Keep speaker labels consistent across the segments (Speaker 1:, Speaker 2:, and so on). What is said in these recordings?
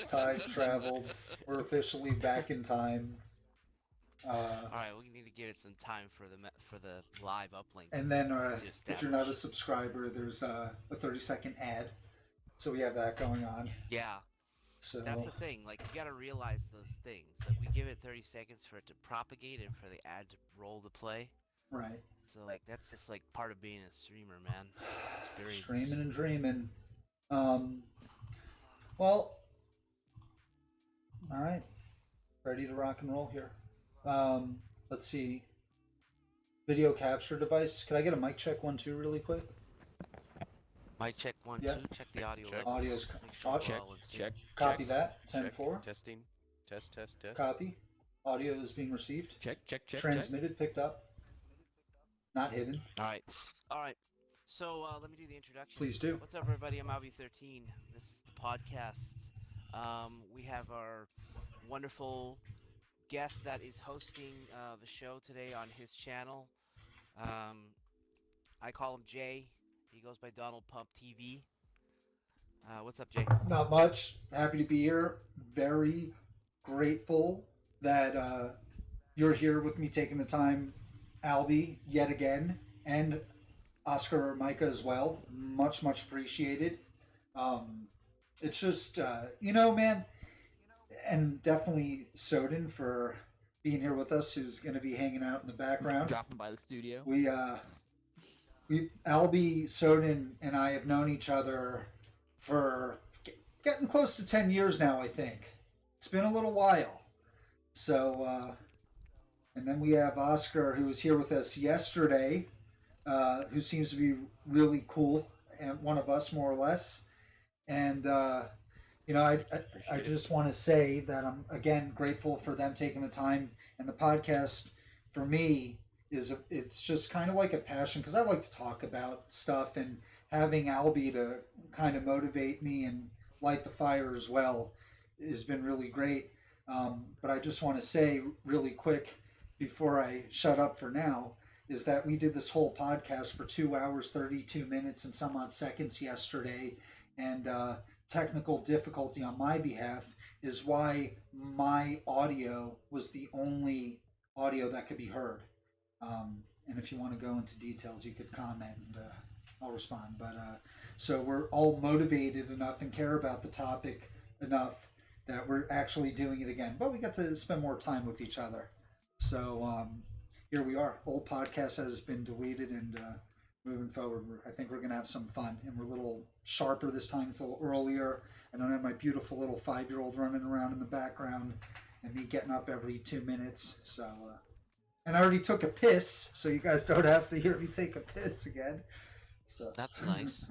Speaker 1: has time traveled. We're officially back in time.
Speaker 2: All right, we need to give it some time for the live uplink
Speaker 1: And then,
Speaker 2: to
Speaker 1: if you're not a
Speaker 2: establish.
Speaker 1: subscriber, there's a 30-second ad. So we have that going on.
Speaker 2: Yeah, that's
Speaker 1: So,
Speaker 2: the thing. Like, you gotta realize those things. Like, we give it 30 seconds for it to propagate and for the ad to roll to play.
Speaker 1: right.
Speaker 2: So, like, that's just like part of being a streamer, man.
Speaker 1: Streaming
Speaker 2: Experience.
Speaker 1: and dreaming. Um, well, all right. Ready to rock and roll here. Let's see. Video capture device. Could I get a mic check 1 2 really quick?
Speaker 2: Mic check one,
Speaker 1: Yeah.
Speaker 2: two. Check the audio
Speaker 3: Check.
Speaker 2: levels.
Speaker 1: Audio's
Speaker 2: Make sure we're
Speaker 3: Check,
Speaker 2: all in sync.
Speaker 3: check,
Speaker 1: copy
Speaker 3: check,
Speaker 1: that. 10
Speaker 3: check,
Speaker 1: 4.
Speaker 3: testing, test.
Speaker 1: Copy. Audio is being received.
Speaker 3: Check.
Speaker 1: Transmitted, picked up. Not hidden.
Speaker 2: All right. So let me do the introduction.
Speaker 1: Please do.
Speaker 2: What's up, everybody? I'm Albie13. This is the podcast. We have our wonderful guest that is hosting the show today on his channel. I call him Jay. He goes by Donald Pump TV. What's up, Jay?
Speaker 1: Not much. Happy to be here. Very grateful that you're here with me taking the time, Albie, yet again, and Oscarmike as well. Much appreciated. It's just, man, and definitely Tzoden for being here with us, who's going to be hanging out in the background.
Speaker 4: Dropping by the studio.
Speaker 1: We Albie, Tzoden, and I have known each other for getting close to 10 years now, I think. It's been a little while. So, and then we have Oscar, who was here with us yesterday, who seems to be really cool, and one of us, more or less. And, I just want to say that I'm, again, grateful for them taking the time. And the podcast, for me, it's just kind of like a passion, because I like to talk about stuff, and having Albie to kind of motivate me and light the fire as well has been really great. But I just want to say really quick before I shut up for now is that we did this whole podcast for 2 hours, 32 minutes, and some odd seconds yesterday. And technical difficulty on my behalf is why my audio was the only audio that could be heard. And if you want to go into details, you could comment and I'll respond. But so we're all motivated enough and care about the topic enough that we're actually doing it again. But we got to spend more time with each other. So here we are. Old podcast has been deleted, and moving forward, I think we're going to have some fun. And we're a little sharper this time. It's a little earlier. I don't have my beautiful little 5-year-old running around in the background and me getting up every 2 minutes. So, and I already took a piss, so you guys don't have to hear me take a piss again. So
Speaker 2: That's nice.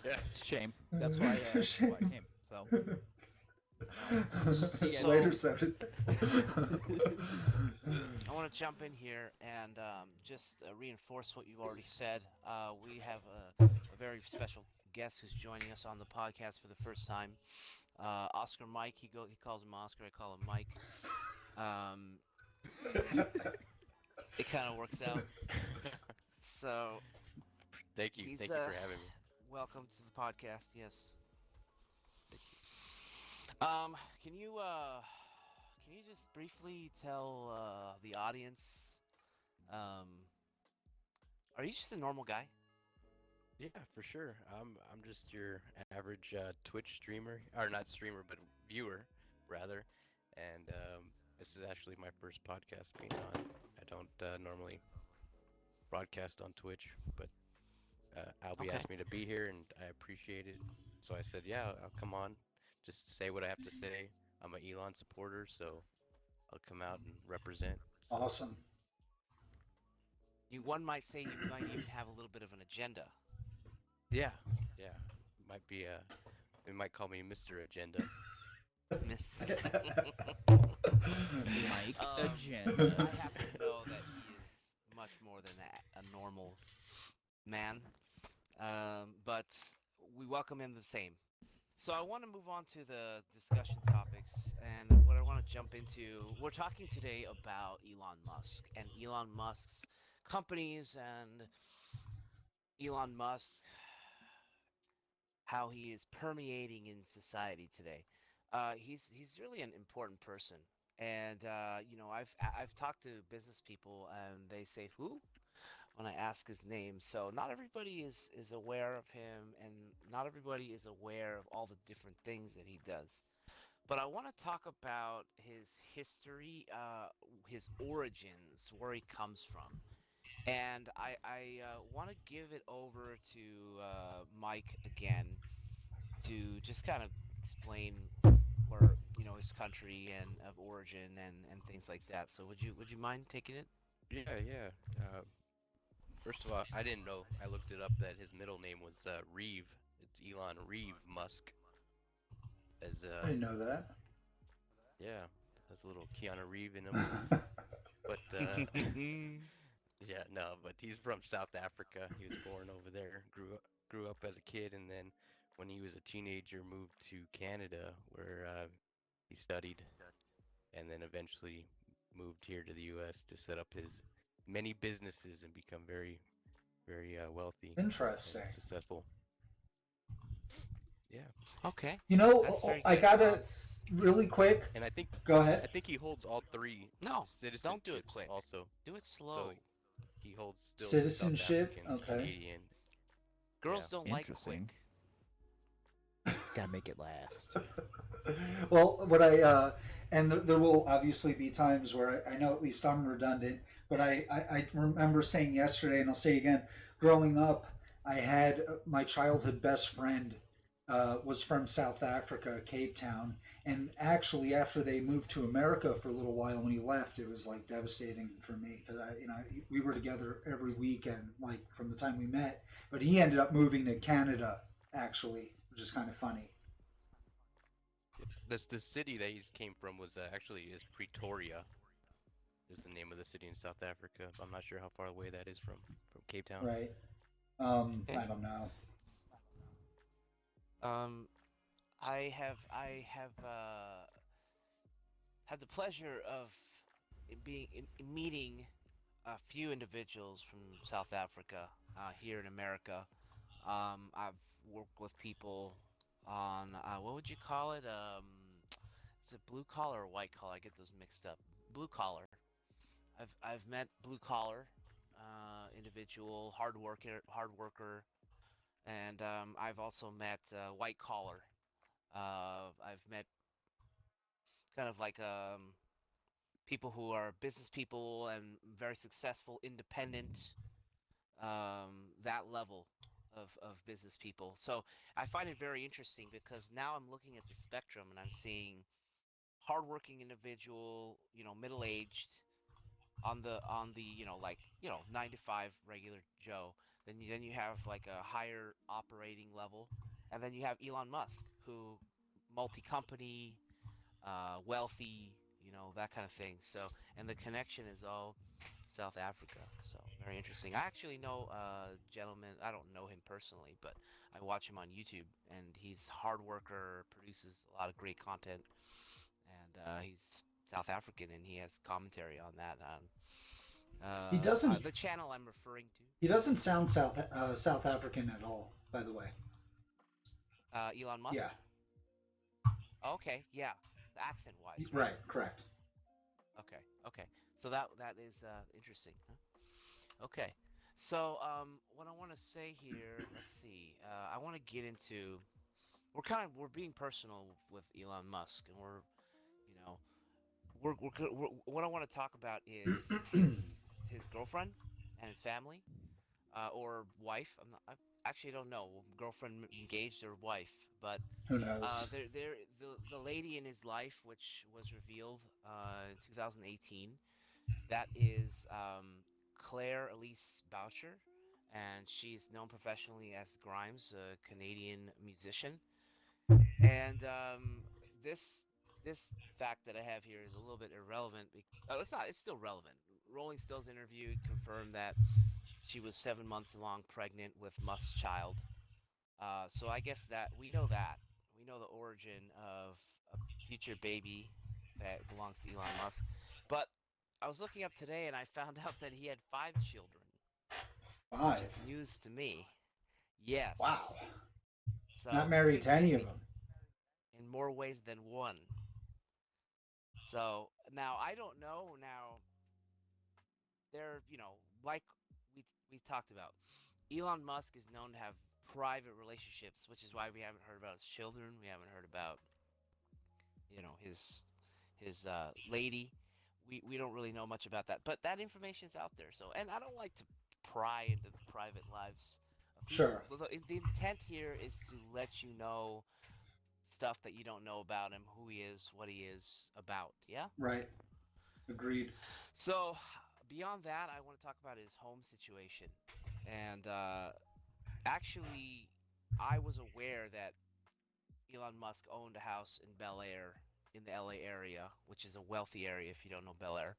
Speaker 3: Yeah.
Speaker 4: It's a shame. That's why,
Speaker 1: It's a
Speaker 4: that's why I
Speaker 1: shame.
Speaker 4: came. So
Speaker 1: Later, so
Speaker 2: I want to jump in here and just reinforce what you've already said. We have a very special guest who's joining us on the podcast for the first time. Oscarmike. He calls him Oscar. I call him Mike. It kind of works out. So
Speaker 3: Thank you for having me.
Speaker 2: welcome to the podcast. Yes. Can you just briefly tell the audience, are you just a normal guy?
Speaker 3: Yeah, for sure. I'm just your average Twitch streamer, or not streamer, but viewer rather. And this is actually my first podcast being on. I don't normally broadcast on Twitch, but Albie
Speaker 2: Okay.
Speaker 3: asked me to be here, and I appreciate it. So I said, yeah, I'll come on, just say what I have to say. I'm an Elon supporter, so I'll come out and represent. So,
Speaker 1: awesome.
Speaker 2: One might say you might even have a little bit of an agenda.
Speaker 3: yeah, might be they might call me Mr. Agenda.
Speaker 2: Miss.
Speaker 4: Mike
Speaker 2: I
Speaker 4: agenda.
Speaker 2: happen to know that he is much more than a normal man, but we welcome him the same. So I want to move on to the discussion topics, and what I want to jump into, we're talking today about Elon Musk and Elon Musk's companies and Elon Musk, how he is permeating in society today. He's really an important person, and I've talked to business people, and they say who when I ask his name. So not everybody is aware of him, and not everybody is aware of all the different things that he does. But I want to talk about his history, his origins, where he comes from. And I want to give it over to Mike again to just kind of explain where his country and of origin and things like that. So would you mind taking it?
Speaker 3: Yeah, yeah. First of all, I didn't know. I looked it up that his middle name was Reeve. It's Elon Reeve Musk. As
Speaker 1: I didn't know that.
Speaker 3: yeah, has a little Keanu Reeve in him. But yeah, no, but he's from South Africa. He was born over there, grew up as a kid, and then when he was a teenager, moved to Canada, where he studied, and then eventually moved here to the U.S. to set up his many businesses and become very, very wealthy
Speaker 1: Interesting.
Speaker 3: and successful. Yeah,
Speaker 2: Okay, that's
Speaker 1: You know,
Speaker 2: very
Speaker 1: I
Speaker 2: good.
Speaker 1: gotta really quick.
Speaker 3: and
Speaker 1: Go
Speaker 3: I
Speaker 1: ahead.
Speaker 3: think he holds all three
Speaker 2: No, don't do it
Speaker 3: citizenships
Speaker 2: quick.
Speaker 3: also.
Speaker 2: Do it
Speaker 3: So
Speaker 2: slow.
Speaker 3: he holds still the South
Speaker 1: Citizenship.
Speaker 3: African,
Speaker 1: Okay.
Speaker 3: Canadian.
Speaker 2: Girls
Speaker 3: Yeah.
Speaker 2: don't like quick.
Speaker 4: Interesting. Gotta make it last.
Speaker 1: Well, and there will obviously be times where I know at least I'm redundant, but I remember saying yesterday, and I'll say again, growing up, I had my childhood best friend was from South Africa, Cape Town, and actually after they moved to America for a little while, when he left, it was like devastating for me because we were together every weekend, like from the time we met, but he ended up moving to Canada actually, which is kind of funny.
Speaker 3: The city that he came from was actually is Pretoria. Is the name of the city in South Africa. I'm not sure how far away that is from Cape Town.
Speaker 1: Right.
Speaker 2: Okay.
Speaker 1: I don't know.
Speaker 2: Um, I have had the pleasure of meeting a few individuals from South Africa here in America. I've worked with people on what would you call it? Is it blue collar or white collar? I get those mixed up. Blue collar. I've met blue collar individual, hard worker, and I've also met white collar. I've met kind of like people who are business people and very successful, independent, that level of business people. So I find it very interesting because now I'm looking at the spectrum and I'm seeing hardworking individual, middle aged, on the 9 to 5 regular Joe. Then you have like a higher operating level, and then you have Elon Musk, who multi-company, wealthy, that kind of thing. So, and the connection is all South Africa. So very interesting. I actually know a gentleman. I don't know him personally, but I watch him on YouTube, and he's a hard worker, produces a lot of great content, and he's South African, and he has commentary on that.
Speaker 1: He doesn't.
Speaker 2: The channel I'm referring
Speaker 1: He doesn't sound South African at all. By the way.
Speaker 2: to, Elon Musk.
Speaker 1: Yeah.
Speaker 2: Okay, yeah, accent wise.
Speaker 1: Right. Correct.
Speaker 2: Okay, okay. So that is interesting. Huh? Okay. So what I want to say here, let's see. I want to get into. We're being personal with Elon Musk, and you know, what I want to talk about is his girlfriend and his family, or wife. I actually don't know, girlfriend, engaged, or wife, but
Speaker 1: Who knows?
Speaker 2: the lady in his life, which was revealed in 2018, that is Claire Elise Boucher, and she's known professionally as Grimes, a Canadian musician. And this fact that I have here is a little bit irrelevant. Oh, it's not. It's still relevant. Rolling Stone's interview confirmed that she was 7 months along pregnant with Musk's child. So I guess that we know that. We know the origin of a future baby that belongs to Elon Musk. But I was looking up today and I found out that he had 5 children, which
Speaker 1: 5.
Speaker 2: is news to me. Yes.
Speaker 1: Wow.
Speaker 2: So
Speaker 1: Not
Speaker 2: he's
Speaker 1: married
Speaker 2: been
Speaker 1: to any of
Speaker 2: busy.
Speaker 1: them.
Speaker 2: in more ways than one. So now I don't know. Now they're like we talked about. Elon Musk is known to have private relationships, which is why we haven't heard about his children. We haven't heard about his lady. We don't really know much about that, but that information is out there. So, and I don't like to pry into the private lives of people.
Speaker 1: Sure.
Speaker 2: The intent here is to let you know stuff that you don't know about him, who he is, what he is about. Yeah.
Speaker 1: Right. Agreed.
Speaker 2: So, beyond that, I want to talk about his home situation, and actually, I was aware that Elon Musk owned a house in Bel Air in the LA area, which is a wealthy area if you don't know Bel Air.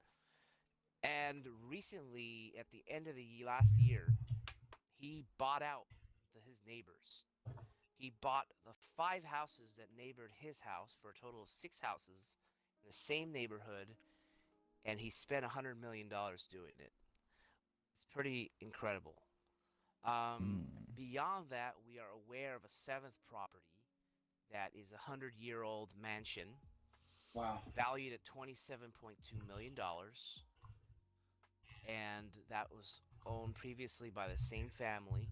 Speaker 2: And recently, at the end of the last year, he bought out his neighbors. He bought the 5 houses that neighbored his house for a total of 6 houses in the same neighborhood, and he spent $100 million doing it. It's pretty incredible. Beyond that, we are aware of a 7th property that is a 100-year-old mansion.
Speaker 1: Wow.
Speaker 2: Valued at $27.2 million. And that was owned previously by the same family.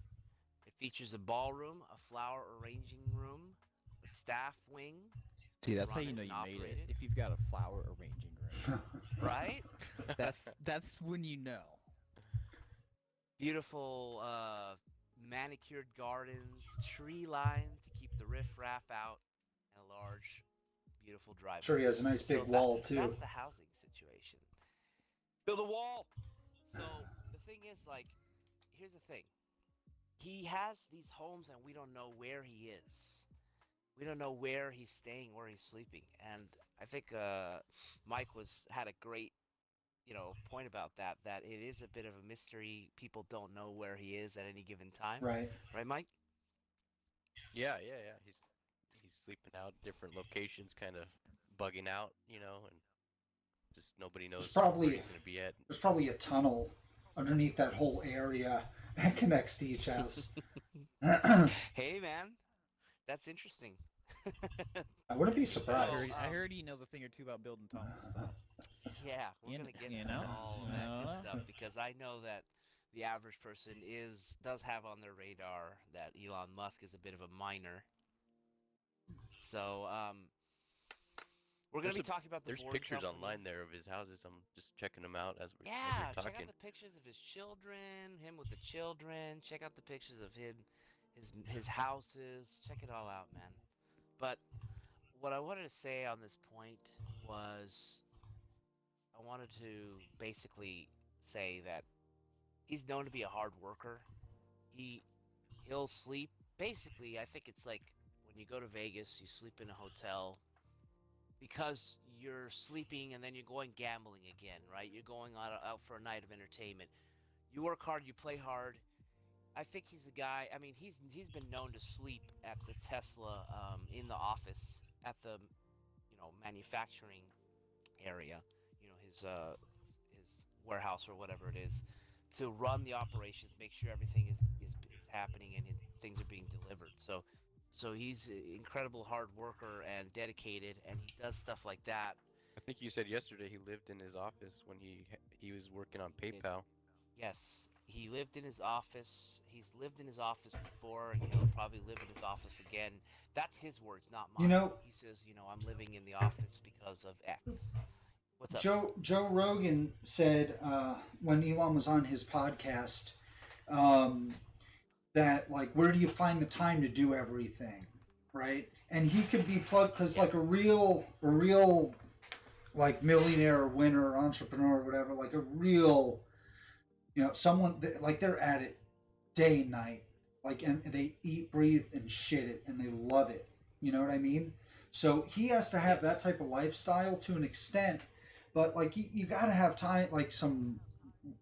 Speaker 2: It features a ballroom, a flower arranging room, a staff wing.
Speaker 4: See, that's how
Speaker 2: run
Speaker 4: you
Speaker 2: it
Speaker 4: know
Speaker 2: and
Speaker 4: you made
Speaker 2: operate
Speaker 4: it. If you've got a flower arranging room.
Speaker 2: Right?
Speaker 4: That's when you know.
Speaker 2: Beautiful manicured gardens, tree line to keep the riffraff out, and a large, beautiful driveway.
Speaker 1: Sure, he has a nice big wall too.
Speaker 2: That's the housing situation. Build a wall. So the thing is, here's the thing. He has these homes, and we don't know where he is. We don't know where he's staying, where he's sleeping, and I think Mike had a great, point about that. That it is a bit of a mystery. People don't know where he is at any given time.
Speaker 1: Right.
Speaker 2: Right, Mike?
Speaker 3: Yeah. He's sleeping out different locations, kind of bugging out, and just nobody knows where he's gonna be at.
Speaker 1: There's probably a tunnel underneath that whole area that connects to each house.
Speaker 2: Hey, man, that's interesting.
Speaker 1: I wouldn't be surprised.
Speaker 4: I heard he knows a thing or two about building tunnels. So.
Speaker 2: Yeah, we're gonna get into all of that good stuff because I know that the average person does have on their radar that Elon Musk is a bit of a miner. So we're gonna be talking about the
Speaker 3: There's
Speaker 2: board
Speaker 3: pictures
Speaker 2: company.
Speaker 3: online there of his houses. I'm just checking them out as we're
Speaker 2: Check
Speaker 3: talking.
Speaker 2: out the pictures of his children, him with the children. Check out the pictures of his houses. Check it all out, man. But what I wanted to say on this point was I wanted to basically say that he's known to be a hard worker. He'll sleep. Basically, I think it's like when you go to Vegas, you sleep in a hotel because you're sleeping and then you're going gambling again, right? You're going out for a night of entertainment. You work hard, you play hard. I think he's a guy. I mean, he's been known to sleep at the Tesla in the office at the manufacturing area, his warehouse or whatever it is, to run the operations, make sure everything is happening and things are being delivered. So he's an incredible hard worker and dedicated, and he does stuff like that.
Speaker 3: I think you said yesterday he lived in his office when he was working on PayPal.
Speaker 2: Yes, he lived in his office. He's lived in his office before, and he'll probably live in his office again. That's his words, not mine. He says, I'm living in the office because of X. What's up?
Speaker 1: Joe Rogan said when Elon was on his podcast that where do you find the time to do everything, right? And he could be plugged because a real millionaire, winner, entrepreneur, whatever, a real someone they're at it day and night, and they eat, breathe, and shit it, and they love it. You know what I mean? So he has to have that type of lifestyle to an extent, but you got to have time, some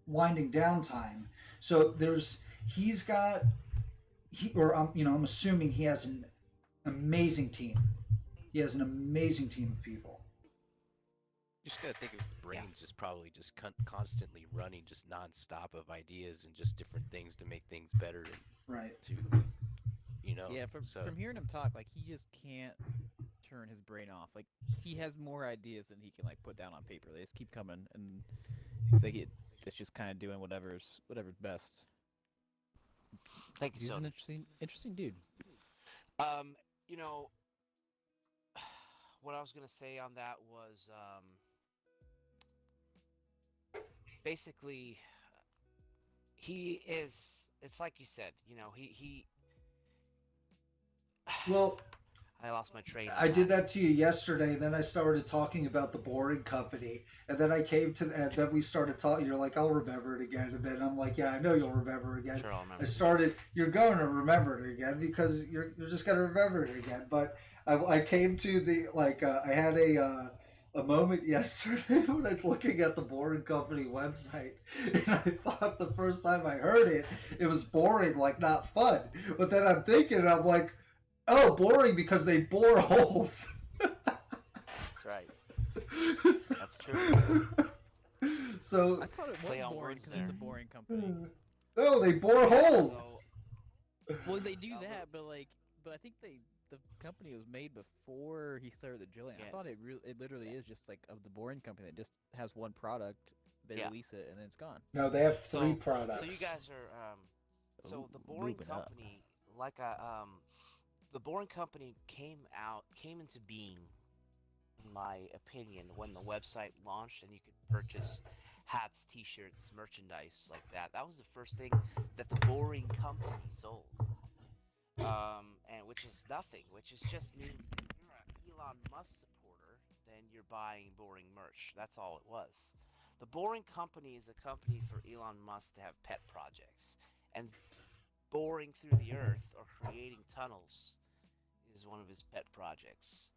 Speaker 1: winding down time. So I'm assuming he has an amazing team. He has an amazing team of people.
Speaker 3: You just gotta think of his brain's just probably just constantly running, just nonstop of ideas and just different things to make things better. And
Speaker 1: right.
Speaker 3: Yeah,
Speaker 4: from hearing him talk, he just can't turn his brain off. Like he has more ideas than he can like put down on paper. They just keep coming, and it's just kind of doing whatever's best.
Speaker 2: Thank you,
Speaker 4: He's an
Speaker 2: Tzoden.
Speaker 4: interesting dude.
Speaker 2: You know, what I was gonna say on that was basically he is. It's like you said. You know, he.
Speaker 1: Well,
Speaker 2: I lost my train.
Speaker 1: I did that to you yesterday. Then I started talking about the Boring Company, and then I came to, and then we started talking. You're like, "I'll remember it again," and then I'm like, "Yeah, I know you'll remember it again."
Speaker 2: Sure, I'll remember.
Speaker 1: I started. You're going to remember it again because you're just going to remember it again. But I came to the like I had a moment yesterday when I was looking at the Boring Company website, and I thought the first time I heard it, it was boring, like not fun. But then I'm thinking, and I'm like, oh, boring because they bore holes.
Speaker 2: That's right.
Speaker 1: So,
Speaker 2: That's true.
Speaker 1: So
Speaker 4: I thought it
Speaker 2: Play
Speaker 4: was
Speaker 2: on
Speaker 4: boring
Speaker 2: words
Speaker 4: because it's a
Speaker 2: there.
Speaker 4: boring company.
Speaker 1: no, they bore holes.
Speaker 4: Well, they do
Speaker 2: Yeah,
Speaker 4: that, but I think the company was made before he started the drilling. I
Speaker 2: Yeah.
Speaker 4: thought it literally is just like of the boring company that just has one product. They
Speaker 2: Yeah.
Speaker 4: release it and then it's gone.
Speaker 1: No, they have three
Speaker 2: So
Speaker 1: products.
Speaker 2: you guys are so
Speaker 4: Ooh,
Speaker 2: the Boring
Speaker 4: moving up.
Speaker 2: Company, like the Boring Company came into being, in my opinion, when the website launched and you could purchase hats, T-shirts, merchandise like that. That was the first thing that the Boring Company sold. And which is nothing, which is just means if you're an Elon Musk supporter, then you're buying Boring merch. That's all it was. The Boring Company is a company for Elon Musk to have pet projects, and boring through the earth or creating tunnels is one of his pet projects.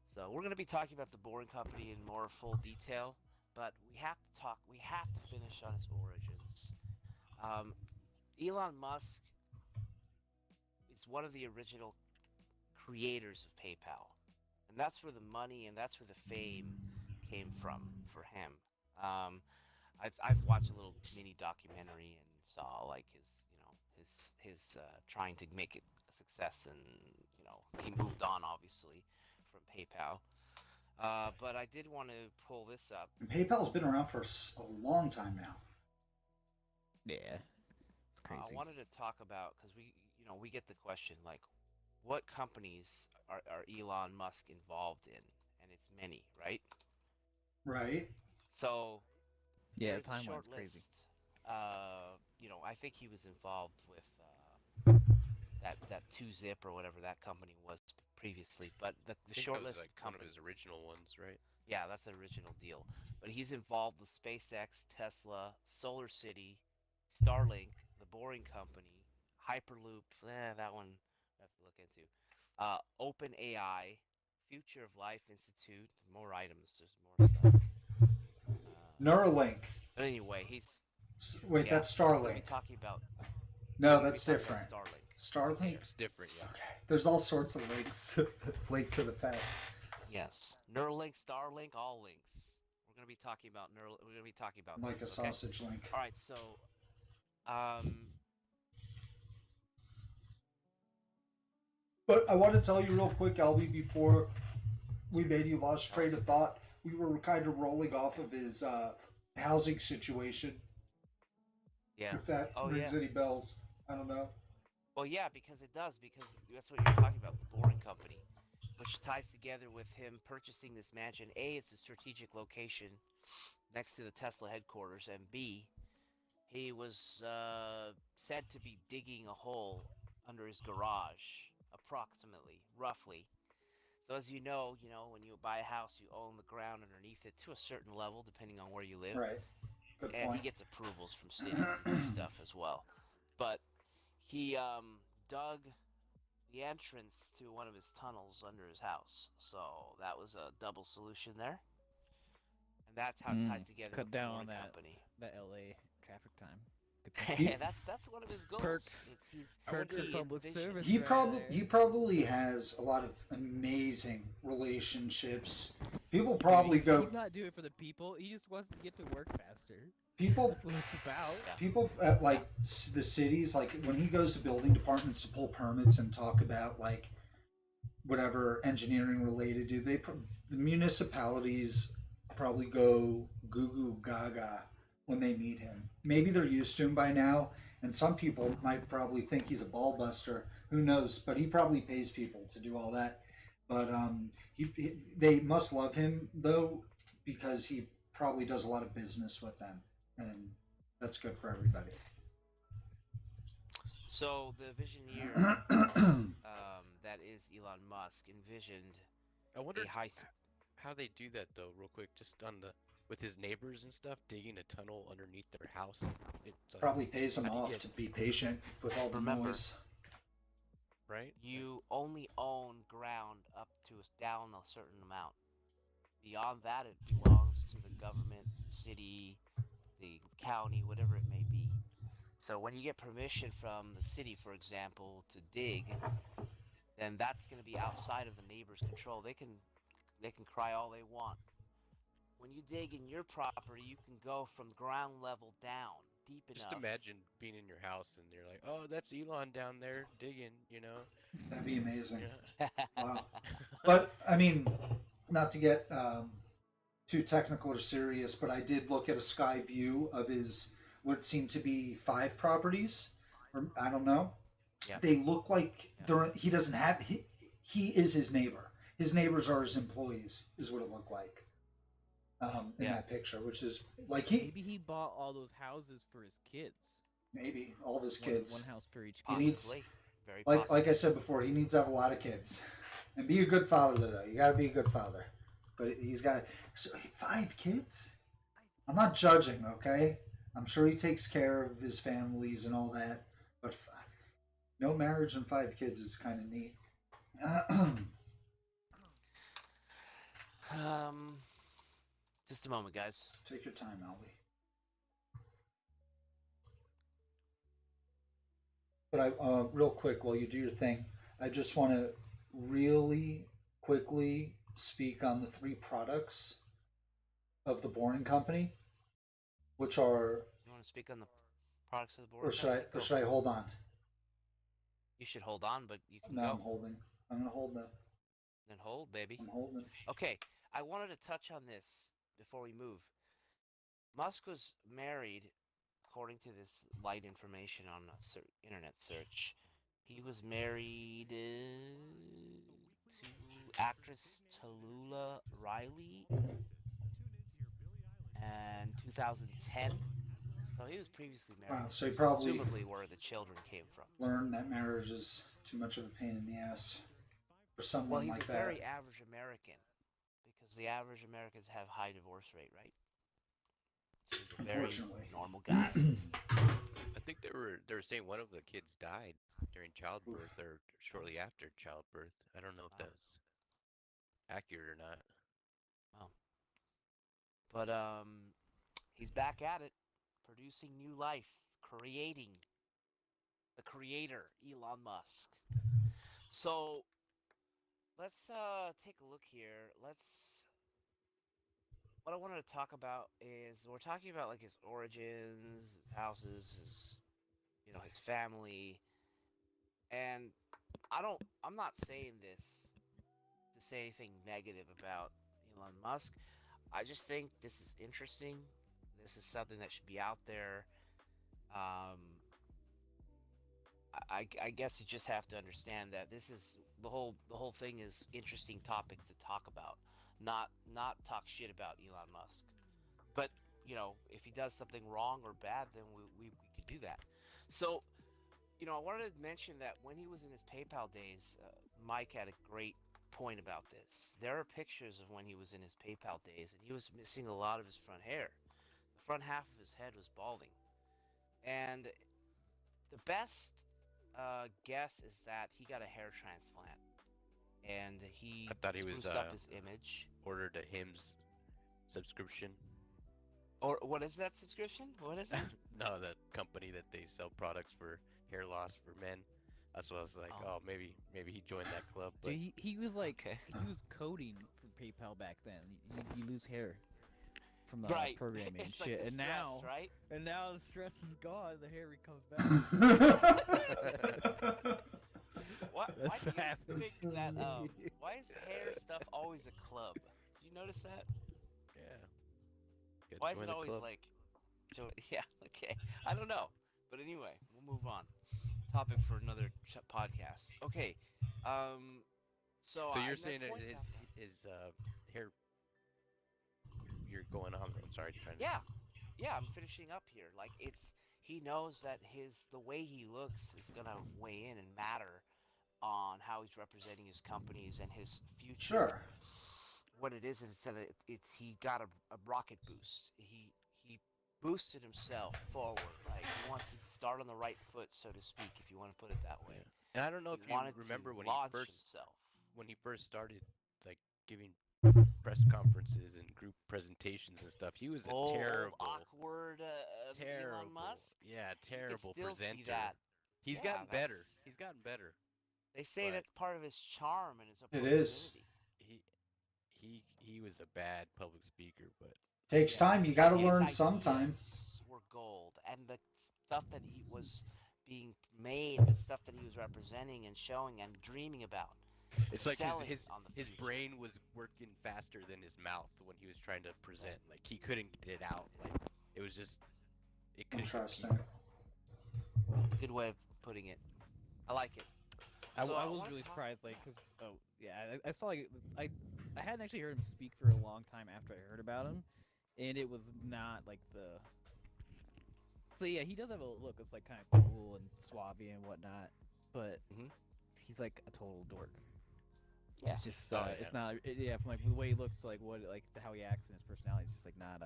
Speaker 2: So we're going to be talking about the Boring Company in more full detail, but we have to finish on his origins. Elon Musk is one of the original creators of PayPal, and that's where the money and that's where the fame came from for him. I've watched a little mini documentary and saw like his trying to make it a success, and he moved on obviously from PayPal. But I did want to pull this up.
Speaker 1: And PayPal's been around for a long time now.
Speaker 4: Yeah, it's crazy.
Speaker 2: I wanted to talk about because we get the question like, what companies are Elon Musk involved in, and it's many, right?
Speaker 1: Right.
Speaker 2: So
Speaker 4: Yeah,
Speaker 2: there's
Speaker 4: the
Speaker 2: a
Speaker 4: timeline's
Speaker 2: short
Speaker 4: crazy.
Speaker 2: list. I think he was involved with that 2Zip or whatever that company was previously. But the
Speaker 3: I think
Speaker 2: short
Speaker 3: that was
Speaker 2: list
Speaker 3: like
Speaker 2: of
Speaker 3: one of
Speaker 2: companies.
Speaker 3: his original ones, right?
Speaker 2: Yeah, that's an original deal. But he's involved with SpaceX, Tesla, Solar City, Starlink, the Boring Company, Hyperloop. That one I have to look into. OpenAI, Future of Life Institute. More items. There's more stuff.
Speaker 1: Neuralink.
Speaker 2: But anyway,
Speaker 1: Wait,
Speaker 2: yeah,
Speaker 1: that's
Speaker 2: we're gonna be
Speaker 1: Starlink.
Speaker 2: talking about.
Speaker 1: No,
Speaker 2: we're gonna be
Speaker 1: that's
Speaker 2: talking
Speaker 1: different.
Speaker 2: about Starlink.
Speaker 1: Starlink.
Speaker 3: It's different, yeah.
Speaker 1: Okay. There's all sorts of links. Link to the past.
Speaker 2: Yes, Neuralink, Starlink, all links. We're gonna be talking about We're gonna be talking about
Speaker 1: Like a
Speaker 2: those, okay?
Speaker 1: sausage link.
Speaker 2: All right, so
Speaker 1: But I want to tell you real quick, Albie, before we made you lost train of thought, we were kind of rolling off of his housing situation.
Speaker 2: yeah.
Speaker 1: If that
Speaker 2: Oh,
Speaker 1: rings
Speaker 2: yeah.
Speaker 1: any bells, I don't know.
Speaker 2: Well, yeah, because it does, because that's what you're talking about, the Boring Company, which ties together with him purchasing this mansion. A, it's a strategic location next to the Tesla headquarters, and B, he was said to be digging a hole under his garage, approximately, roughly. So as you know, when you buy a house, you own the ground underneath it to a certain level, depending on where you live.
Speaker 1: Right. Good
Speaker 2: And
Speaker 1: point.
Speaker 2: he gets approvals from cities to do stuff as well. But he dug the entrance to one of his tunnels under his house. So that was a double solution there. And that's how it ties together
Speaker 4: Cut
Speaker 2: with
Speaker 4: down
Speaker 2: the
Speaker 4: on
Speaker 2: Boring
Speaker 4: that
Speaker 2: Company.
Speaker 4: LA traffic time. Good thing.
Speaker 2: Yeah, that's one of his goals.
Speaker 4: Perks. Perks of
Speaker 2: he
Speaker 4: public
Speaker 2: envisioned-
Speaker 4: service.
Speaker 1: He
Speaker 4: right there.
Speaker 1: probably has a lot of amazing relationships. People
Speaker 4: Dude,
Speaker 1: probably
Speaker 4: he's
Speaker 1: go.
Speaker 4: not doing it for the people. He just wants to get to work faster.
Speaker 1: People
Speaker 4: That's what it's about.
Speaker 2: Yeah.
Speaker 1: people at like the cities, like when he goes to building departments to pull permits and talk about like whatever engineering related do. The municipalities probably go goo goo gaga when they meet him. Maybe they're used to him by now, and some people might probably think he's a ball buster. Who knows? But he probably pays people to do all that. But they must love him though, because he probably does a lot of business with them, and that's good for everybody.
Speaker 2: So the Visioneer, that is Elon Musk, envisioned
Speaker 3: I wonder
Speaker 2: a high.
Speaker 3: how they do that though, real quick, just on the with his neighbors and stuff, digging a tunnel underneath their house. It's like,
Speaker 1: Probably pays him
Speaker 3: how do you
Speaker 1: off
Speaker 3: get-
Speaker 1: to be patient with all the
Speaker 2: Remember,
Speaker 1: noise.
Speaker 3: right?
Speaker 2: You only own ground up to down a certain amount. Beyond that, it belongs to the government, the city, the county, whatever it may be. So when you get permission from the city, for example, to dig, then that's going to be outside of the neighbor's control. They can cry all they want. When you dig in your property, you can go from ground level down deep
Speaker 3: Just
Speaker 2: enough.
Speaker 3: imagine being in your house and you're like, oh, that's Elon down there digging,
Speaker 1: That'd be amazing.
Speaker 3: Yeah.
Speaker 1: Wow. But I mean, not to get too technical or serious, but I did look at a sky view of his what seemed to be 5 properties, or I don't know.
Speaker 2: Yeah.
Speaker 1: They look like he doesn't have he is his neighbor. His neighbors are his employees, is what it looked like in that picture, which is like
Speaker 4: Maybe he bought all those houses for his kids.
Speaker 1: maybe all of his kids.
Speaker 4: One house for each
Speaker 1: He
Speaker 4: kid.
Speaker 1: needs-
Speaker 2: Possibly. Very
Speaker 1: like
Speaker 2: possibly.
Speaker 1: I said before, he needs to have a lot of kids and be a good father though. You got to be a good father. But he's got 5 kids. I'm not judging, okay? I'm sure he takes care of his families and all that, but no marriage and 5 kids is kind of neat.
Speaker 2: Just a moment, guys.
Speaker 1: Take your time, Albie. But I, real quick, while you do your thing, I just want to really quickly speak on the 3 products of the Boring Company, which are,
Speaker 2: You want to speak on the products of the board?
Speaker 1: or should I hold on?
Speaker 2: You should hold on, but you can
Speaker 1: No,
Speaker 2: go.
Speaker 1: I'm holding. I'm gonna hold now.
Speaker 2: Then hold, baby.
Speaker 1: I'm holding.
Speaker 2: Okay, I wanted to touch on this before we move. Musk was married, according to this light information on a internet search. He was married to actress Tallulah Riley in 2010. So he was previously married.
Speaker 1: Wow, so he probably
Speaker 2: Presumably where the children came from.
Speaker 1: learned that marriage is too much of a pain in the ass for
Speaker 2: Well,
Speaker 1: someone
Speaker 2: he's
Speaker 1: like
Speaker 2: a
Speaker 1: that.
Speaker 2: very average American, because the average Americans have high divorce rate, right? So he's a very
Speaker 1: Unfortunately.
Speaker 2: normal guy.
Speaker 3: I think they were saying one of the kids died during childbirth or shortly after childbirth. I don't know if
Speaker 2: Wow.
Speaker 3: that's accurate or not.
Speaker 2: But he's back at it, producing new life, creating the creator, Elon Musk. So let's take a look here. What I wanted to talk about is we're talking about like his origins, his houses, his family, and I'm not saying this to say anything negative about Elon Musk. I just think this is interesting. This is something that should be out there. I guess you just have to understand that this is the whole thing is interesting topics to talk about, not talk shit about Elon Musk. But if he does something wrong or bad, then we could do that. So I wanted to mention that when he was in his PayPal days, Mike had a great point about this. There are pictures of when he was in his PayPal days, and he was missing a lot of his front hair. The front half of his head was balding, and the best guess is that he got a hair transplant, and he
Speaker 3: I thought he was,
Speaker 2: spruced up his image.
Speaker 3: Ordered a Hims subscription.
Speaker 2: Or what is that subscription? What is it?
Speaker 3: No, that company that they sell products for hair loss for men. That's what I was like.
Speaker 2: Oh.
Speaker 3: Oh, maybe he joined that club. But
Speaker 4: Dude, he was like
Speaker 2: Okay.
Speaker 4: he was coding for PayPal back then. You lose hair from the
Speaker 2: Right.
Speaker 4: programming and
Speaker 2: It's
Speaker 4: shit,
Speaker 2: like the
Speaker 4: and
Speaker 2: stress,
Speaker 4: now
Speaker 2: right?
Speaker 4: the stress is gone. The hair comes back.
Speaker 2: What? Why do you guys
Speaker 4: happened.
Speaker 2: think that? Why is hair stuff always a club? Do you notice that?
Speaker 3: Yeah. Gotta
Speaker 2: Why is
Speaker 3: join
Speaker 2: it
Speaker 3: the
Speaker 2: always
Speaker 3: club.
Speaker 2: like? Yeah. Okay. I don't know. But anyway, we'll move on. Topic for another podcast. Okay. Um. So
Speaker 3: So you're
Speaker 2: my
Speaker 3: saying that
Speaker 2: point
Speaker 3: his
Speaker 2: about that.
Speaker 3: his hair you're going on there. I'm sorry, trying to.
Speaker 2: Yeah. Yeah. I'm finishing up here. Like he knows that the way he looks is gonna weigh in and matter on how he's representing his companies and his future.
Speaker 1: Sure.
Speaker 2: What it is that it's he got a rocket boost. He boosted himself forward. Like he wants to start on the right foot, so to speak, if you want to put it that way.
Speaker 3: Yeah. And I don't know
Speaker 2: He
Speaker 3: if you
Speaker 2: wanted
Speaker 3: remember
Speaker 2: to launch himself.
Speaker 3: when he first started like giving press conferences and group presentations and stuff. He was a
Speaker 2: Old
Speaker 3: terrible,
Speaker 2: awkward Elon
Speaker 3: terrible,
Speaker 2: Musk.
Speaker 3: yeah,
Speaker 2: You could
Speaker 3: terrible
Speaker 2: still see
Speaker 3: presenter.
Speaker 2: that.
Speaker 3: He's
Speaker 2: Yeah,
Speaker 3: gotten better. He's gotten better.
Speaker 2: They say
Speaker 3: But
Speaker 2: that's part of his charm and his
Speaker 1: It is.
Speaker 2: approachability.
Speaker 3: he was a bad public speaker, but
Speaker 1: Takes time. You got to
Speaker 2: His
Speaker 1: learn sometime.
Speaker 2: ideas were gold, and the stuff that he was being made, the stuff that he was representing and showing and dreaming about.
Speaker 3: it's like
Speaker 2: selling
Speaker 3: his
Speaker 2: on the
Speaker 3: his
Speaker 2: future.
Speaker 3: brain was working faster than his mouth when he was trying to present. Like he couldn't get it out. Like it was just it couldn't
Speaker 1: Interesting.
Speaker 3: compete.
Speaker 2: Good way of putting it. I like it.
Speaker 4: I,
Speaker 2: So
Speaker 4: I
Speaker 2: I
Speaker 4: was
Speaker 2: wanna
Speaker 4: really
Speaker 2: talk
Speaker 4: surprised, like,
Speaker 2: about-
Speaker 4: cause I saw like I hadn't actually heard him speak for a long time after I heard about him, and it was not like the. So yeah, he does have a look that's like kind of cool and suave and whatnot, but
Speaker 2: Mhm.
Speaker 4: he's like a total dork.
Speaker 2: Yeah.
Speaker 4: It's just
Speaker 3: Oh,
Speaker 4: it's
Speaker 3: yeah.
Speaker 4: not yeah from like the way he looks to like what like how he acts and his personality is just like not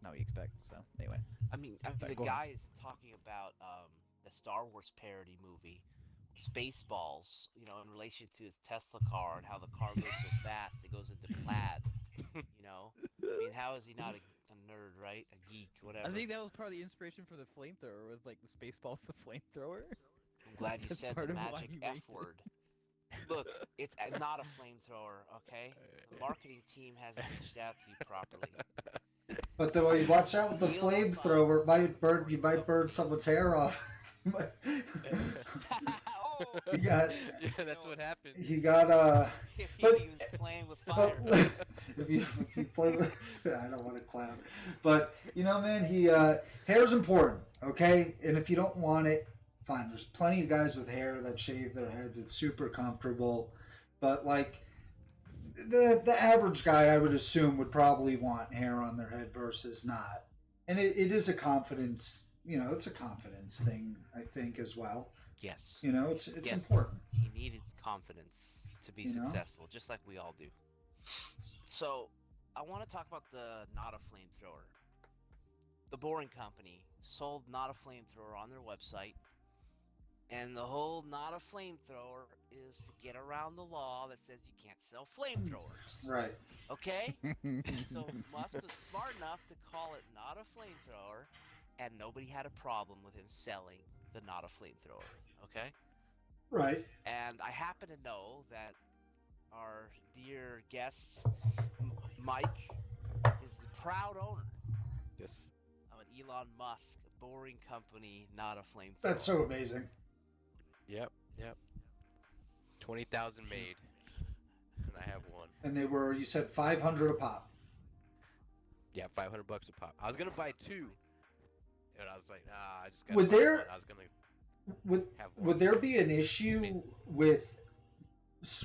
Speaker 4: what you expect. So anyway,
Speaker 2: I mean,
Speaker 4: Sorry,
Speaker 2: the
Speaker 4: go on.
Speaker 2: guy is talking about the Star Wars parody movie, Spaceballs. You know, in relation to his Tesla car and how the car goes so fast it goes into plaid. You know, I mean, how is he not a nerd, right? A geek, whatever.
Speaker 4: I think that was part of the inspiration for the flamethrower was like the Spaceballs the flamethrower.
Speaker 2: I'm glad you
Speaker 4: That's
Speaker 2: said
Speaker 4: part
Speaker 2: the
Speaker 4: of why
Speaker 2: magic
Speaker 4: he
Speaker 2: F
Speaker 4: made it.
Speaker 2: word. Look, it's not a flamethrower, okay? The marketing team hasn't reached out to you properly.
Speaker 1: But the way watch out with the
Speaker 2: Elon
Speaker 1: flamethrower,
Speaker 2: Musk.
Speaker 1: might burn. You might burn someone's hair off.
Speaker 2: Oh,
Speaker 1: You got.
Speaker 3: Yeah, that's what happened.
Speaker 1: You got
Speaker 2: he
Speaker 1: But-
Speaker 2: was playing with fire.
Speaker 1: But if you play with, I don't want to clown, but you know, man, hair's important, okay? And if you don't want it, fine. There's plenty of guys with hair that shave their heads. It's super comfortable, but like the average guy, I would assume, would probably want hair on their head versus not. And it is a confidence, it's a confidence thing, I think, as well.
Speaker 2: Yes.
Speaker 1: It's
Speaker 2: Yes.
Speaker 1: important.
Speaker 2: He needed confidence to be
Speaker 1: You know?
Speaker 2: successful, just like we all do. So, I want to talk about the Not a Flamethrower. The Boring Company sold Not a Flamethrower on their website, and the whole Not a Flamethrower is to get around the law that says you can't sell flamethrowers.
Speaker 1: Right.
Speaker 2: Okay? So Musk was smart enough to call it Not a Flamethrower, and nobody had a problem with him selling the Not a Flamethrower. Okay?
Speaker 1: Right.
Speaker 2: And I happen to know that our dear guest, Mike, is the proud owner
Speaker 3: Yes.
Speaker 2: of an Elon Musk Boring Company, Not a Flamethrower.
Speaker 1: That's so amazing.
Speaker 3: Yep. 20,000 made, and I have one.
Speaker 1: And they were, you said, 500 a pop.
Speaker 3: Yeah, $500 a pop. I was gonna buy two, and I was like, nah, I just got.
Speaker 1: Would there-
Speaker 3: one. I was gonna
Speaker 1: Would
Speaker 3: have one.
Speaker 1: would there be an issue with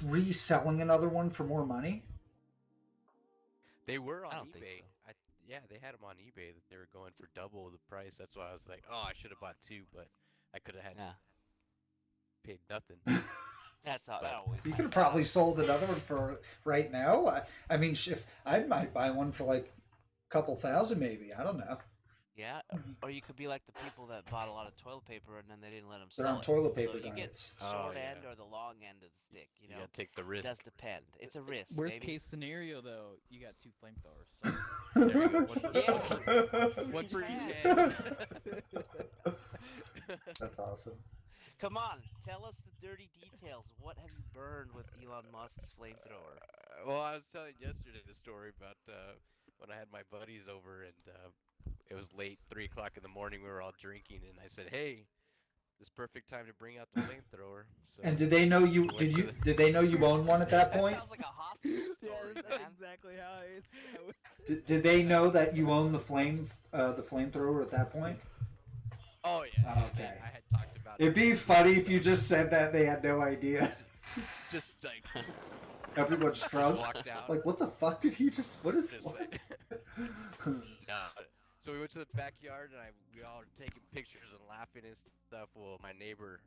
Speaker 1: reselling another one for more money?
Speaker 3: They were on
Speaker 2: I don't think
Speaker 3: eBay.
Speaker 2: so.
Speaker 3: Yeah, they had them on eBay that they were going for double the price. That's why I was like, oh, I should have bought two, but I could have had
Speaker 2: Yeah.
Speaker 3: paid nothing.
Speaker 2: That's how that
Speaker 3: But-
Speaker 2: always.
Speaker 1: You could have probably sold another one for right now. I mean, if I might buy one for like a couple thousand, maybe. I don't know.
Speaker 2: Yeah, or you could be like the people that bought a lot of toilet paper and then they didn't let them
Speaker 1: They're
Speaker 2: sell
Speaker 1: on
Speaker 2: it.
Speaker 1: toilet paper
Speaker 2: so you
Speaker 1: diets.
Speaker 2: get short
Speaker 3: Oh,
Speaker 2: end
Speaker 3: yeah.
Speaker 2: or the long end of the stick. You
Speaker 3: You
Speaker 2: know,
Speaker 3: gotta take the
Speaker 2: it
Speaker 3: risk.
Speaker 2: does depend. It's a risk.
Speaker 4: Worst
Speaker 2: baby.
Speaker 4: case scenario though, you got two flamethrowers. So.
Speaker 3: There you go. One for,
Speaker 2: Yeah.
Speaker 3: one for each
Speaker 2: Yeah.
Speaker 3: hand.
Speaker 1: That's awesome.
Speaker 2: Come on, tell us the dirty details. What have you burned with Elon Musk's flamethrower?
Speaker 3: Well, I was telling yesterday the story about when I had my buddies over and it was late, 3 o'clock in the morning. We were all drinking, and I said, "Hey, this perfect time to bring out the flamethrower. So
Speaker 1: And did they know you?
Speaker 3: went
Speaker 1: Did
Speaker 3: to
Speaker 1: you?
Speaker 3: the-
Speaker 1: Did they know you own one at that
Speaker 2: That
Speaker 1: point?
Speaker 2: sounds like a hospital
Speaker 4: Yeah,
Speaker 2: story,
Speaker 4: that's
Speaker 2: man.
Speaker 4: exactly how it's.
Speaker 1: Did they know that you own the flamethrower at that point?
Speaker 3: Oh yeah.
Speaker 1: Oh,
Speaker 3: yeah,
Speaker 1: okay.
Speaker 3: I had talked about.
Speaker 1: It'd be funny if you just said that they had no idea.
Speaker 3: just like
Speaker 1: Everyone shrugged.
Speaker 3: walked out.
Speaker 1: Like, what the fuck did he just? What is?
Speaker 3: Just
Speaker 1: What?
Speaker 3: like- No. So we went to the backyard and we all were taking pictures and laughing and stuff. Well, my neighbor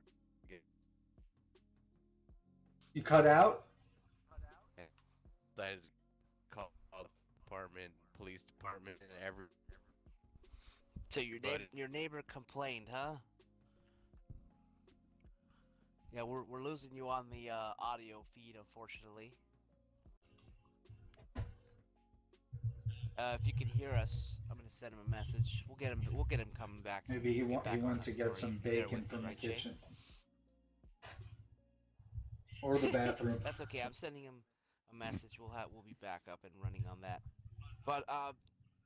Speaker 1: You cut out?
Speaker 3: decided to call the department, police department, and every.
Speaker 2: So your
Speaker 3: But-
Speaker 2: your neighbor complained, huh? Yeah, we're losing you on the audio feed, unfortunately. If you can hear us, I'm gonna send him a message. We'll get him coming back.
Speaker 1: Maybe he
Speaker 2: Get back on
Speaker 1: went
Speaker 2: the
Speaker 1: to get
Speaker 2: story.
Speaker 1: some
Speaker 2: Bear
Speaker 1: bacon
Speaker 2: with
Speaker 1: from
Speaker 2: me,
Speaker 1: the
Speaker 2: right, Jay?
Speaker 1: kitchen or the bathroom.
Speaker 2: That's okay. I'm sending him a message. We'll be back up and running on that. But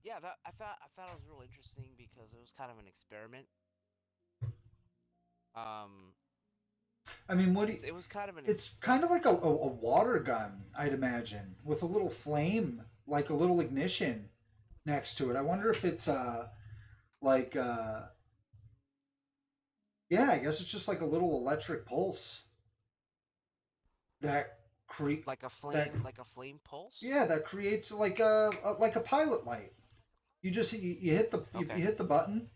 Speaker 2: yeah, I thought it was real interesting because it was kind of an experiment.
Speaker 1: I mean, what?
Speaker 2: It was kind of an.
Speaker 1: It's kind of like a water gun, I'd imagine, with a little flame, like a little ignition next to it. I wonder if it's like yeah, I guess it's just like a little electric pulse that
Speaker 2: like a flame,
Speaker 1: that-
Speaker 2: like a flame pulse.
Speaker 1: yeah, that creates like a pilot light. You just you hit the you
Speaker 2: Okay.
Speaker 1: hit the button,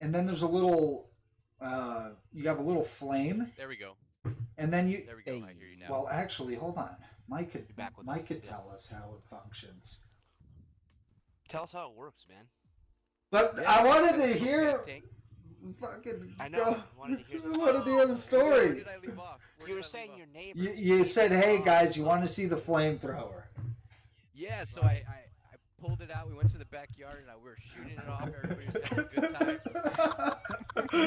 Speaker 1: and then there's a little you have a little flame,
Speaker 3: There we go.
Speaker 1: and then you
Speaker 3: There we go. I hear you now.
Speaker 1: well, actually, hold on. Mike could
Speaker 2: You're back with
Speaker 1: Mike
Speaker 2: us,
Speaker 1: could tell
Speaker 2: yes.
Speaker 1: us how it functions.
Speaker 2: Tell us how it works, man.
Speaker 1: But
Speaker 3: Yeah,
Speaker 1: I wanted
Speaker 3: got
Speaker 1: to
Speaker 3: the
Speaker 1: hear
Speaker 3: propane tank.
Speaker 1: fucking.
Speaker 2: I know. I wanted to hear
Speaker 1: I
Speaker 2: the
Speaker 1: wanted to hear the
Speaker 3: Where
Speaker 1: story.
Speaker 3: did I leave off? Where
Speaker 2: You
Speaker 3: did
Speaker 2: were
Speaker 3: I
Speaker 2: saying
Speaker 3: leave
Speaker 2: your
Speaker 3: off?
Speaker 2: neighbor.
Speaker 1: You said, "Hey guys, you want to see the flamethrower?"
Speaker 3: Yeah, so I pulled it out. We went to the backyard and we were shooting it off. Everybody was having a good time.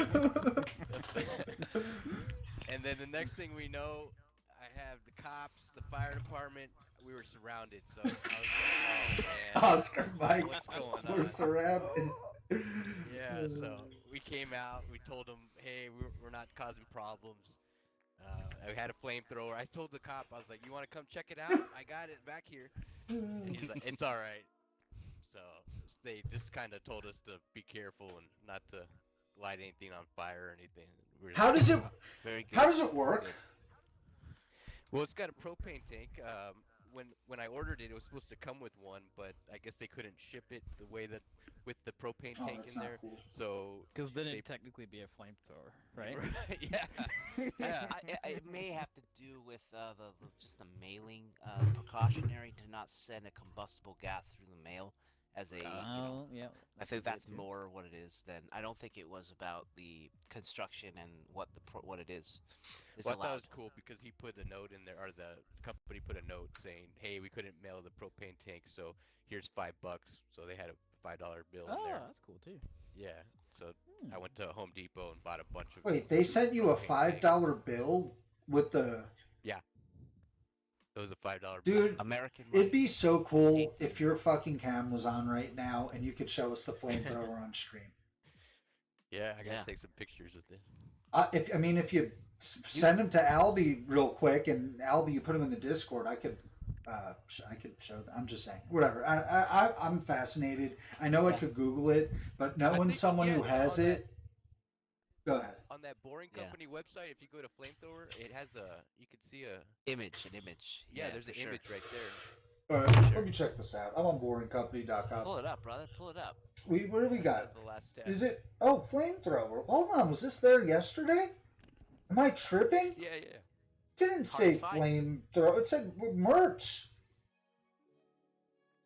Speaker 3: And then the next thing we know, I have the cops, the fire department. We were surrounded. So I was like, oh man.
Speaker 1: Oscarmike,
Speaker 3: What's going
Speaker 1: we're
Speaker 3: on?
Speaker 1: surrounded.
Speaker 3: Yeah, so we came out. We told them, hey, we're not causing problems. I had a flamethrower. I told the cop, I was like, you want to come check it out? I got it back here. And he's like, it's all right. So they just kind of told us to be careful and not to light anything on fire or anything. We're just
Speaker 1: How does
Speaker 3: like,
Speaker 1: it?
Speaker 2: Very good.
Speaker 1: How does it work?
Speaker 3: Well, it's got a propane tank. When I ordered it, it was supposed to come with one, but I guess they couldn't ship it the way that with the propane
Speaker 1: Oh,
Speaker 3: tank
Speaker 1: that's
Speaker 3: in
Speaker 1: not
Speaker 3: there.
Speaker 1: cool.
Speaker 3: So
Speaker 4: Because then
Speaker 3: They-
Speaker 4: it'd technically be a flamethrower, right?
Speaker 3: yeah, yeah.
Speaker 2: It may have to do with just the mailing precautionary to not send a combustible gas through the mail as a.
Speaker 4: Oh, yeah.
Speaker 2: I think
Speaker 4: could be it
Speaker 2: that's
Speaker 4: too.
Speaker 2: more what it is than. I don't think it was about the construction and what it is. It's
Speaker 3: Well, I thought it
Speaker 2: allowed.
Speaker 3: was cool because he put a note in there, or the company put a note saying, "Hey, we couldn't mail the propane tank, so here's $5." So they had a $5 bill in
Speaker 4: Oh,
Speaker 3: there.
Speaker 4: that's cool too.
Speaker 3: Yeah. So
Speaker 4: Hmm.
Speaker 3: I went to Home Depot and bought a bunch of.
Speaker 1: Wait, they sent you a
Speaker 3: propane
Speaker 1: $5 bill with the
Speaker 3: It was a $5 bill.
Speaker 1: dude.
Speaker 2: American.
Speaker 1: It'd
Speaker 2: money.
Speaker 1: be so cool if your fucking cam was on right now and you could show us the flamethrower on stream.
Speaker 3: Yeah, I gotta
Speaker 2: Yeah.
Speaker 3: take some pictures with it.
Speaker 1: If you send them to Albie real quick, and Albie, you put them in the Discord, I could show them. I'm just saying, whatever. I'm fascinated. I know I
Speaker 2: Yeah.
Speaker 1: could Google it, but knowing
Speaker 3: think you
Speaker 1: someone who
Speaker 3: can,
Speaker 1: has
Speaker 3: on
Speaker 1: it, go ahead.
Speaker 3: On that Boring
Speaker 2: Yeah.
Speaker 3: Company website, if you go to flamethrower, it has you can see
Speaker 2: An image.
Speaker 3: yeah, there's
Speaker 2: for
Speaker 3: an
Speaker 2: sure.
Speaker 3: image right there.
Speaker 1: All right, let me check this out. I'm on boringcompany.com.
Speaker 2: Pull it up, brother. Pull it up.
Speaker 1: What do we got?
Speaker 3: That's the last step.
Speaker 1: Is it? Oh, flamethrower. Hold on, was this there yesterday? Am I tripping?
Speaker 3: Yeah.
Speaker 1: Didn't say
Speaker 2: Hard to
Speaker 1: flamethrower. It said merch.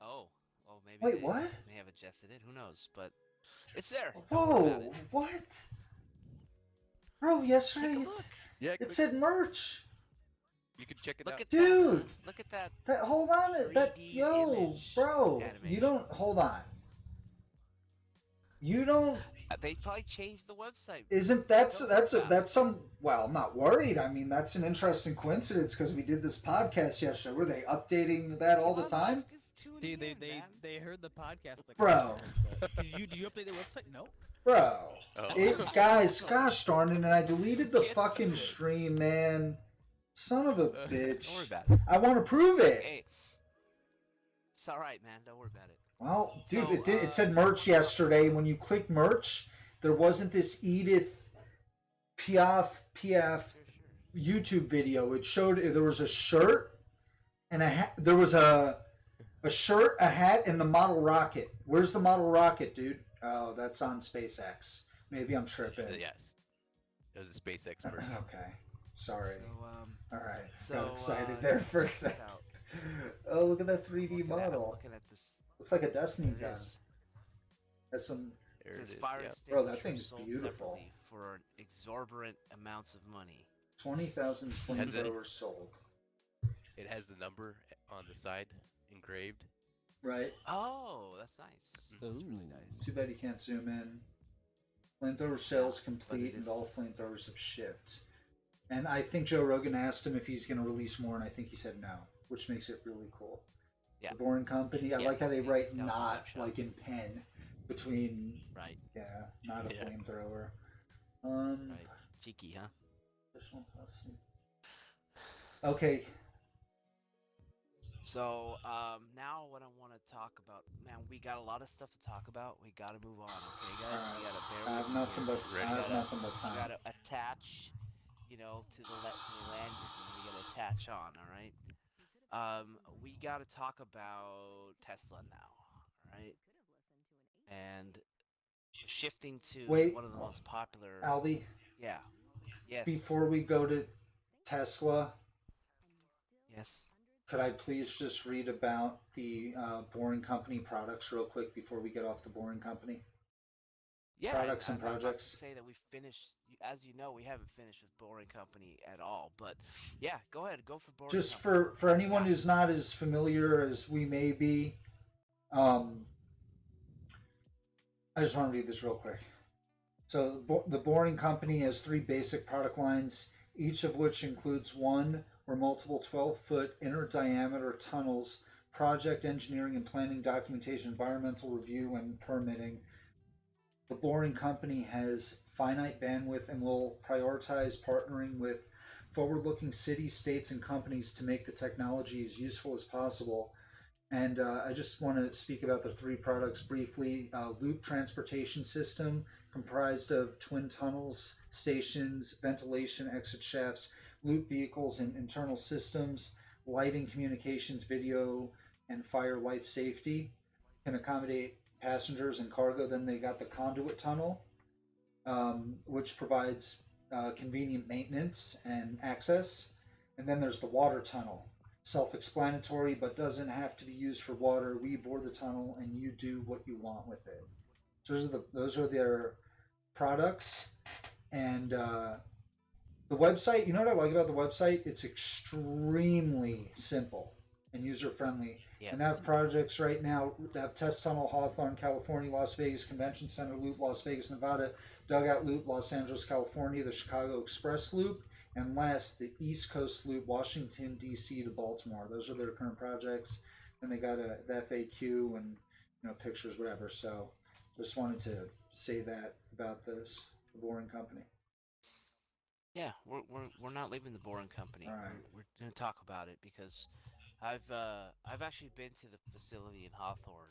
Speaker 2: Oh, maybe.
Speaker 1: Wait,
Speaker 2: they
Speaker 1: what?
Speaker 2: May have adjusted it. Who knows? But it's there. Don't worry
Speaker 1: Whoa,
Speaker 2: about it.
Speaker 1: what? Bro, yesterday
Speaker 2: Take a
Speaker 1: it's,
Speaker 2: look.
Speaker 3: Yeah,
Speaker 1: it said merch.
Speaker 3: you can check it
Speaker 2: Look
Speaker 3: out.
Speaker 2: at
Speaker 1: Dude.
Speaker 2: that. Look at that.
Speaker 1: That hold on, that
Speaker 2: 3D
Speaker 1: yo,
Speaker 2: image
Speaker 1: bro, you
Speaker 2: animation.
Speaker 1: don't hold on. You don't.
Speaker 2: They probably changed the website.
Speaker 1: Isn't that's some? Well, I'm not worried. I mean, that's an interesting coincidence because we did this podcast yesterday. Were they updating that all the
Speaker 2: Elon
Speaker 1: time?
Speaker 2: Musk is tuning
Speaker 4: Dude,
Speaker 2: in, man.
Speaker 4: they heard the podcast. Like,
Speaker 1: Bro.
Speaker 4: Do you update the website? No.
Speaker 1: Bro.
Speaker 3: Oh.
Speaker 1: Guys, gosh darn it, and I deleted the
Speaker 2: Get to
Speaker 1: fucking
Speaker 2: it.
Speaker 1: stream, man. Son of a
Speaker 2: Don't worry
Speaker 1: bitch.
Speaker 2: about it.
Speaker 1: I want to prove it.
Speaker 2: Hey, it's all right, man. Don't worry about it.
Speaker 1: Well, dude,
Speaker 2: So,
Speaker 1: it said
Speaker 2: so
Speaker 1: merch
Speaker 2: what-
Speaker 1: yesterday. When you click merch, there wasn't this Edith Piaf
Speaker 2: Sure.
Speaker 1: YouTube video. It showed there was a shirt and a hat. There was a shirt, a hat, and the model rocket. Where's the model rocket, dude? Oh, that's on SpaceX. Maybe I'm tripping.
Speaker 3: Yes. It was a SpaceX version.
Speaker 1: Okay, sorry.
Speaker 2: So,
Speaker 1: All right,
Speaker 2: so,
Speaker 1: got excited there for a
Speaker 2: check this
Speaker 1: sec.
Speaker 2: out.
Speaker 1: Oh, look at that 3D
Speaker 2: Looking at-
Speaker 1: model.
Speaker 2: Looking at this.
Speaker 1: Looks like a Destiny
Speaker 2: There it
Speaker 1: gun.
Speaker 2: is.
Speaker 1: Has some.
Speaker 3: There it
Speaker 2: This
Speaker 3: is.
Speaker 2: fire
Speaker 3: Yep.
Speaker 1: Bro, that
Speaker 2: extinguisher
Speaker 1: thing's
Speaker 2: sold
Speaker 1: beautiful.
Speaker 2: separately for exorbitant amounts of money.
Speaker 1: 20,000
Speaker 3: Has it?
Speaker 1: flamethrowers sold.
Speaker 3: It has the number on the side engraved.
Speaker 1: Right.
Speaker 2: Oh, that's nice. That's really
Speaker 4: Ooh.
Speaker 2: nice.
Speaker 1: Too bad you can't zoom in. Flamethrower sales complete,
Speaker 2: it
Speaker 1: and all
Speaker 2: is-
Speaker 1: flamethrowers have shipped. And I think Joe Rogan asked him if he's going to release more, and I think he said no, which makes it really cool.
Speaker 2: Yeah.
Speaker 1: The Boring Company. I
Speaker 2: Yeah,
Speaker 1: like how they
Speaker 2: yeah,
Speaker 1: write
Speaker 2: that was a
Speaker 1: "not"
Speaker 2: big shot.
Speaker 1: like in pen between.
Speaker 2: Right.
Speaker 1: Yeah, not a
Speaker 3: Yeah.
Speaker 1: flamethrower.
Speaker 2: Right. Cheeky, huh?
Speaker 1: Personal custom. Okay.
Speaker 2: So now what I want to talk about, man, we got a lot of stuff to talk about. We got to move on, okay, guys? We got to bear
Speaker 1: I have
Speaker 2: with me
Speaker 1: nothing
Speaker 2: here.
Speaker 1: but
Speaker 3: Ready.
Speaker 1: I have
Speaker 2: gotta-
Speaker 1: nothing but
Speaker 2: We
Speaker 1: time.
Speaker 2: got to attach, to the land. We got to attach on, all right? We got to talk about Tesla now, all right? And shifting to
Speaker 1: Wait,
Speaker 2: one of the most popular.
Speaker 1: Albie,
Speaker 2: Yeah. Yes.
Speaker 1: before we go to Tesla,
Speaker 2: Yes.
Speaker 1: could I please just read about the Boring Company products real quick before we get off the Boring Company?
Speaker 2: Yeah.
Speaker 1: Products and
Speaker 2: I'm about to
Speaker 1: projects.
Speaker 2: say that we finished. As you know, we haven't finished with Boring Company at all. But yeah, go ahead. Go for Boring.
Speaker 1: Just
Speaker 2: Company.
Speaker 1: for anyone
Speaker 2: Yeah.
Speaker 1: who's not as familiar as we may be, I just want to read this real quick. So the Boring Company has 3 basic product lines, each of which includes one or multiple 12-foot inner diameter tunnels, project engineering and planning, documentation, environmental review, and permitting. The Boring Company has finite bandwidth and will prioritize partnering with forward-looking cities, states, and companies to make the technology as useful as possible. And I just want to speak about the 3 products briefly. Loop Transportation System, comprised of twin tunnels, stations, ventilation, exit shafts, loop vehicles and internal systems, lighting, communications, video, and fire life safety. Can accommodate passengers and cargo. Then they got the Conduit Tunnel, which provides convenient maintenance and access. And then there's the Water Tunnel. Self-explanatory, but doesn't have to be used for water. We bore the tunnel, and you do what you want with it. So those are their products, and the website. You know what I like about the website? It's extremely simple and user-friendly.
Speaker 2: Yes.
Speaker 1: And they have projects right now. They have Test Tunnel, Hawthorne, California, Las Vegas Convention Center Loop, Las Vegas, Nevada, Dugout Loop, Los Angeles, California, the Chicago Express Loop, and last, the East Coast Loop, Washington, D.C. to Baltimore. Those are their current projects. And they got the FAQ and pictures, whatever. So just wanted to say that about this, the Boring Company.
Speaker 2: Yeah, we're not leaving the Boring Company.
Speaker 1: All right.
Speaker 2: We're going to talk about it because I've actually been to the facility in Hawthorne,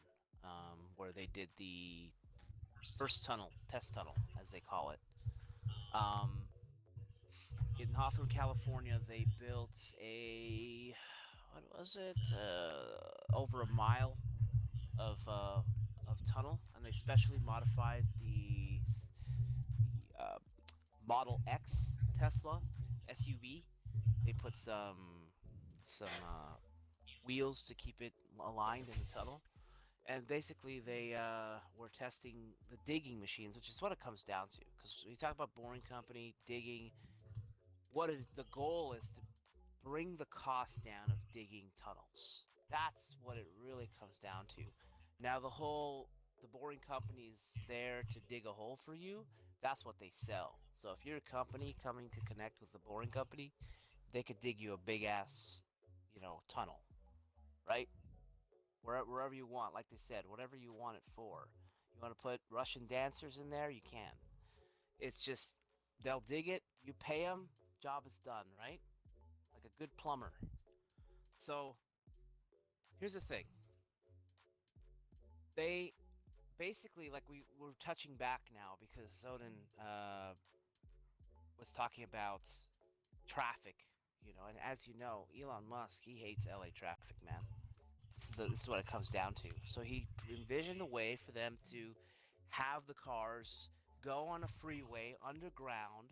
Speaker 2: where they did the first tunnel, test tunnel, as they call it. In Hawthorne, California, they built over a mile of tunnel, and they specially modified the Model X Tesla SUV. They put some wheels to keep it aligned in the tunnel, and basically they were testing the digging machines, which is what it comes down to. Because when you talk about Boring Company digging, the goal is to bring the cost down of digging tunnels. That's what it really comes down to. Now the Boring Company is there to dig a hole for you. That's what they sell. So if you're a company coming to connect with the Boring Company, they could dig you a big ass, tunnel, right? Wherever you want, like they said, whatever you want it for. You want to put Russian dancers in there? You can. It's just they'll dig it. You pay them, job is done, right? Like a good plumber. So here's the thing. They basically, like we're touching back now because Tzoden was talking about traffic, and as you know, Elon Musk, he hates LA traffic, man. This is what it comes down to. So he envisioned a way for them to have the cars go on a freeway underground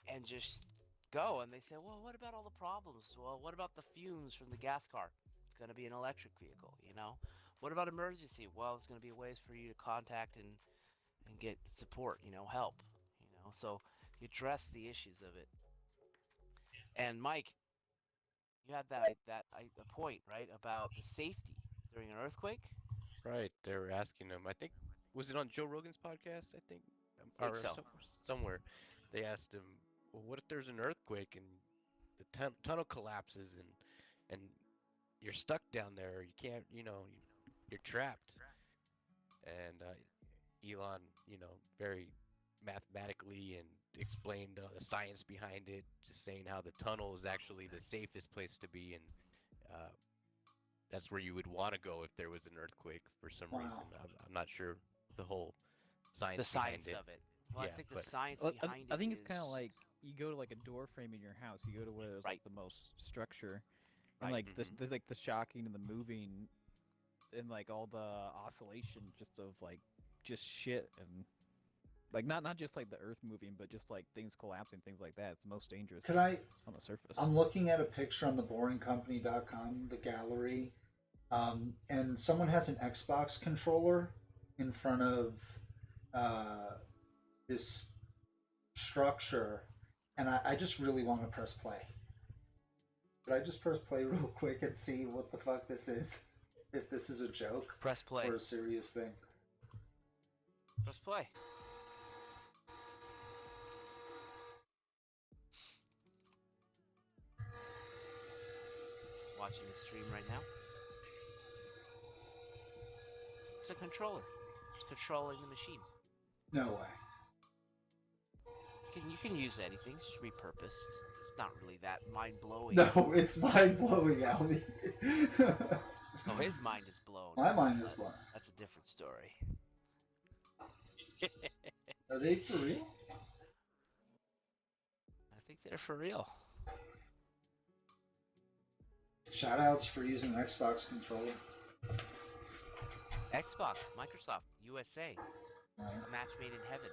Speaker 2: and just go. And they say, well, what about all the problems? Well, what about the fumes from the gas car? It's going to be an electric vehicle, What about emergency? Well, it's going to be ways for you to contact and get support, help, So you address the issues of it. And Mike, you had a point, right, about the safety during an earthquake?
Speaker 3: Right, they were asking him. I think was it on Joe Rogan's podcast? I think,
Speaker 2: Think
Speaker 3: or
Speaker 2: so.
Speaker 3: somewhere. They asked him, "Well, what if there's an earthquake and the tunnel collapses and you're stuck down there? You can't, you're trapped." And Elon, very mathematically and explained the science behind it, just saying how the tunnel is actually the safest place to be, and uh, that's where you would want to go if there was an earthquake for some
Speaker 1: Wow.
Speaker 3: reason. I'm not sure the whole science
Speaker 2: The science
Speaker 3: behind it.
Speaker 2: of it. Well,
Speaker 3: Yeah,
Speaker 2: I think the
Speaker 3: but-
Speaker 2: science
Speaker 4: Well,
Speaker 2: behind it
Speaker 4: I think
Speaker 2: is
Speaker 4: it's kind of like you go to like a door frame in your house. You go to where there's
Speaker 2: Right.
Speaker 4: like the most structure, and
Speaker 2: Right.
Speaker 4: like
Speaker 3: Mhm.
Speaker 4: there's like the shocking and the moving, and like all the oscillation just of like just shit and like not just like the earth moving, but just like things collapsing, things like that. It's the most dangerous
Speaker 1: Could I?
Speaker 4: on the surface.
Speaker 1: I'm looking at a picture on the boringcompany.com, the gallery, and someone has an Xbox controller in front of this structure, and I just really want to press play. Could I just press play real quick and see what the fuck this is? If this is a joke
Speaker 2: press play.
Speaker 1: or a serious thing.
Speaker 2: Press play. Watching the stream right now. It's a controller. It's controlling the machine.
Speaker 1: No way.
Speaker 2: You can use anything. It's just repurposed. It's not really that mind blowing.
Speaker 1: No, it's mind blowing, Albie.
Speaker 2: Oh, his mind is blown.
Speaker 1: My mind is blown.
Speaker 2: That's a different story.
Speaker 1: Are they for real?
Speaker 2: I think they're for real.
Speaker 1: Shoutouts for using Xbox controller.
Speaker 2: Xbox, Microsoft, USA.
Speaker 1: Right.
Speaker 2: A match made in heaven.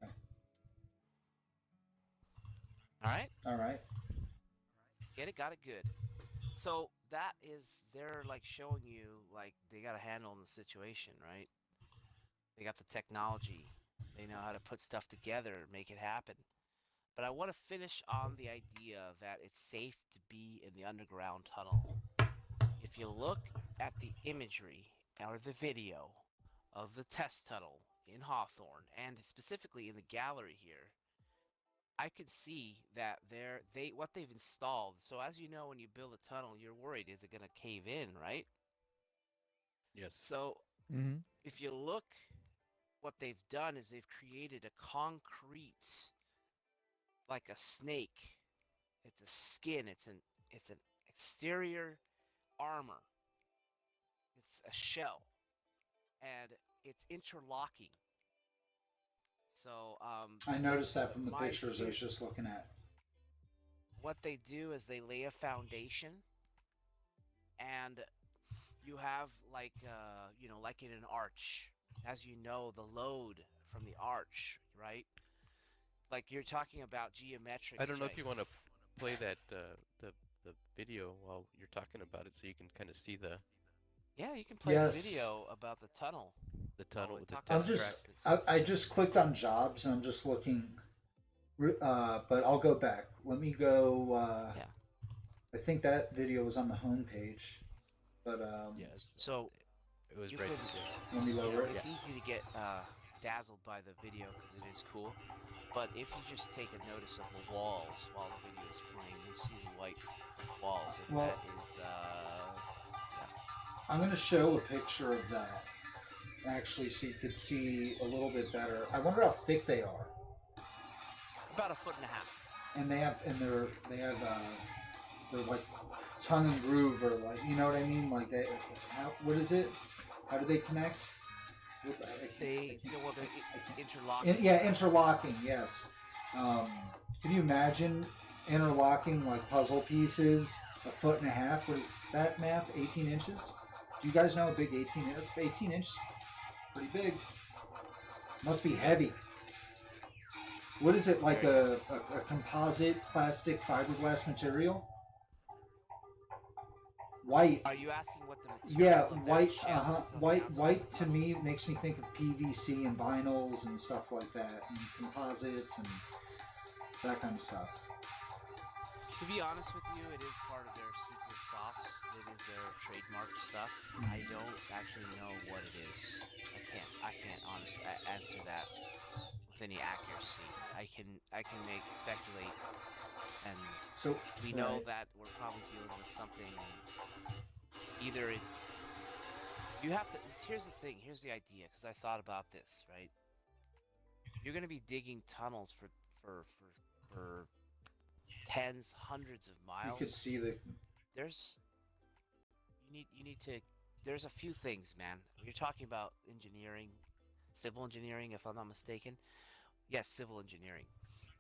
Speaker 1: Okay.
Speaker 2: Alright?
Speaker 1: All right.
Speaker 2: Get it, got it, good. So that is, they're like showing you, like, they got a handle on the situation, right? They got the technology. They know how to put stuff together, make it happen. But I want to finish on the idea that it's safe to be in the underground tunnel. If you look at the imagery or the video of the test tunnel in Hawthorne, and specifically in the gallery here, I can see that what they've installed. So as you know, when you build a tunnel, you're worried, is it going to cave in, right?
Speaker 3: Yes.
Speaker 2: So
Speaker 4: Mm-hmm.
Speaker 2: if you look, what they've done is they've created a concrete, like a snake. It's a skin. It's an exterior armor. It's a shell, and it's interlocking. So
Speaker 1: I noticed that from the
Speaker 2: my
Speaker 1: pictures I was
Speaker 2: theory-
Speaker 1: just looking at.
Speaker 2: what they do is they lay a foundation, and you have like like in an arch, as you know, the load from the arch, right? Like you're talking about geometric.
Speaker 3: I don't know if you
Speaker 2: strength.
Speaker 3: want to play that the video while you're talking about it, so you can kind of see the
Speaker 2: Yeah, you can play
Speaker 1: Yes.
Speaker 2: the video about the tunnel.
Speaker 3: tunnel
Speaker 2: we
Speaker 3: with the
Speaker 2: talked
Speaker 3: test
Speaker 1: I'm just,
Speaker 3: track.
Speaker 1: I just clicked on jobs and I'm just looking, but I'll go back. Let me go.
Speaker 2: Yeah.
Speaker 1: I think that video was on the home page, but
Speaker 3: Yes.
Speaker 2: So
Speaker 3: It was
Speaker 2: you
Speaker 3: right
Speaker 2: could-
Speaker 3: there.
Speaker 1: let me lower it.
Speaker 2: it's easy to get dazzled by the video because it is cool. But if you just take a notice of the walls while the video is playing, you'll see the white walls, and
Speaker 1: Well-
Speaker 2: that is
Speaker 1: I'm gonna show a picture of that actually, so you could see a little bit better. I wonder how thick they are.
Speaker 2: About 1.5 feet.
Speaker 1: And they're like tongue and groove, or like, you know what I mean? Like what is it? How do they connect?
Speaker 2: They're interlocking.
Speaker 1: Interlocking. Yes. Can you imagine interlocking like puzzle pieces 1.5 feet? What is that math? 18 inches? Do you guys know how big 18 is? 18 inches, pretty big. Must be heavy. What is it, like a composite plastic fiberglass material? White.
Speaker 2: Are you asking what the material?
Speaker 1: Yeah,
Speaker 2: of
Speaker 1: white.
Speaker 2: that shell is on the
Speaker 1: White.
Speaker 2: outside?
Speaker 1: White to me makes me think of PVC and vinyls and stuff like that, and composites and that kind of stuff.
Speaker 2: To be honest with you, it is part of their secret sauce. It is their trademark stuff. I don't actually know what it is. I can't honestly answer that with any accuracy. I can speculate, and
Speaker 1: So
Speaker 2: we know that we're probably dealing with something. Either it's you have to. Here's the thing. Here's the idea. Because I thought about this. Right. You're going to be digging tunnels for tens, hundreds of miles.
Speaker 1: you could see the.
Speaker 2: There's you need to. There's a few things, man. You're talking about engineering, civil engineering, if I'm not mistaken. Yes, civil engineering.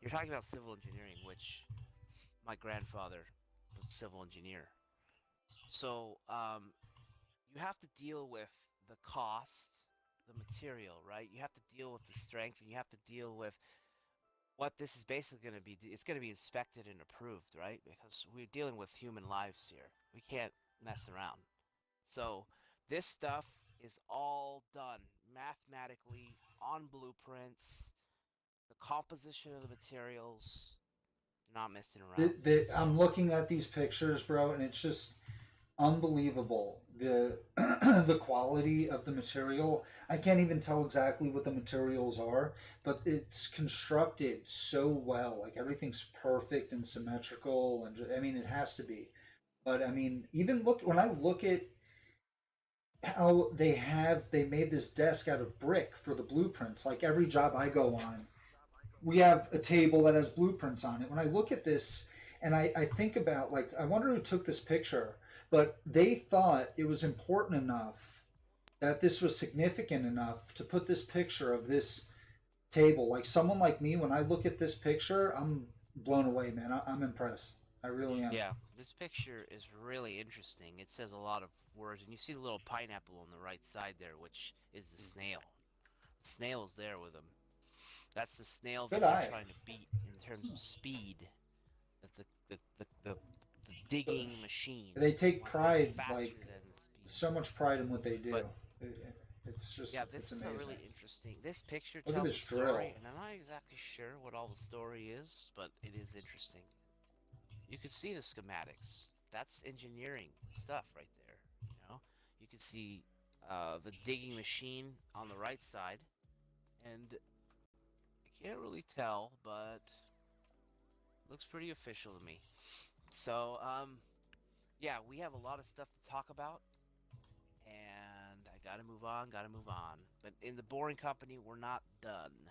Speaker 2: You're talking about civil engineering, which my grandfather was a civil engineer. So, you have to deal with the cost, the material, right? You have to deal with the strength, and you have to deal with what this is basically going to be. It's going to be inspected and approved, right? Because we're dealing with human lives here. We can't mess around. So, this stuff is all done mathematically on blueprints, the composition of the materials. Not messing around.
Speaker 1: I'm looking at these pictures, bro, and it's just unbelievable. The the quality of the material. I can't even tell exactly what the materials are, but it's constructed so well. Like everything's perfect and symmetrical, and I mean it has to be. But I mean, even when I look at how they made this desk out of brick for the blueprints. Like every job I go on, we have a table that has blueprints on it. When I look at this and I think about, like, I wonder who took this picture, but they thought it was important enough, that this was significant enough to put this picture of this table. Like someone like me, when I look at this picture, I'm blown away, man. I'm impressed. I really am.
Speaker 2: Yeah, this picture is really interesting. It says a lot of words, and you see the little pineapple on the right side there, which is the snail. The snail's there with him. That's the snail that
Speaker 1: Good
Speaker 2: they're
Speaker 1: eye.
Speaker 2: trying to beat in terms of speed. That the digging machine.
Speaker 1: They take
Speaker 2: wants to go
Speaker 1: pride,
Speaker 2: faster
Speaker 1: like,
Speaker 2: than the speed.
Speaker 1: so much pride in what they do.
Speaker 2: But-
Speaker 1: It's just,
Speaker 2: Yeah, this
Speaker 1: it's
Speaker 2: is
Speaker 1: amazing.
Speaker 2: a really interesting. This picture
Speaker 1: Look at
Speaker 2: tells
Speaker 1: this
Speaker 2: a story,
Speaker 1: drill.
Speaker 2: and I'm not exactly sure what all the story is, but it is interesting. You can see the schematics. That's engineering stuff right there. You know, you can see the digging machine on the right side, and I can't really tell, but looks pretty official to me. So, yeah, we have a lot of stuff to talk about, and I gotta move on. But in the Boring Company, we're not done.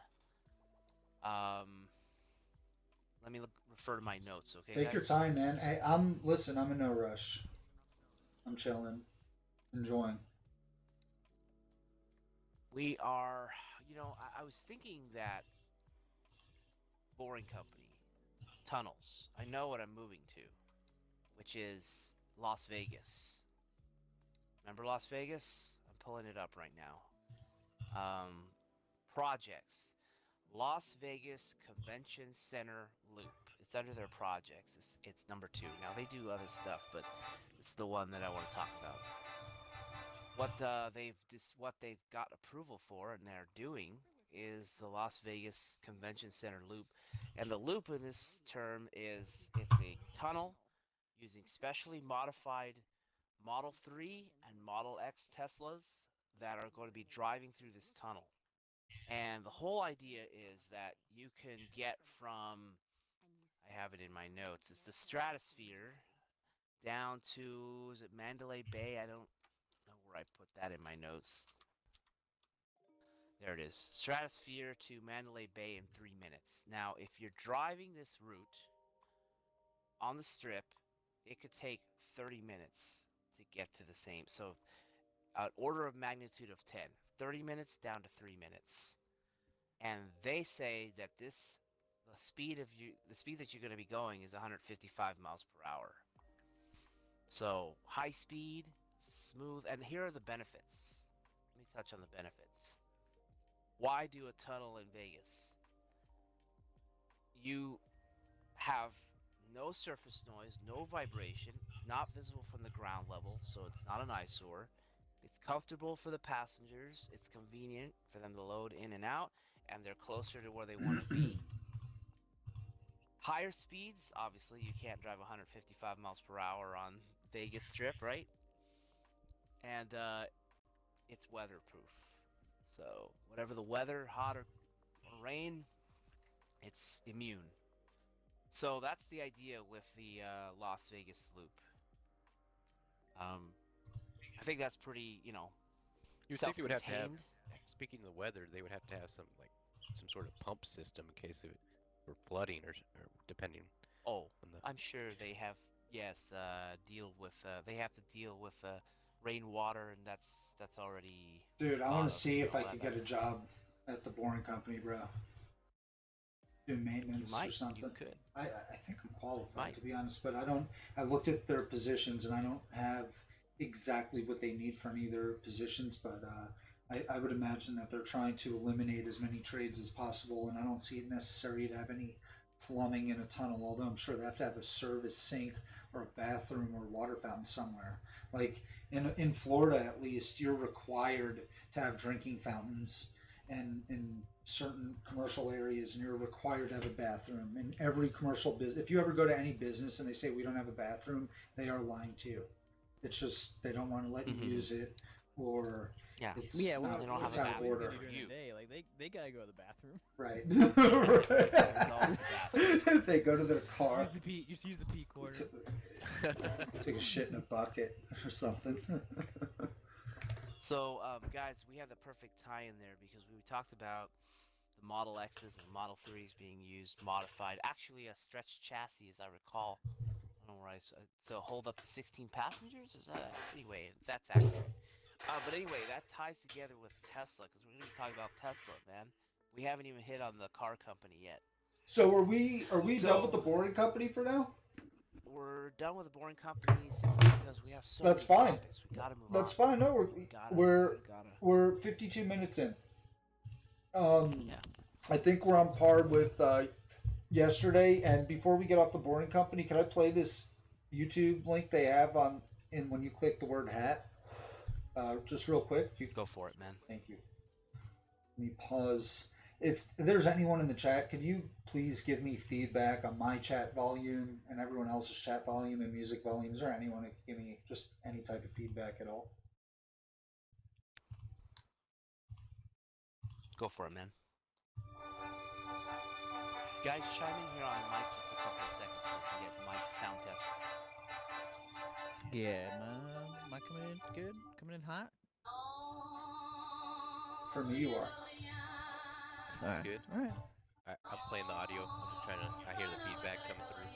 Speaker 2: Let me refer to my notes, okay?
Speaker 1: Take your
Speaker 2: guys?
Speaker 1: time, man. Hey, listen. I'm in no rush. I'm chilling, enjoying.
Speaker 2: We are, I was thinking that Boring Company, tunnels. I know what I'm moving to, which is Las Vegas. Remember Las Vegas? I'm pulling it up right now. Projects. Las Vegas Convention Center Loop. It's under their projects. It's number 2. Now they do other stuff, but this is the one that I want to talk about. What they've got approval for and they're doing is the Las Vegas Convention Center Loop. And the loop in this term is it's a tunnel using specially modified Model 3 and Model X Teslas that are going to be driving through this tunnel. And the whole idea is that you can get from, I have it in my notes, it's the stratosphere down to, is it Mandalay Bay? I don't know where I put that in my notes. There it is. Stratosphere to Mandalay Bay in 3 minutes. Now, if you're driving this route on the strip, it could take 30 minutes to get to the same. So, an order of magnitude of 10. 30 minutes down to 3 minutes. And they say that the speed that you're going to be going is 155 miles per hour. So, high speed, smooth, and here are the benefits. Let me touch on the benefits. Why do a tunnel in Vegas? You have no surface noise, no vibration. It's not visible from the ground level, so it's not an eyesore. It's comfortable for the passengers. It's convenient for them to load in and out, and they're closer to where they want to be. Higher speeds, obviously, you can't drive 155 miles per hour on Vegas Strip, right? And it's weatherproof. So whatever the weather, hot or rain, it's immune. So that's the idea with the Las Vegas Loop. I think that's pretty,
Speaker 3: You'd think they would have to have,
Speaker 2: self-contained.
Speaker 3: speaking of the weather, they would have to have some sort of pump system in case of it or flooding or depending
Speaker 2: Oh,
Speaker 3: on the.
Speaker 2: I'm sure they have. Yes, they have to deal with rainwater, and that's already.
Speaker 1: Dude, I
Speaker 2: thought
Speaker 1: want
Speaker 2: of,
Speaker 1: to see if I
Speaker 2: but
Speaker 1: could get a
Speaker 2: that's-
Speaker 1: job at the boring company, bro. Do
Speaker 2: You
Speaker 1: maintenance or
Speaker 2: might.
Speaker 1: something.
Speaker 2: You could.
Speaker 1: I think I'm qualified,
Speaker 2: Might.
Speaker 1: to be honest, but I looked at their positions and I don't have exactly what they need for any of their positions, but I would imagine that they're trying to eliminate as many trades as possible, and I don't see it necessary to have any plumbing in a tunnel, although I'm sure they have to have a service sink or a bathroom or water fountain somewhere. Like in Florida, at least, you're required to have drinking fountains and in certain commercial areas, and you're required to have a bathroom in every commercial business. If you ever go to any business and they say we don't have a bathroom, they are lying to you. It's just they don't want to let you
Speaker 2: Mhm.
Speaker 1: use it, or
Speaker 2: Yeah.
Speaker 1: it's
Speaker 4: Yeah,
Speaker 1: not,
Speaker 2: they don't have
Speaker 1: it's
Speaker 2: a
Speaker 1: out of
Speaker 2: bathroom.
Speaker 1: order.
Speaker 4: During
Speaker 2: You.
Speaker 4: the day, like they gotta go to the bathroom.
Speaker 1: Right.
Speaker 2: There's always a bathroom.
Speaker 1: If they go to their car,
Speaker 4: Just use the pee corner.
Speaker 1: take a shit in a bucket or something.
Speaker 2: So, guys, we have the perfect tie in there because we talked about the Model X's and Model 3s being used, modified. Actually, a stretched chassis, as I recall. I don't know where so hold up to 16 passengers? Is that anyway? That's accurate. But anyway, that ties together with Tesla because we're going to be talking about Tesla, man. We haven't even hit on the car company yet.
Speaker 1: So are we done with the
Speaker 2: So-
Speaker 1: boring company for now?
Speaker 2: We're done with the boring company simply because we have so
Speaker 1: That's
Speaker 2: many
Speaker 1: fine.
Speaker 2: topics. We gotta move
Speaker 1: That's
Speaker 2: on.
Speaker 1: fine. No,
Speaker 2: We
Speaker 1: we're
Speaker 2: gotta.
Speaker 1: we're 52 minutes in.
Speaker 2: Yeah.
Speaker 1: I think we're on par with yesterday. And before we get off the boring company, can I play this YouTube link they have in when you click the word hat? Just real quick.
Speaker 2: Go for it, man.
Speaker 1: Thank you. Let me pause. If there's anyone in the chat, could you please give me feedback on my chat volume and everyone else's chat volume and music volume? Is there anyone who could give me just any type of feedback at all?
Speaker 2: Go for it, man. Guys, chime in here on mic just a couple of seconds so we can get mic sound tests.
Speaker 4: Yeah, am I coming in good? Coming in hot?
Speaker 1: For me, you are.
Speaker 3: Sounds good.
Speaker 4: All right.
Speaker 3: I'm playing the audio. I'm just trying to. I hear the feedback coming through.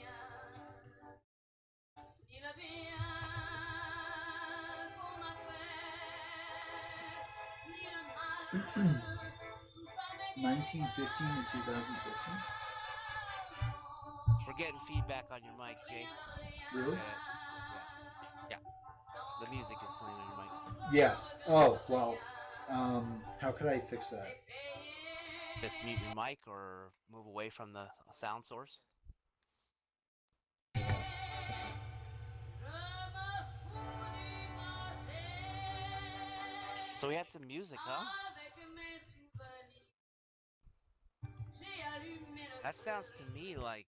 Speaker 1: 1915 and 2015.
Speaker 2: We're getting feedback on your mic, Jay.
Speaker 1: Really?
Speaker 2: Yeah. The music is playing on your mic.
Speaker 1: Yeah. Oh well. How could I fix that?
Speaker 2: Just mute your mic or move away from the sound source. So we had some music, huh? That sounds to me like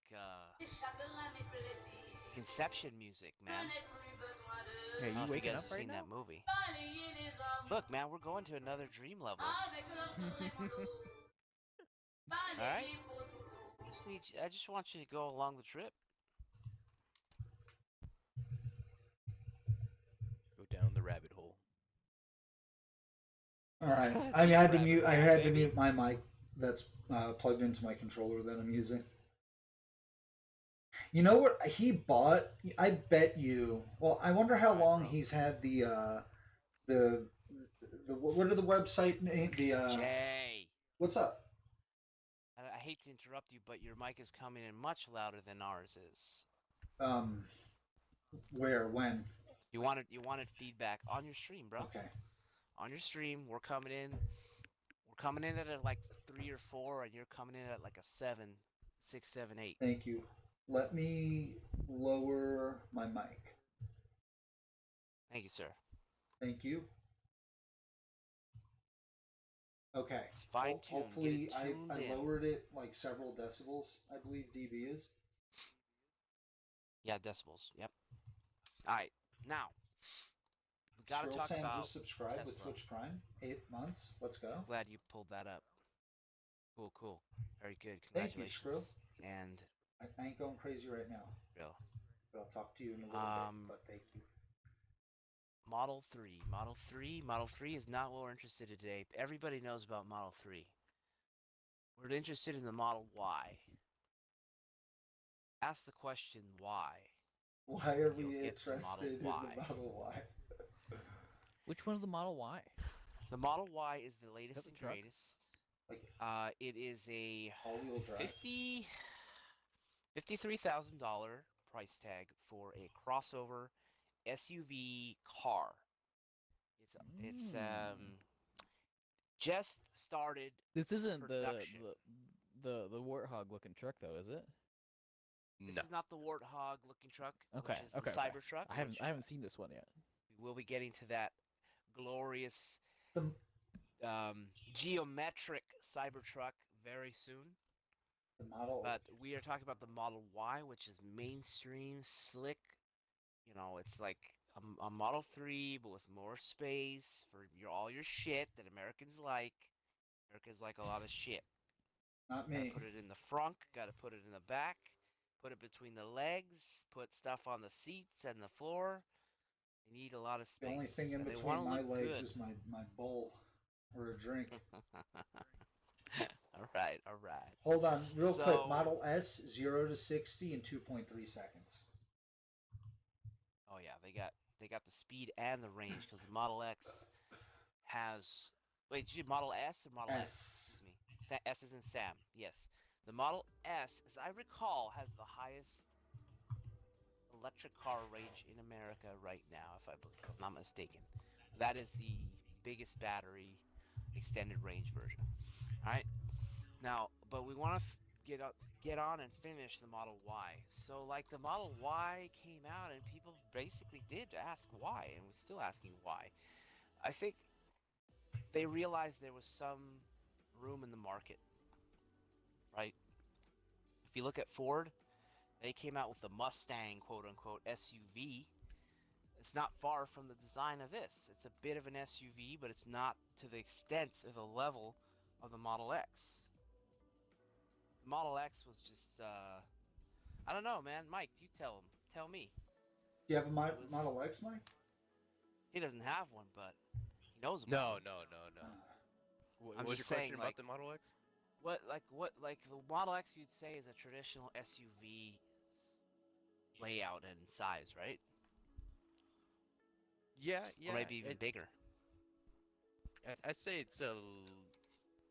Speaker 2: Inception music, man.
Speaker 4: Hey,
Speaker 2: I don't know
Speaker 4: you
Speaker 2: if you
Speaker 4: waking
Speaker 2: guys
Speaker 4: up
Speaker 2: have
Speaker 4: right
Speaker 2: seen
Speaker 4: now?
Speaker 2: that movie. Look, man, we're going to another dream level. All right. I just want you to go along the trip.
Speaker 3: Go down the rabbit hole.
Speaker 1: All right. I mean, I had to
Speaker 2: Forever,
Speaker 1: mute. I
Speaker 2: yeah,
Speaker 1: had to
Speaker 2: baby.
Speaker 1: mute my mic that's plugged into my controller that I'm using. You know what he bought? I bet you. Well, I wonder how
Speaker 2: Alright,
Speaker 1: long
Speaker 2: bro.
Speaker 1: he's had the what are the website name?
Speaker 2: Jay,
Speaker 1: What's up?
Speaker 2: I hate to interrupt you, but your mic is coming in much louder than ours is.
Speaker 1: Um, where when?
Speaker 2: You wanted feedback on your stream, bro.
Speaker 1: Okay.
Speaker 2: On your stream, we're coming in at like 3 or 4, and you're coming in at like a 7, 6, 7, 8.
Speaker 1: Thank you. Let me lower my mic.
Speaker 2: Thank you, sir.
Speaker 1: Thank you. Okay.
Speaker 2: It's fine tuned.
Speaker 1: Hopefully,
Speaker 2: Get it tuned
Speaker 1: I
Speaker 2: in.
Speaker 1: lowered it like several decibels. I believe dB is.
Speaker 2: Yeah, decibels. Yep. All right, now we gotta
Speaker 1: Skrill
Speaker 2: talk
Speaker 1: Sam
Speaker 2: about
Speaker 1: just subscribed with
Speaker 2: Tesla.
Speaker 1: Twitch Prime. 8 months. Let's go.
Speaker 2: Glad you pulled that up. Cool. Very good.
Speaker 1: Thank you,
Speaker 2: Congratulations. And
Speaker 1: I ain't going crazy right now,
Speaker 2: real.
Speaker 1: but I'll talk to you in a little bit. But thank you.
Speaker 2: Model 3. Model 3 is not what we're interested in today. Everybody knows about Model 3. We're interested in the Model Y. Ask the question why.
Speaker 1: Why are
Speaker 2: You'll
Speaker 1: we
Speaker 2: get to Model
Speaker 1: interested in
Speaker 2: Y.
Speaker 1: the Model Y?
Speaker 4: Which one's the Model Y?
Speaker 2: The Model Y is the latest
Speaker 4: the
Speaker 2: and
Speaker 4: truck?
Speaker 2: greatest.
Speaker 1: Like
Speaker 2: It is a
Speaker 1: all-wheel drive?
Speaker 2: $53,000 price tag for a crossover SUV car. It's just started.
Speaker 4: This isn't
Speaker 2: production.
Speaker 4: the Warthog looking truck though, is it?
Speaker 2: This
Speaker 3: No.
Speaker 2: is not the Warthog looking truck,
Speaker 4: Okay,
Speaker 2: which is
Speaker 4: okay,
Speaker 2: the
Speaker 4: okay.
Speaker 2: Cybertruck.
Speaker 4: I haven't seen this one yet.
Speaker 2: We will be getting to that glorious
Speaker 1: The
Speaker 2: geometric Cybertruck very soon.
Speaker 1: the Model.
Speaker 2: But we are talking about the Model Y, which is mainstream, slick. You know, it's like a Model 3, but with more space for all your shit that Americans like. Americans like a lot of shit.
Speaker 1: Not
Speaker 2: Gotta
Speaker 1: me.
Speaker 2: put it in the front, gotta put it in the back, put it between the legs, put stuff on the seats and the floor. You need a lot of space.
Speaker 1: The only thing in
Speaker 2: and they
Speaker 1: between
Speaker 2: wanna
Speaker 1: my
Speaker 2: look
Speaker 1: legs
Speaker 2: good.
Speaker 1: is my bowl or a drink.
Speaker 2: all right.
Speaker 1: Hold on, real quick.
Speaker 2: So-
Speaker 1: Model S 0 to 60 in 2.3 seconds.
Speaker 2: Oh yeah, they got the speed and the range because the Model X has. Wait, did you Model S or Model X?
Speaker 1: S.
Speaker 2: Excuse me. S is in Sam. Yes, the Model S, as I recall, has the highest electric car range in America right now, if I'm not mistaken. That is the biggest battery extended range version. All right. Now, but we want to get on and finish the Model Y. So, like, the Model Y came out, and people basically did ask why, and we're still asking why. I think they realized there was some room in the market, right? If you look at Ford, they came out with the Mustang, quote unquote, SUV. It's not far from the design of this. It's a bit of an SUV, but it's not to the extent of the level of the Model X. The Model X was just, I don't know, man. Mike, you tell him. Tell me.
Speaker 1: Do you have a
Speaker 2: was-
Speaker 1: Model X, Mike?
Speaker 2: He doesn't have one, but he knows about
Speaker 3: No,
Speaker 2: it.
Speaker 3: no.
Speaker 2: I'm
Speaker 3: What was your
Speaker 2: just
Speaker 3: question
Speaker 2: saying,
Speaker 3: about
Speaker 2: like-
Speaker 3: the Model X?
Speaker 2: What the Model X you'd say is a traditional SUV layout and size, right?
Speaker 3: Yeah.
Speaker 2: Or maybe even bigger.
Speaker 3: I'd say it's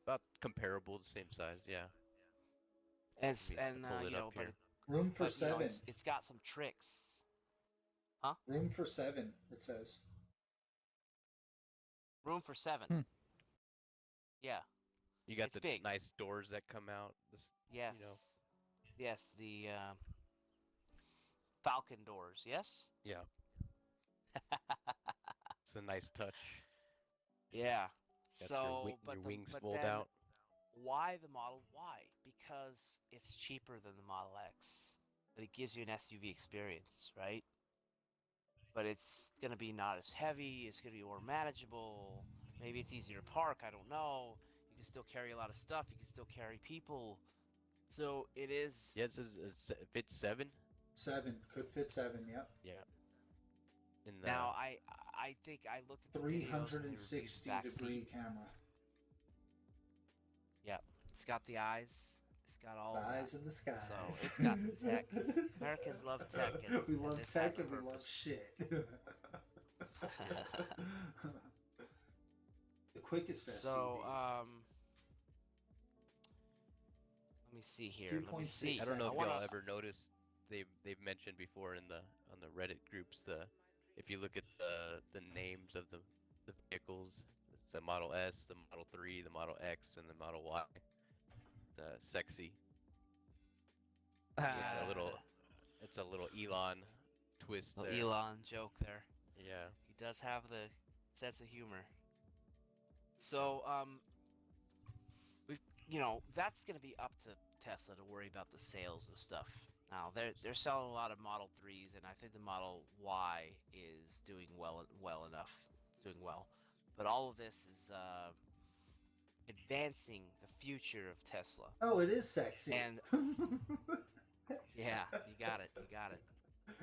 Speaker 3: about comparable, the same size. Yeah.
Speaker 2: And
Speaker 3: Let me pull it
Speaker 2: you
Speaker 3: up
Speaker 2: know, but
Speaker 3: here.
Speaker 1: Room for
Speaker 2: but, you know,
Speaker 1: 7.
Speaker 2: it's got some tricks.
Speaker 1: Room for 7. It says.
Speaker 2: Room for 7.
Speaker 4: Hmm.
Speaker 2: Yeah.
Speaker 3: You got
Speaker 2: It's
Speaker 3: the
Speaker 2: big.
Speaker 3: nice doors that come out.
Speaker 2: Yes.
Speaker 3: You know.
Speaker 2: Yes, the Falcon doors. Yes.
Speaker 3: Yeah. It's a nice touch.
Speaker 2: Yeah.
Speaker 3: Got
Speaker 2: So,
Speaker 3: your wings
Speaker 2: but
Speaker 3: fold
Speaker 2: then,
Speaker 3: out.
Speaker 2: why the Model Y? Because it's cheaper than the Model X, but it gives you an SUV experience, right? But it's gonna be not as heavy. It's gonna be more manageable. Maybe it's easier to park. I don't know. You can still carry a lot of stuff. You can still carry people. So it is.
Speaker 3: Yeah, it says fits 7.
Speaker 1: 7. Could fit 7, yep.
Speaker 3: Yeah. In the
Speaker 2: Now I think I looked at the videos and they reviewed the
Speaker 1: 360
Speaker 2: back
Speaker 1: degree
Speaker 2: seat.
Speaker 1: camera.
Speaker 2: Yep, it's got the eyes. It's got all
Speaker 1: The
Speaker 2: of that.
Speaker 1: eyes in the skies.
Speaker 2: So it's got the tech. Americans love tech, and,
Speaker 1: we
Speaker 2: and
Speaker 1: love
Speaker 2: this
Speaker 1: tech
Speaker 2: has a
Speaker 1: and we love
Speaker 2: purpose.
Speaker 1: shit. The quickest SUV.
Speaker 2: So, let me see here. Let me
Speaker 1: 2.6
Speaker 2: see.
Speaker 3: I don't know if
Speaker 2: wanna-
Speaker 3: y'all ever noticed they've mentioned before on the Reddit groups if you look at the names of the vehicles, it's the Model S, the Model 3, the Model X, and the Model Y. The sexy.
Speaker 2: Yeah.
Speaker 3: It's a little Elon twist
Speaker 2: Little
Speaker 3: there.
Speaker 2: Elon joke there.
Speaker 3: Yeah.
Speaker 2: He does have the sense of humor. So, that's gonna be up to Tesla to worry about the sales and stuff. Now they're selling a lot of Model 3s, and I think the Model Y is doing well enough. It's doing well, but all of this is advancing the future of Tesla.
Speaker 1: Oh, it is sexy.
Speaker 2: And yeah, you got it.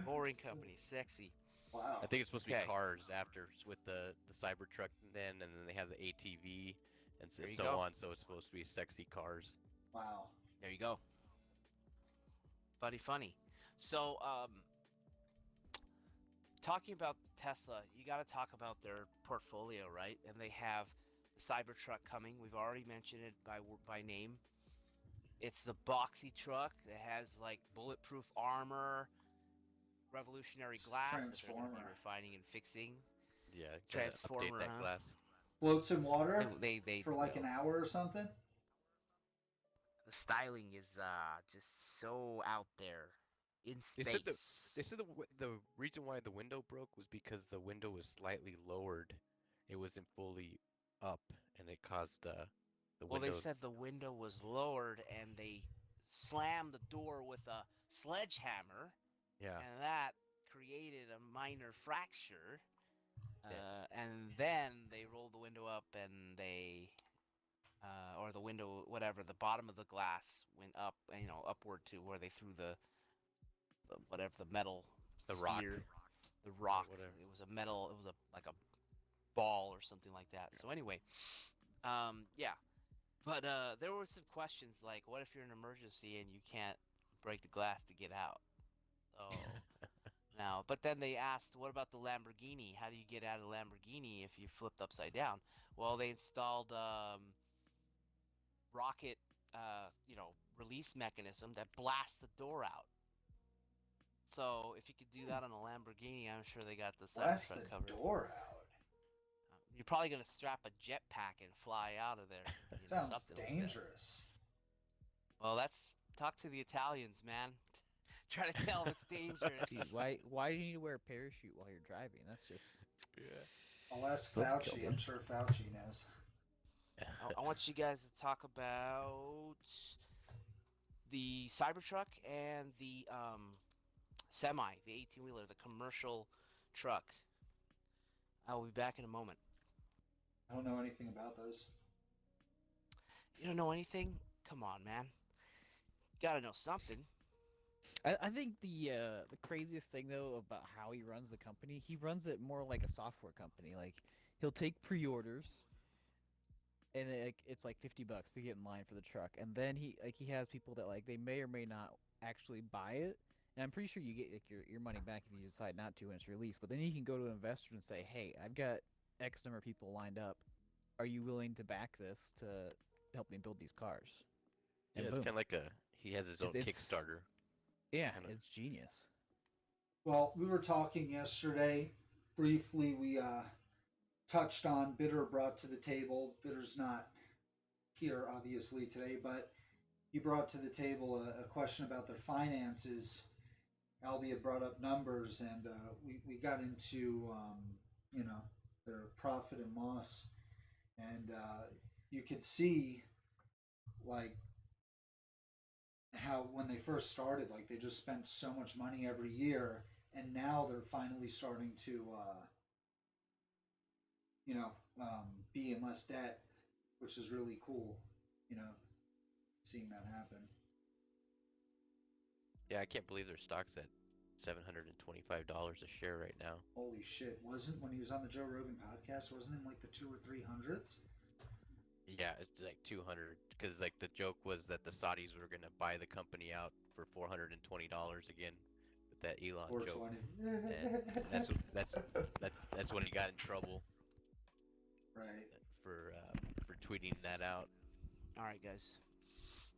Speaker 2: Boring company, sexy.
Speaker 1: wow.
Speaker 3: I think it's supposed to be
Speaker 2: Okay.
Speaker 3: cars after with the Cybertruck then, and then they have the ATV and
Speaker 2: There you
Speaker 3: so
Speaker 2: go.
Speaker 3: on. So it's supposed to be sexy cars.
Speaker 1: Wow.
Speaker 2: There you go. Funny. So, talking about Tesla, you got to talk about their portfolio, right? And they have the Cybertruck coming. We've already mentioned it by name. It's the boxy truck that has like bulletproof armor, revolutionary glass that they're going to be
Speaker 1: Transformer.
Speaker 2: refining and fixing.
Speaker 3: Yeah, gotta
Speaker 2: Transformer,
Speaker 3: update that
Speaker 2: huh?
Speaker 3: glass.
Speaker 1: Floats in water
Speaker 2: They
Speaker 1: for like
Speaker 2: will.
Speaker 1: an hour or something.
Speaker 2: The styling is just so out there in
Speaker 3: They
Speaker 2: space.
Speaker 3: said the reason why the window broke was because the window was slightly lowered. It wasn't fully up, and it caused the
Speaker 2: Well,
Speaker 3: window.
Speaker 2: they said the window was lowered and they slammed the door with a sledgehammer,
Speaker 3: Yeah.
Speaker 2: and that created a minor fracture.
Speaker 3: Yeah.
Speaker 2: And then they rolled the window up and or the window, whatever, the bottom of the glass went up, upward to where they threw the metal
Speaker 3: The rock.
Speaker 2: sphere, the rock.
Speaker 3: whatever.
Speaker 2: It was a metal. It was like a ball or something like that. So anyway, yeah. But there were some questions like, what if you're in an emergency and you can't break the glass to get out? Now, but then they asked, what about the Lamborghini? How do you get out of the Lamborghini if you flipped upside down? Well, they installed rocket, release mechanism that blasts the door out. So if you could do that on a Lamborghini, I'm sure they got the
Speaker 1: Blast
Speaker 2: Cybertruck
Speaker 1: the
Speaker 2: covered.
Speaker 1: door out.
Speaker 2: You're probably gonna strap a jetpack and fly out of there.
Speaker 1: Sounds
Speaker 2: something like that.
Speaker 1: dangerous.
Speaker 2: Well, talk to the Italians, man. Try to tell them it's dangerous.
Speaker 4: Dude, why do you need to wear a parachute while you're driving? That's just
Speaker 3: Yeah.
Speaker 1: I'll ask
Speaker 3: Something
Speaker 1: Fauci.
Speaker 3: killed
Speaker 1: I'm
Speaker 3: him.
Speaker 1: sure Fauci knows.
Speaker 2: I want you guys to talk about the Cybertruck and the semi, the 18-wheeler, the commercial truck. I'll be back in a moment.
Speaker 1: I don't know anything about those.
Speaker 2: You don't know anything? Come on, man. You gotta know something.
Speaker 4: I think the craziest thing though about how he runs the company, he runs it more like a software company. Like he'll take pre-orders, and it's like $50 to get in line for the truck, and then he has people that like they may or may not actually buy it, and I'm pretty sure you get like your money back if you decide not to when it's released. But then he can go to an investor and say, hey, I've got X number of people lined up. Are you willing to back this to help me build these cars?
Speaker 3: Yeah,
Speaker 4: And
Speaker 3: it's
Speaker 4: boom.
Speaker 3: kind of like he has his own
Speaker 4: It's-
Speaker 3: Kickstarter.
Speaker 4: Yeah,
Speaker 3: kinda-
Speaker 4: it's genius.
Speaker 1: Well, we were talking yesterday. Briefly, we touched on Bitter brought to the table. Bitter's not here, obviously, today, but he brought to the table a question about their finances. Albie had brought up numbers, and we got into, their profit and loss. And you could see, like, how when they first started, like, they just spent so much money every year, and now they're finally starting to, be in less debt, which is really cool, seeing that happen.
Speaker 3: Yeah, I can't believe their stock's at $725 a share right now.
Speaker 1: Holy shit! Wasn't when he was on the Joe Rogan podcast? Wasn't in like the 200 or 300s?
Speaker 3: Yeah, it's like 200 because like the joke was that the Saudis were gonna buy the company out for $420 again with that Elon joke,
Speaker 1: 420.
Speaker 3: and that's when he got in trouble
Speaker 1: Right.
Speaker 3: for tweeting that out.
Speaker 2: All right, guys,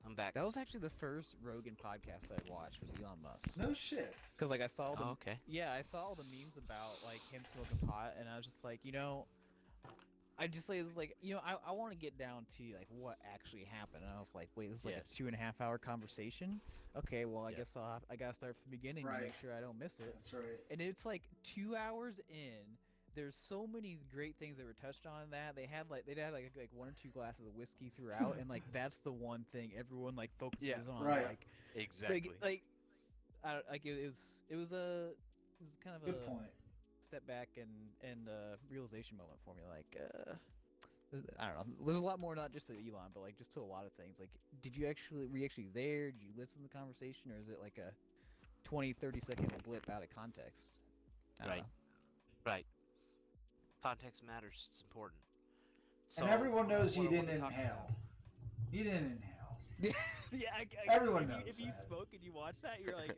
Speaker 2: I'm back.
Speaker 4: That was actually the first Rogan podcast I watched was Elon Musk.
Speaker 1: No shit.
Speaker 4: Because like I saw the
Speaker 2: okay.
Speaker 4: yeah, I saw all the memes about like him smoking pot, and I was just like, I just like, it was like, I want to get down to like what actually happened. And I was like, wait, this is like
Speaker 3: Yes.
Speaker 4: a 2.5 hour conversation. Okay, well I
Speaker 3: Yeah.
Speaker 4: guess I gotta start from the beginning to
Speaker 1: Right.
Speaker 4: make sure I don't miss it.
Speaker 1: That's right.
Speaker 4: And it's like 2 hours in. There's so many great things that were touched on in that. They had like 1 or 2 glasses of whiskey throughout, and like that's the one thing everyone like focuses
Speaker 3: Yeah.
Speaker 4: on.
Speaker 1: Right.
Speaker 4: Like
Speaker 3: Exactly.
Speaker 4: I don't, like it was kind of
Speaker 1: Good
Speaker 4: a
Speaker 1: point.
Speaker 4: step back and realization moment for me. Like I don't know. There's a lot more, not just to Elon, but like just to a lot of things. Like, were you actually there? Did you listen to the conversation, or is it like a 20-30 second blip out of context? I don't
Speaker 2: Right.
Speaker 4: know.
Speaker 2: Right. Context matters. It's important. So,
Speaker 1: And everyone knows he
Speaker 2: what are we
Speaker 1: didn't
Speaker 2: talking
Speaker 1: inhale.
Speaker 2: about?
Speaker 1: He didn't inhale.
Speaker 4: Yeah,
Speaker 1: Everyone
Speaker 4: if
Speaker 1: knows
Speaker 4: if you
Speaker 1: that.
Speaker 4: smoke and you watch that, you're like,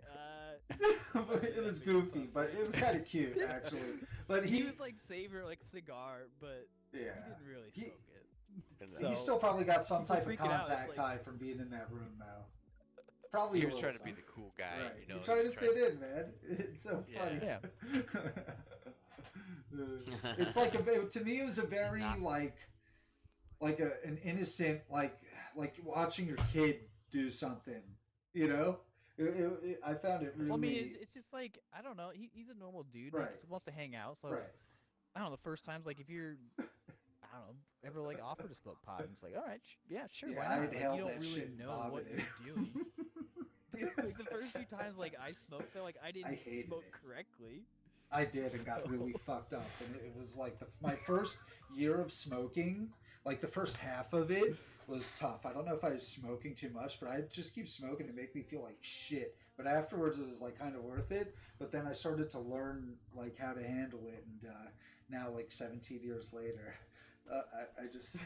Speaker 1: It was goofy, but it was kind of cute actually. But
Speaker 4: he
Speaker 1: he,
Speaker 4: was like savor like cigar, but
Speaker 1: yeah,
Speaker 4: he didn't really
Speaker 1: He-
Speaker 4: smoke it.
Speaker 1: he
Speaker 4: So,
Speaker 1: still probably got some
Speaker 4: people
Speaker 1: type of
Speaker 4: freaking out, it's
Speaker 1: contact
Speaker 4: like-
Speaker 1: high from being in that room, though. Probably
Speaker 3: He
Speaker 1: a
Speaker 3: was
Speaker 1: little
Speaker 3: trying to be
Speaker 1: something.
Speaker 3: the cool guy,
Speaker 1: Right.
Speaker 3: you know.
Speaker 1: You're
Speaker 3: he
Speaker 1: trying to
Speaker 3: was
Speaker 1: fit in, man. It's so funny.
Speaker 4: Yeah.
Speaker 1: It's like to me, it was a very
Speaker 2: Not-
Speaker 1: an innocent like watching your kid do something. You know, I found it really.
Speaker 4: Well, I mean, it's just like I don't know. He's a normal dude. Like,
Speaker 1: Right.
Speaker 4: he wants to hang out. So
Speaker 1: right.
Speaker 4: I don't know. The first times, like if you're, I don't know, ever like offered to smoke pot, and it's like, all right, yeah, sure,
Speaker 1: Yeah,
Speaker 4: why
Speaker 1: I
Speaker 4: not? Like,
Speaker 1: inhaled
Speaker 4: you don't
Speaker 1: that
Speaker 4: really
Speaker 1: shit and
Speaker 4: know what
Speaker 1: vomited.
Speaker 4: you're doing. Dude, like the first few times, like I smoked, though, like I didn't
Speaker 1: hated
Speaker 4: smoke
Speaker 1: it.
Speaker 4: correctly.
Speaker 1: I did and got really fucked up, and it was like my first year of smoking. Like the first half of it was tough. I don't know if I was smoking too much, but I just keep smoking to make me feel like shit. But afterwards, it was like kind of worth it. But then I started to learn like how to handle it, and now like 17 years later, I just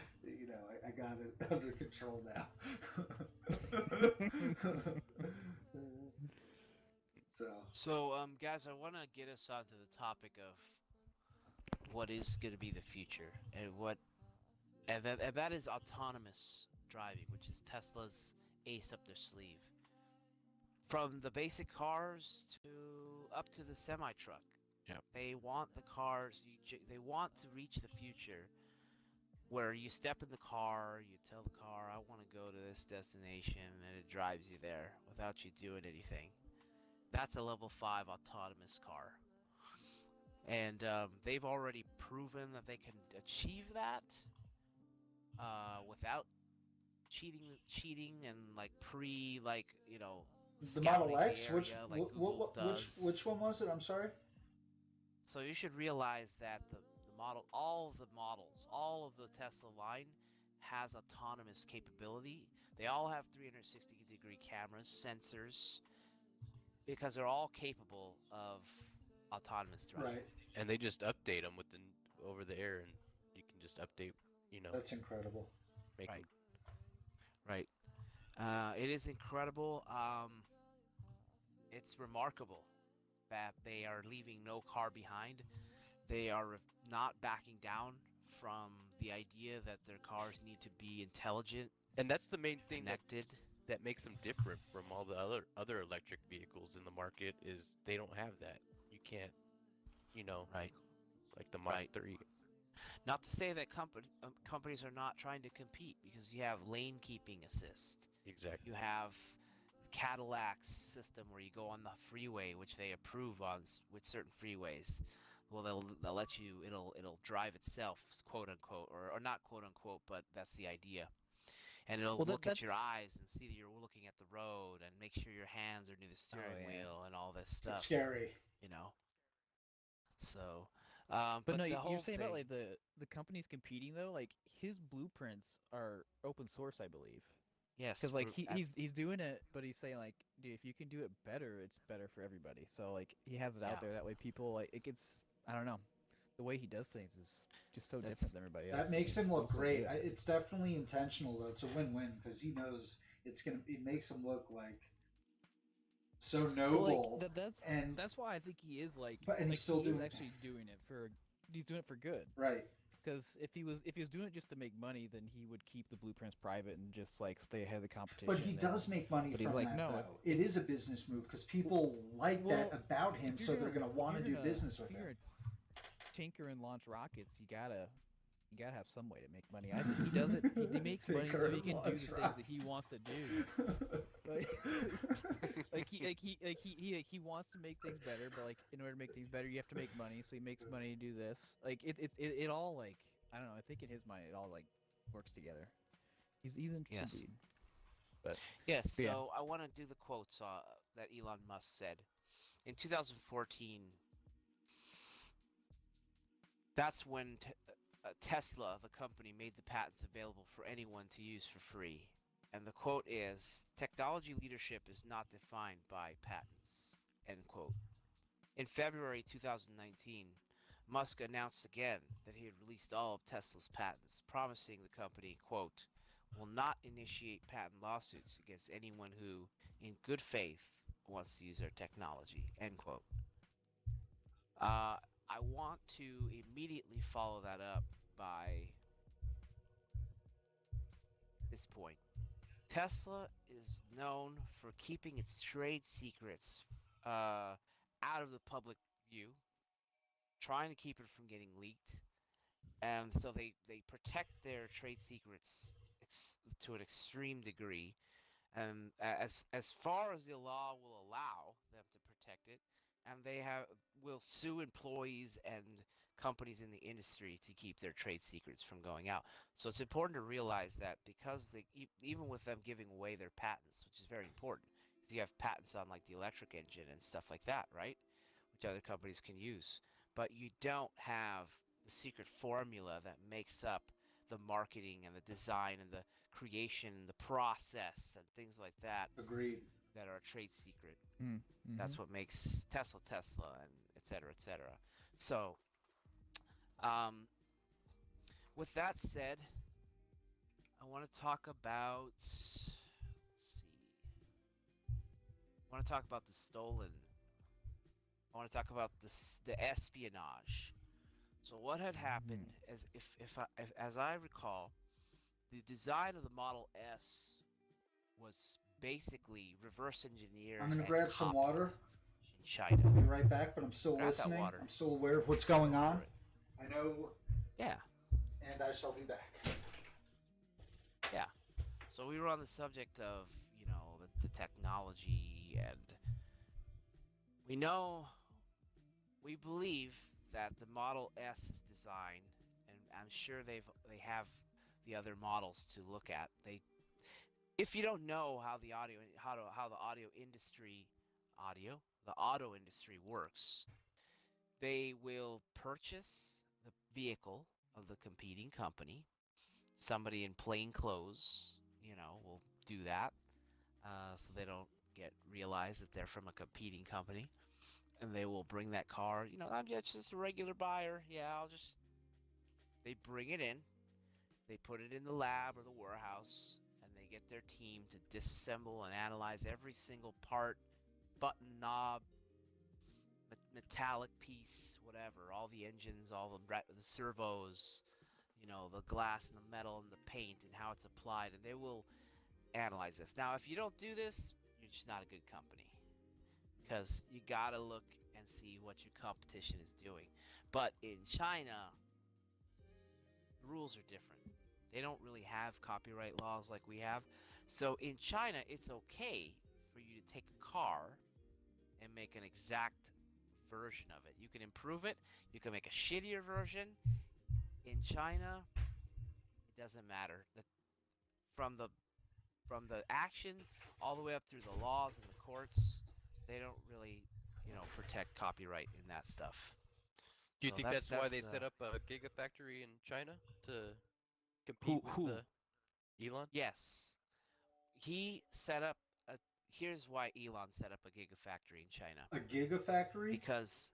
Speaker 1: I got it under control now.
Speaker 2: So, guys, I want to get us onto the topic of what is going to be the future, and that is autonomous driving, which is Tesla's ace up their sleeve. From the basic cars to up to the semi truck,
Speaker 3: Yep.
Speaker 2: they want the cars. They want to reach the future where you step in the car, you tell the car, "I want to go to this destination," and it drives you there without you doing anything. That's a level 5 autonomous car. And they've already proven that they can achieve that without cheating and like
Speaker 1: The Model
Speaker 2: scouting
Speaker 1: X,
Speaker 2: the area like Google does.
Speaker 1: which one was it? I'm sorry.
Speaker 2: So you should realize that the model, all of the models, all of the Tesla line has autonomous capability. They all have 360-degree cameras, sensors, because they're all capable of autonomous driving.
Speaker 1: Right.
Speaker 3: And they just update them over the air, and you can just update,
Speaker 1: That's incredible.
Speaker 3: make
Speaker 2: Right.
Speaker 3: 'em-
Speaker 2: Right. It is incredible. It's remarkable that they are leaving no car behind. They are not backing down from the idea that their cars need to be intelligent,
Speaker 3: And that's the main thing
Speaker 2: connected.
Speaker 3: that makes them different from all the other electric vehicles in the market is they don't have that. You can't,
Speaker 2: Right.
Speaker 3: like the Model
Speaker 2: Right.
Speaker 3: 3.
Speaker 2: Not to say that companies are not trying to compete, because you have lane keeping assist.
Speaker 3: Exactly.
Speaker 2: You have Cadillac's system where you go on the freeway, which they approve on with certain freeways. Well, they'll let you. It'll drive itself, quote unquote, or not quote unquote, but that's the idea. And it'll
Speaker 4: Well,
Speaker 2: look at your
Speaker 4: that's-
Speaker 2: eyes and see that you're looking at the road and make sure your hands are near the steering
Speaker 4: yeah.
Speaker 2: wheel and all this
Speaker 1: It's
Speaker 2: stuff.
Speaker 1: scary.
Speaker 2: So,
Speaker 4: But no,
Speaker 2: the
Speaker 4: you're
Speaker 2: whole
Speaker 4: saying
Speaker 2: thing,
Speaker 4: about like the companies competing though. Like his blueprints are open source, I believe.
Speaker 2: Yes,
Speaker 4: Because like
Speaker 2: we're at,
Speaker 4: he's doing it, but he's saying like, dude, if you can do it better, it's better for everybody. So like he has it
Speaker 2: yeah.
Speaker 4: out there that way people like it gets. I don't know. The way he does things is just so different
Speaker 2: That's
Speaker 4: than everybody else.
Speaker 1: That
Speaker 4: and
Speaker 1: makes
Speaker 4: it's
Speaker 1: him
Speaker 4: still
Speaker 1: look
Speaker 4: so
Speaker 1: great.
Speaker 4: good.
Speaker 1: It's definitely intentional though. It's a win-win because he knows it makes him look like so
Speaker 4: Well, like
Speaker 1: noble,
Speaker 4: that's
Speaker 1: and
Speaker 4: that's why I think he is
Speaker 1: and he's
Speaker 4: like
Speaker 1: still
Speaker 4: he is
Speaker 1: doing
Speaker 4: actually doing it for he's doing it for good.
Speaker 1: right.
Speaker 4: Because if he was doing it just to make money, then he would keep the blueprints private and just like stay ahead of the competition.
Speaker 1: But he does make money
Speaker 4: but he's
Speaker 1: from
Speaker 4: like,
Speaker 1: that,
Speaker 4: no,
Speaker 1: though. It is a business move because people like that
Speaker 4: well,
Speaker 1: about him,
Speaker 4: if
Speaker 1: so
Speaker 4: you're
Speaker 1: they're going to want to do business
Speaker 4: if
Speaker 1: with
Speaker 4: you're
Speaker 1: him.
Speaker 4: gonna tinker and launch rockets, you gotta have some way to make money. I think he does it. He makes money
Speaker 1: Tinker
Speaker 4: so he
Speaker 1: and
Speaker 4: can do the
Speaker 1: launch
Speaker 4: things that he wants to do. Like, he wants to make things better, but like in order to make things better, you have to make money. So he makes money to do this. Like it all like I don't know. I think in his mind it all like works together. He's an interesting
Speaker 2: yes.
Speaker 4: dude. But
Speaker 2: Yes,
Speaker 4: yeah.
Speaker 2: so I want to do the quotes that Elon Musk said. In 2014, that's when Tesla, the company, made the patents available for anyone to use for free. And the quote is, technology leadership is not defined by patents, end quote. In February 2019, Musk announced again that he had released all of Tesla's patents, promising the company, quote, will not initiate patent lawsuits against anyone who, in good faith, wants to use their technology, end quote. I want to immediately follow that up by this point. Tesla is known for keeping its trade secrets out of the public view, trying to keep it from getting leaked. And so they protect their trade secrets to an extreme degree. As far as the law will allow them to protect it, and will sue employees and companies in the industry to keep their trade secrets from going out. So it's important to realize that because even with them giving away their patents, which is very important, because you have patents on like the electric engine and stuff like that, right? Which other companies can use, but you don't have the secret formula that makes up the marketing and the design and the creation and the process and things like that
Speaker 1: Agreed.
Speaker 2: that are a trade secret.
Speaker 4: Mm-hmm.
Speaker 2: That's what makes Tesla Tesla, and et cetera, et cetera. So, um, with that said, I want to talk about. Let's see. I want to talk about the stolen. I want to talk about the espionage. So what had happened, as I recall, the design of the Model S was basically reverse engineered.
Speaker 1: I'm going to
Speaker 2: and
Speaker 1: grab some
Speaker 2: copied
Speaker 1: water.
Speaker 2: in China.
Speaker 1: I'll be right back, but I'm still
Speaker 2: Grab that
Speaker 1: listening.
Speaker 2: water.
Speaker 1: I'm still aware of what's going on.
Speaker 2: it.
Speaker 1: I know,
Speaker 2: Yeah,
Speaker 1: and I shall be back.
Speaker 2: yeah. So we were on the subject of, the technology, and we believe that the Model S's design, and I'm sure they have the other models to look at. If you don't know how the auto industry works, they will purchase the vehicle of the competing company. Somebody in plain clothes, will do that, so they don't get realized that they're from a competing company, and they will bring that car. I'm just a regular buyer. Yeah, They bring it in, they put it in the lab or the warehouse, and they get their team to disassemble and analyze every single part, button, knob, metallic piece, whatever, all the engines, all the servos, the glass and the metal and the paint and how it's applied, and they will analyze this. Now, if you don't do this, you're just not a good company, because you gotta look and see what your competition is doing. But in China, the rules are different. They don't really have copyright laws like we have. So in China, it's okay for you to take a car and make an exact version of it. You can improve it. You can make a shittier version. In China, it doesn't matter. From the action all the way up through the laws and the courts, they don't really, protect copyright in that stuff.
Speaker 3: Do you
Speaker 2: So
Speaker 3: think that's why they set up a Gigafactory in China to compete with
Speaker 2: who?
Speaker 3: Elon?
Speaker 2: Yes. he set up a. Here's why Elon set up a Gigafactory in China.
Speaker 1: A Gigafactory?
Speaker 2: Because.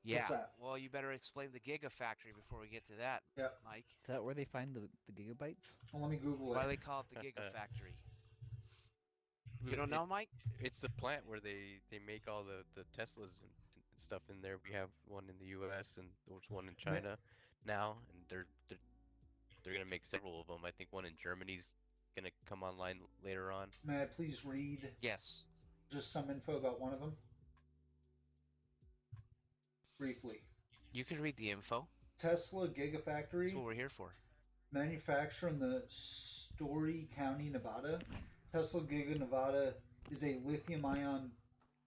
Speaker 2: Yeah.
Speaker 1: What's that?
Speaker 2: Well, you better explain the Gigafactory before we get to that,
Speaker 1: Yeah.
Speaker 2: Mike.
Speaker 4: Is that where they find the gigabytes?
Speaker 1: Well, let me Google
Speaker 2: Why
Speaker 1: it.
Speaker 2: they call it the Gigafactory? You don't know, Mike?
Speaker 3: It's the plant where they make all the Teslas and stuff in there. We have one in the U.S. and there's one in China now, and they're gonna make several of them. I think one in Germany's gonna come online later on.
Speaker 1: May I please read
Speaker 2: Yes.
Speaker 1: just some info about one of them? Briefly.
Speaker 2: You can read the info.
Speaker 1: Tesla Gigafactory.
Speaker 2: That's what we're here for.
Speaker 1: Manufacturer in the Story County, Nevada. Tesla Giga Nevada is a lithium-ion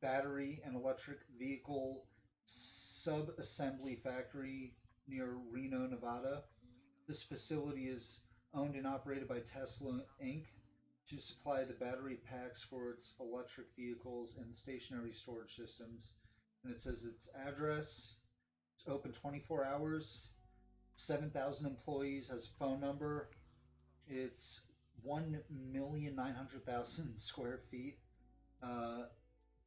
Speaker 1: battery and electric vehicle sub-assembly factory near Reno, Nevada. This facility is owned and operated by Tesla Inc. to supply the battery packs for its electric vehicles and stationary storage systems. And it says its address. It's open 24 hours. 7,000 employees, has a phone number. It's 1,900,000 square feet.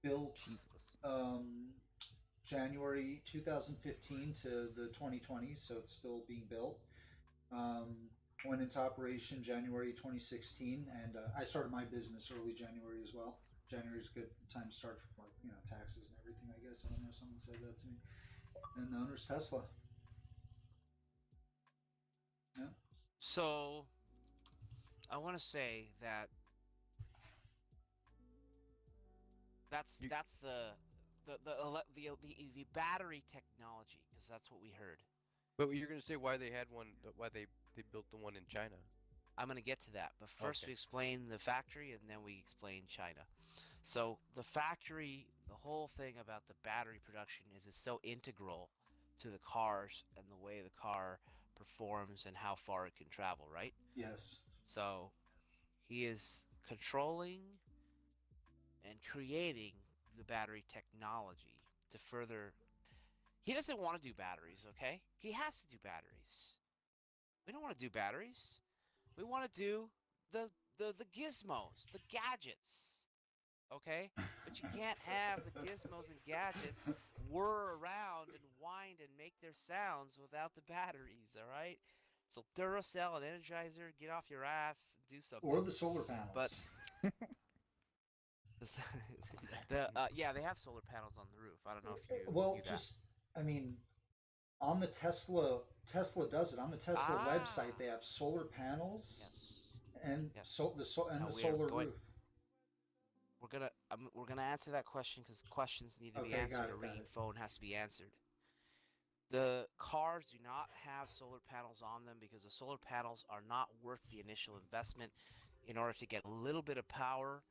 Speaker 1: Built
Speaker 4: Jesus.
Speaker 1: January 2015 to the 2020s, so it's still being built. Went into operation January 2016, and I started my business early January as well. January is a good time to start for taxes and everything, I guess. I don't know, someone said that to me. And the owner's Tesla. Yeah.
Speaker 2: So, I want to say that that's the battery technology, because that's what we heard.
Speaker 3: But you're gonna say why they had one, why they built the one in China.
Speaker 2: I'm going to get to that, but first we explain the factory and then we explain China. So the factory, the whole thing about the battery production is it's so integral to the cars and the way the car performs and how far it can travel, right?
Speaker 1: Yes.
Speaker 2: So he is controlling and creating the battery technology to further. He doesn't want to do batteries, okay? He has to do batteries. We don't want to do batteries. We want to do the gizmos, the gadgets, okay? But you can't have the gizmos and gadgets whir around and wind and make their sounds without the batteries, all right? So Duracell and Energizer, get off your ass and do something.
Speaker 1: Or the solar panels.
Speaker 2: But yeah, they have solar panels on the roof. I don't know if you
Speaker 1: well,
Speaker 2: knew that.
Speaker 1: just I mean, on the Tesla does it on the Tesla website. They have solar panels and
Speaker 2: Yes.
Speaker 1: the
Speaker 2: Now
Speaker 1: solar roof.
Speaker 2: We're gonna answer that question because questions need to be
Speaker 1: Okay,
Speaker 2: answered.
Speaker 1: got
Speaker 2: A
Speaker 1: it.
Speaker 2: ringing phone has to be answered. The cars do not have solar panels on them because the solar panels are not worth the initial investment. In order to get a little bit of power,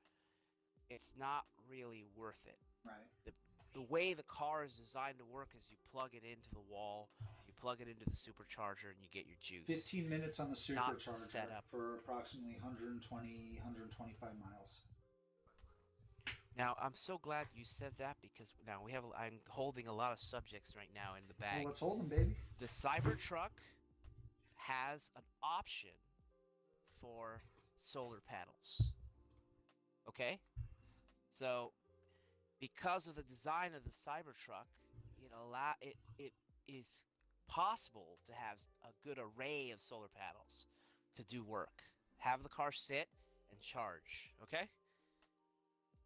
Speaker 2: it's not really worth it.
Speaker 1: Right.
Speaker 2: The way the car is designed to work is you plug it into the wall, you plug it into the supercharger, and you get your juice.
Speaker 1: 15 minutes on the
Speaker 2: Not
Speaker 1: supercharger
Speaker 2: set up.
Speaker 1: for approximately 125 miles.
Speaker 2: Now, I'm so glad you said that because now I'm holding a lot of subjects right now in the bag.
Speaker 1: Well, let's hold them, baby.
Speaker 2: The Cybertruck has an option for solar panels. Okay? So, because of the design of the Cybertruck, it is possible to have a good array of solar panels to do work. Have the car sit and charge, okay?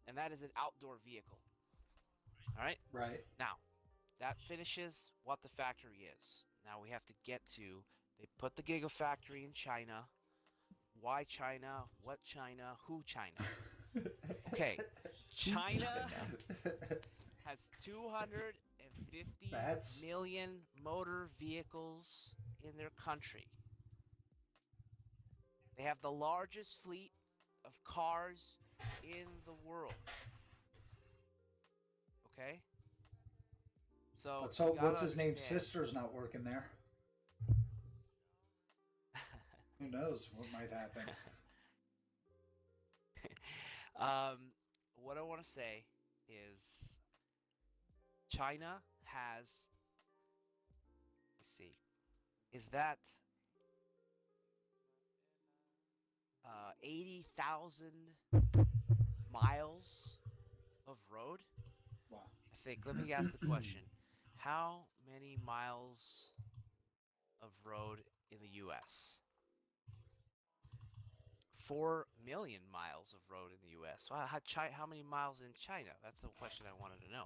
Speaker 2: And that is an outdoor vehicle. All right?
Speaker 1: Right.
Speaker 2: Now, that finishes what the factory is. Now we have to get to, they put the Gigafactory in China. Why China? What China? Who China? Okay, China has 250 million motor vehicles in their country. They have the largest fleet of cars in the world. Okay? So
Speaker 1: Let's hope what's his name?
Speaker 2: understand-
Speaker 1: Sister's not working there. Who knows what might happen?
Speaker 2: What I want to say is China has, let's see, is that 80,000 miles of road.
Speaker 1: Wow.
Speaker 2: I think. Let me ask the question: how many miles of road in the U.S.? 4 million miles of road in the U.S. Wow, how many miles in China? That's the question I wanted to know.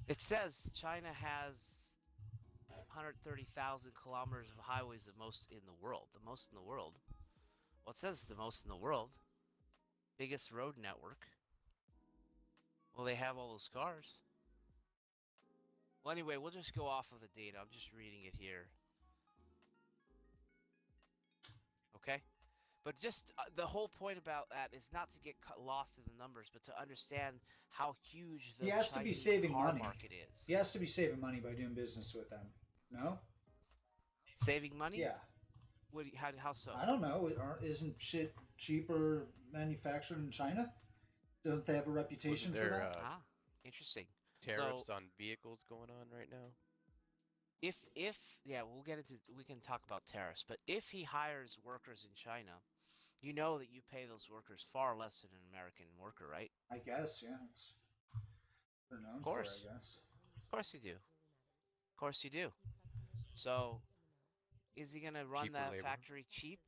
Speaker 2: It says China has 130,000 kilometers of highways, the most in the world. The most in the world. Well, it says the most in the world. Biggest road network. Well, they have all those cars. Well, anyway, we'll just go off of the data. I'm just reading it here. Okay? But just the whole point about that is not to get lost in the numbers, but to understand how huge the
Speaker 1: He has to be
Speaker 2: Chinese
Speaker 1: saving
Speaker 2: car
Speaker 1: money.
Speaker 2: market is.
Speaker 1: He has to be saving money by doing business with them. No?
Speaker 2: Saving money?
Speaker 1: Yeah.
Speaker 2: What? How so?
Speaker 1: I don't know. Isn't shit cheaper manufactured in China? Don't they have a reputation for that?
Speaker 2: Interesting.
Speaker 3: Tariffs on vehicles going on right now.
Speaker 2: If yeah, we can talk about tariffs, but if he hires workers in China, you know that you pay those workers far less than an American worker, right?
Speaker 1: I guess, yeah. It's they're known for it, I guess.
Speaker 2: Of course you do. Of course you do. So, is he gonna run
Speaker 3: Cheaper
Speaker 2: that
Speaker 3: labor.
Speaker 2: factory cheap?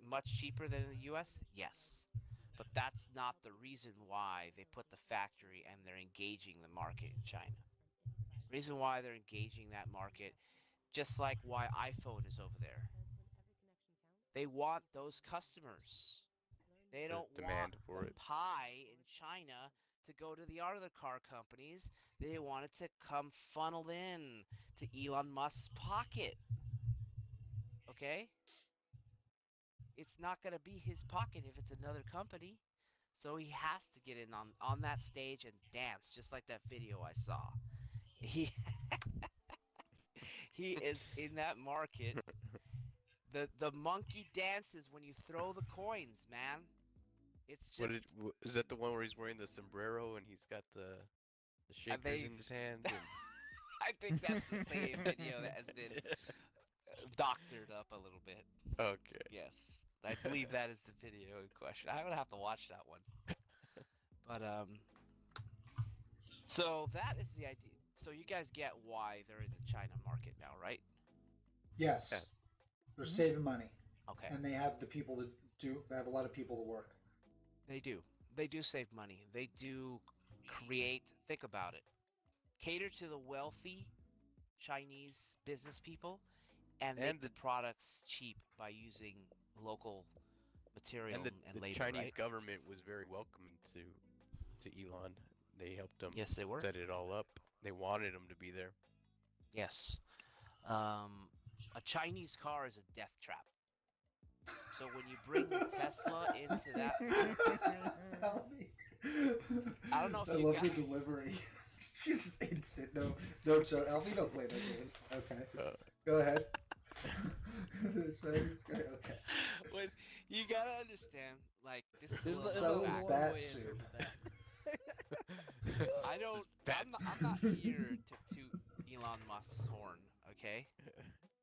Speaker 2: Much cheaper than in the U.S.? Yes. But that's not the reason why they put the factory and they're engaging the market in China. Reason why they're engaging that market, just like why iPhone is over there. They want those customers. They don't want
Speaker 3: demand for
Speaker 2: the
Speaker 3: it.
Speaker 2: pie in China to go to the other car companies. They want it to come funneled in to Elon Musk's pocket. Okay? It's not going to be his pocket if it's another company. So he has to get in on that stage and dance, just like that video I saw. He he is in that market. The monkey dances when you throw the coins, man. It's just
Speaker 3: Is that the one where he's wearing the sombrero and he's got the shakers in his hand? And...
Speaker 2: I think that's the same video that has been doctored up a little bit.
Speaker 3: Okay.
Speaker 2: Yes, I believe that is the video in question. I would have to watch that one. But so that is the idea. So you guys get why they're in the China market now, right?
Speaker 1: Yes.
Speaker 3: Yeah.
Speaker 1: They're saving money.
Speaker 2: Okay.
Speaker 1: And they have the people to do. They have a lot of people to work.
Speaker 2: They do. They do save money. They do create. Think about it. Cater to the wealthy Chinese business people, and make the products cheap by using local material and
Speaker 3: the
Speaker 2: labor.
Speaker 3: Chinese
Speaker 2: right?
Speaker 3: government was very welcoming to Elon. They helped him.
Speaker 2: Yes, they were.
Speaker 3: Set it all up. They wanted him to be there.
Speaker 2: Yes. A Chinese car is a death trap. So when you bring the Tesla into that, I don't know if
Speaker 1: I
Speaker 2: you
Speaker 1: love
Speaker 2: got
Speaker 1: the delivery. Just instant. No joke. Alfie don't play no games. Okay. Go ahead. The Chinese guy. Okay.
Speaker 2: When you gotta understand, like this is
Speaker 4: There's
Speaker 2: a
Speaker 1: So
Speaker 2: little
Speaker 1: is
Speaker 2: fact.
Speaker 1: bat
Speaker 4: way
Speaker 1: suit.
Speaker 4: answer to that.
Speaker 2: I don't. I'm not here to toot Elon Musk's horn. Okay.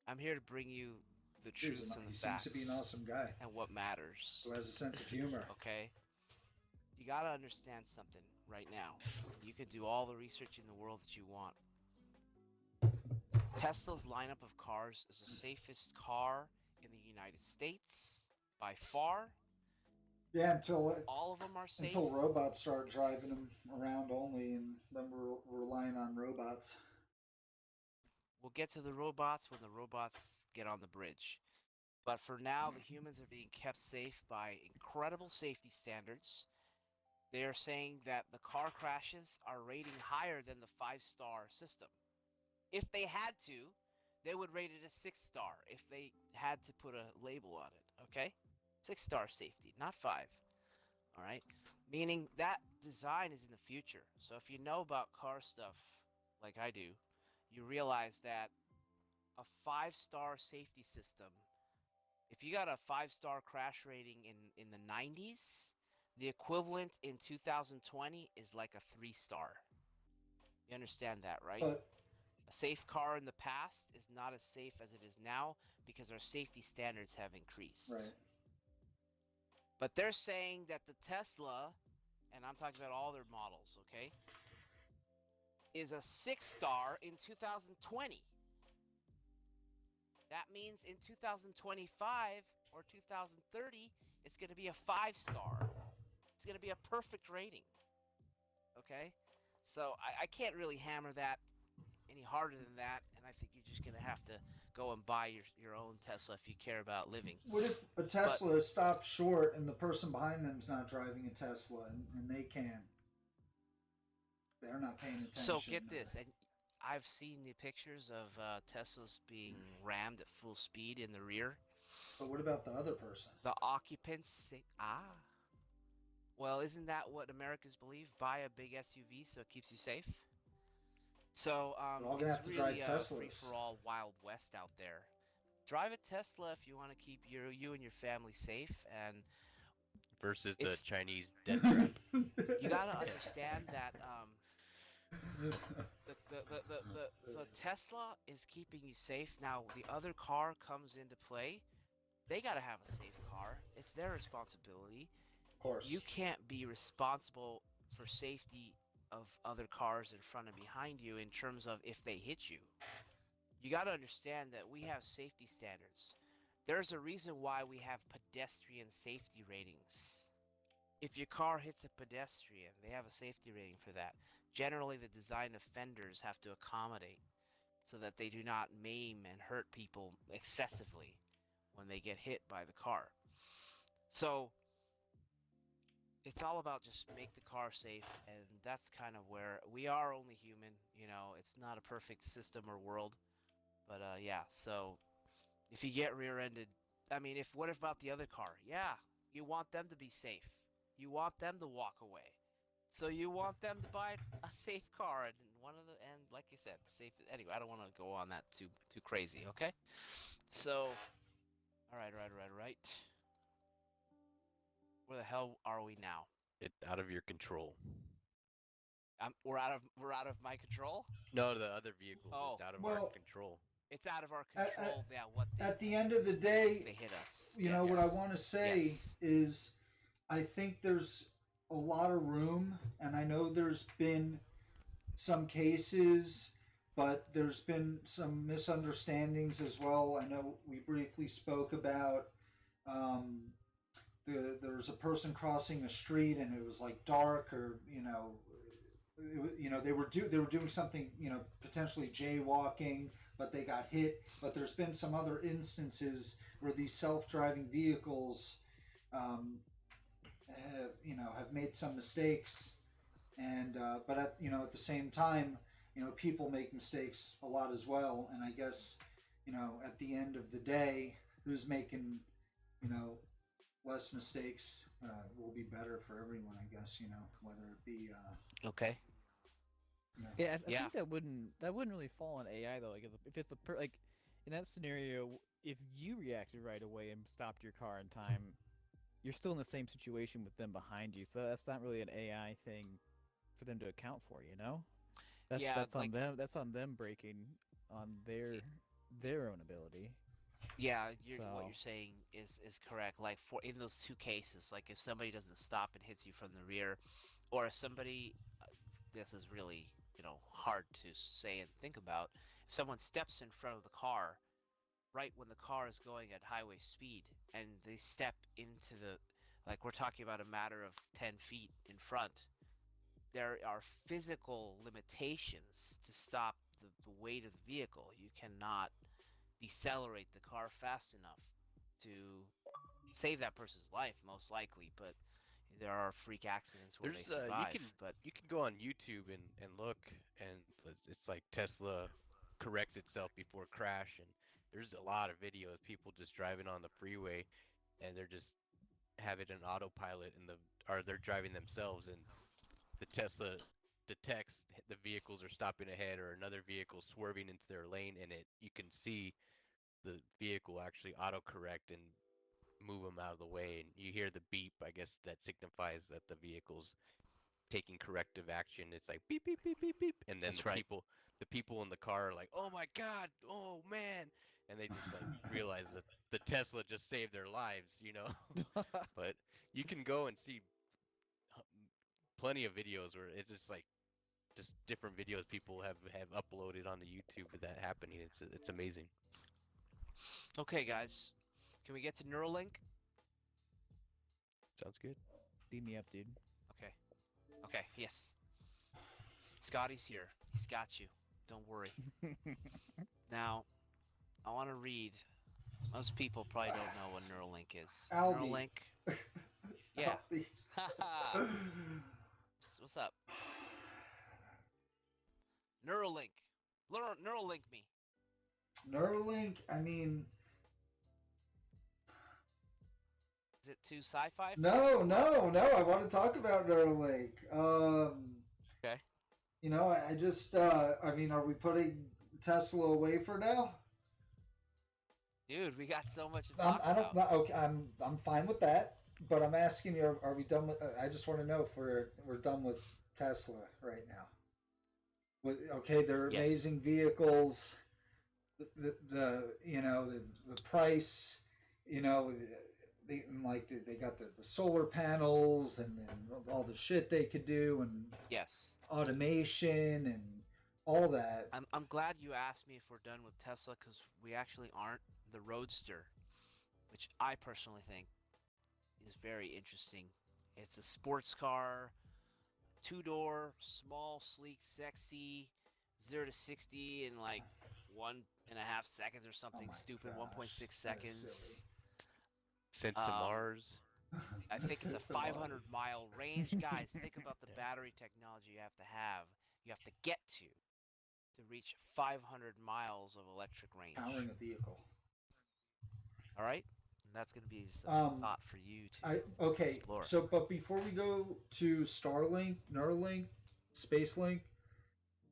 Speaker 2: I'm here to bring you the truths and the
Speaker 1: He
Speaker 2: facts.
Speaker 1: seems to be an awesome guy
Speaker 2: and what matters.
Speaker 1: who has a sense of humor.
Speaker 2: Okay? You gotta understand something right now. You can do all the research in the world that you want. Tesla's lineup of cars is the safest car in the United States by far.
Speaker 1: Yeah, until
Speaker 2: all of them are safe.
Speaker 1: Until robots start driving them around only, and then we're relying on robots.
Speaker 2: We'll get to the robots when the robots get on the bridge. But for now, the humans are being kept safe by incredible safety standards. They are saying that the car crashes are rating higher than the 5-star system. If they had to, they would rate it a 6-star if they had to put a label on it, okay? 6-star safety, not 5. All right? Meaning that design is in the future. So if you know about car stuff like I do, you realize that a 5-star safety system, if you got a 5-star crash rating in the 90s, the equivalent in 2020 is like a 3-star. You understand that, right?
Speaker 1: But
Speaker 2: a safe car in the past is not as safe as it is now because our safety standards have increased.
Speaker 1: Right.
Speaker 2: But they're saying that the Tesla, and I'm talking about all their models, okay, is a 6-star in 2020. That means in 2025 or 2030, it's going to be a 5-star. It's going to be a perfect rating. Okay? So I can't really hammer that any harder than that, and I think you're just going to have to go and buy your own Tesla if you care about living.
Speaker 1: What if a Tesla stops short and the person behind them's not driving a Tesla and they can? They're not paying attention.
Speaker 2: So get this, and I've seen the pictures of Teslas being rammed at full speed in the rear.
Speaker 1: But what about the other person?
Speaker 2: The occupants say, well, isn't that what Americans believe? Buy a big SUV so it keeps you safe. So
Speaker 1: We're all gonna have to
Speaker 2: really
Speaker 1: drive
Speaker 2: free
Speaker 1: Teslas.
Speaker 2: for all Wild West out there. Drive a Tesla if you want to keep you and your family safe, and
Speaker 3: Versus the
Speaker 2: It's-
Speaker 3: Chinese death trap.
Speaker 2: you gotta understand that the Tesla is keeping you safe. Now the other car comes into play. They gotta have a safe car. It's their responsibility.
Speaker 1: Of course.
Speaker 2: You can't be responsible for safety of other cars in front and behind you in terms of if they hit you. You got to understand that we have safety standards. There's a reason why we have pedestrian safety ratings. If your car hits a pedestrian, they have a safety rating for that. Generally, the design offenders have to accommodate so that they do not maim and hurt people excessively when they get hit by the car. So it's all about just make the car safe, and that's kind of where we are only human. You know, it's not a perfect system or world, but yeah. So if you get rear-ended, I mean, what about the other car? Yeah, you want them to be safe. You want them to walk away. So you want them to buy a safe car, and like you said, safe. Anyway, I don't want to go on that too crazy. Okay. So, all right. Where the hell are we now?
Speaker 3: It's out of your control.
Speaker 2: We're out of my control.
Speaker 3: No, the other vehicles.
Speaker 2: Oh.
Speaker 3: It's out of
Speaker 1: Well,
Speaker 3: our control.
Speaker 2: It's out of our control. Yeah, what they,
Speaker 1: At the end of the day,
Speaker 2: they hit us.
Speaker 1: you know what I
Speaker 2: Yes.
Speaker 1: want to say
Speaker 2: Yes.
Speaker 1: is I think there's a lot of room, and I know there's been some cases, but there's been some misunderstandings as well. I know we briefly spoke about there was a person crossing a street and it was like dark, or they were doing something, potentially jaywalking, but they got hit. But there's been some other instances where these self-driving vehicles have made some mistakes, and but at the same time, people make mistakes a lot as well. And I guess at the end of the day, who's making less mistakes will be better for everyone, I guess, whether it be
Speaker 2: Okay.
Speaker 4: Yeah, I
Speaker 2: Yeah.
Speaker 4: think that wouldn't really fall on AI though. Like if it's like in that scenario, if you reacted right away and stopped your car in time, you're still in the same situation with them behind you. So that's not really an AI thing for them to account for, That's
Speaker 2: Yeah,
Speaker 4: that's on
Speaker 2: like-
Speaker 4: them. That's on them breaking on their own ability.
Speaker 2: Yeah, what
Speaker 4: So-
Speaker 2: you're saying is correct. Like in those two cases, like if somebody doesn't stop and hits you from the rear, or if somebody, this is really hard to say and think about. If someone steps in front of the car, right when the car is going at highway speed, and they step into like we're talking about a matter of 10 feet in front, there are physical limitations to stop the weight of the vehicle. You cannot decelerate the car fast enough to save that person's life, most likely. But there are freak accidents where they survive. But
Speaker 3: You can go on YouTube and look, and it's like Tesla corrects itself before crash, and there's a lot of videos of people just driving on the freeway, and they're just have it in autopilot, or they're driving themselves, and the Tesla detects the vehicles are stopping ahead or another vehicle swerving into their lane, and you can see the vehicle actually autocorrect and move them out of the way, and you hear the beep. I guess that signifies that the vehicle's taking corrective action. It's like beep beep beep beep beep, and then
Speaker 2: That's right.
Speaker 3: the people in the car are like, "Oh my God, oh man," and they just like realize that the Tesla just saved their lives, you know. But you can go and see plenty of videos where it's just different videos people have uploaded on the YouTube of that happening. It's amazing.
Speaker 2: Okay, guys, can we get to Neuralink?
Speaker 3: Sounds good.
Speaker 4: Beam me up, dude.
Speaker 2: Okay. Okay. Yes. Scotty's here. He's got you. Don't worry. Now, I want to read. Most people probably don't know what Neuralink is.
Speaker 1: Albie.
Speaker 2: Neuralink. Yeah.
Speaker 1: Albie.
Speaker 2: Haha. What's up? Neuralink. Neuralink me.
Speaker 1: Neuralink, I mean,
Speaker 2: Is it too sci-fi?
Speaker 1: no. I want to talk about Neuralink.
Speaker 2: Okay.
Speaker 1: You know, I just, I mean, are we putting Tesla away for now?
Speaker 2: Dude, we got so much to
Speaker 1: I'm,
Speaker 2: talk
Speaker 1: I don't.
Speaker 2: about.
Speaker 1: Okay, I'm fine with that. But I'm asking you, are we done with? I just want to know if we're done with Tesla right now. Okay, they're
Speaker 2: Yes.
Speaker 1: amazing vehicles. The you know the price, you know, they got the solar panels and all the shit they could do and
Speaker 2: Yes.
Speaker 1: automation and all that.
Speaker 2: I'm glad you asked me if we're done with Tesla because we actually aren't. The Roadster, which I personally think is very interesting. It's a sports car, two-door, small, sleek, sexy, 0 to 60 in like 1.5 seconds or something
Speaker 1: my
Speaker 2: stupid,
Speaker 1: gosh,
Speaker 2: 1.6
Speaker 1: that is
Speaker 2: seconds.
Speaker 3: Sent to
Speaker 2: Um,
Speaker 3: Mars.
Speaker 2: I think it's a
Speaker 1: Sent to Mars.
Speaker 2: 500-mile range. Guys, think about the battery technology you have to have. You have to get to reach 500 miles of electric range.
Speaker 1: Powering a vehicle.
Speaker 2: All right? And that's going to be just a thought for you to
Speaker 1: Okay.
Speaker 2: explore.
Speaker 1: So, but before we go to Starlink, Neuralink, SpaceLink,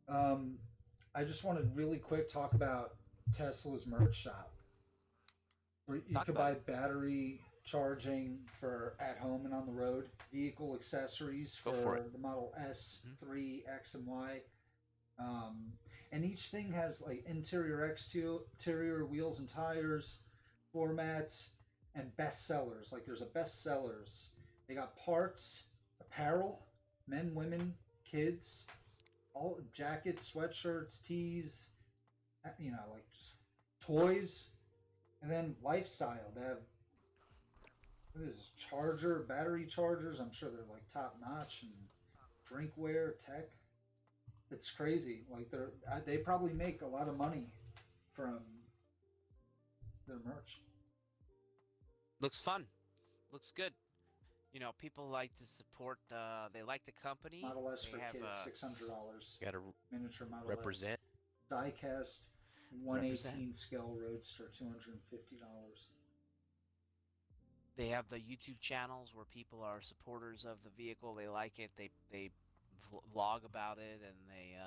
Speaker 1: I just want to really quick talk about Tesla's merch shop, where you
Speaker 2: Talk
Speaker 1: could
Speaker 2: about
Speaker 1: buy battery charging for at home and on the road, vehicle accessories
Speaker 2: Go for it.
Speaker 1: the Model S, 3, X, and Y. And each thing has like interior, exterior, wheels and tires, floor mats, and best sellers. Like there's a best sellers. They got parts, apparel, men, women, kids, all jackets, sweatshirts, tees, you know, like just toys, and then lifestyle. They have what is this, battery chargers. I'm sure they're like top notch, and drinkware, tech. It's crazy. Like they probably make a lot of money from their merch.
Speaker 2: Looks fun. Looks good. You know, people like to support. They like the company.
Speaker 1: Model S
Speaker 2: They
Speaker 1: for
Speaker 2: have,
Speaker 1: kids, $600.
Speaker 3: Got to
Speaker 1: Miniature Model
Speaker 3: represent.
Speaker 1: S. Diecast, 118 scale Roadster, $250.
Speaker 2: They have the YouTube channels where people are supporters of the vehicle. They like it. They vlog about it, and they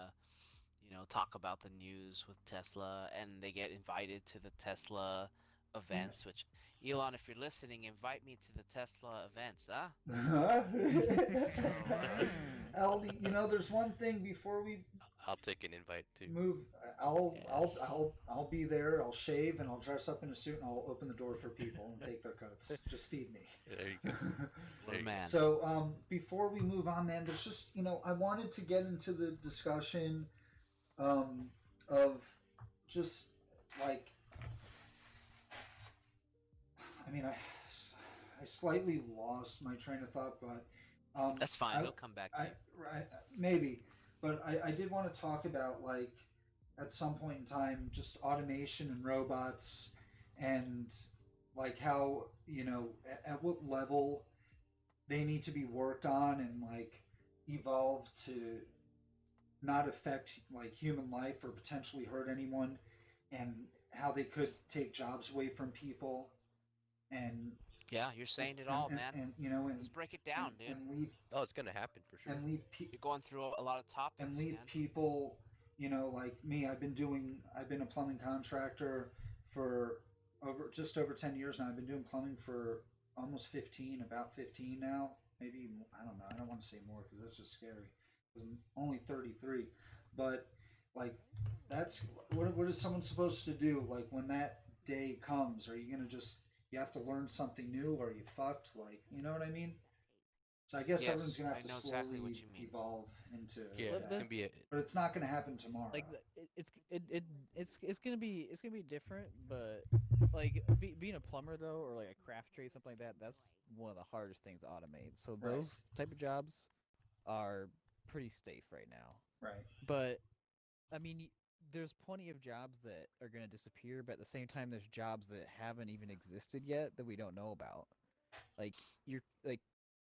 Speaker 2: talk about the news with Tesla, and they get invited to the Tesla events. Which, Elon, if you're listening, invite me to the Tesla events, huh?
Speaker 1: Albie, you know, there's one thing before we
Speaker 3: I'll take an invite too.
Speaker 1: move. I'll
Speaker 2: Yes.
Speaker 1: I'll be there. I'll shave and I'll dress up in a suit and I'll open the door for people and take their coats. Just feed me.
Speaker 3: There you go.
Speaker 2: What a man.
Speaker 1: So before we move on, man, there's just I wanted to get into the discussion of just like I slightly lost my train of thought, but
Speaker 2: That's fine. We'll come back to you.
Speaker 1: maybe, but I did want to talk about like at some point in time just automation and robots and like how at what level they need to be worked on and like evolve to not affect like human life or potentially hurt anyone, and how they could take jobs away from people and
Speaker 2: Yeah, you're saying it all, man.
Speaker 1: and
Speaker 2: Let's break it down, dude.
Speaker 1: and leave
Speaker 3: Oh, it's gonna happen for sure.
Speaker 1: and leave
Speaker 2: You're going through a lot of topics,
Speaker 1: and leave
Speaker 2: man.
Speaker 1: people, like me. I've been a plumbing contractor for just over 10 years now. I've been doing plumbing for almost about 15 now. Maybe, I don't know. I don't want to say more because that's just scary. I'm only 33. But Like, that's what is someone supposed to do? Like, when that day comes, are you gonna just you have to learn something new, or are you fucked? Like, you know what I mean? So I guess everyone's
Speaker 2: Yes,
Speaker 1: gonna have
Speaker 2: I
Speaker 1: to
Speaker 2: know exactly what
Speaker 1: slowly
Speaker 2: you mean.
Speaker 1: evolve into
Speaker 3: Yeah,
Speaker 4: Well,
Speaker 3: it's gonna be
Speaker 1: that,
Speaker 3: a
Speaker 4: that's
Speaker 1: but it's not gonna happen tomorrow.
Speaker 4: like it's gonna be different, but like being a plumber though, or like a craft trade, something like that, that's one of the hardest things to automate. So
Speaker 1: Right,
Speaker 4: those type of jobs are pretty safe right now.
Speaker 1: right,
Speaker 4: But I mean, there's plenty of jobs that are gonna disappear, but at the same time, there's jobs that haven't even existed yet that we don't know about. Like you're like,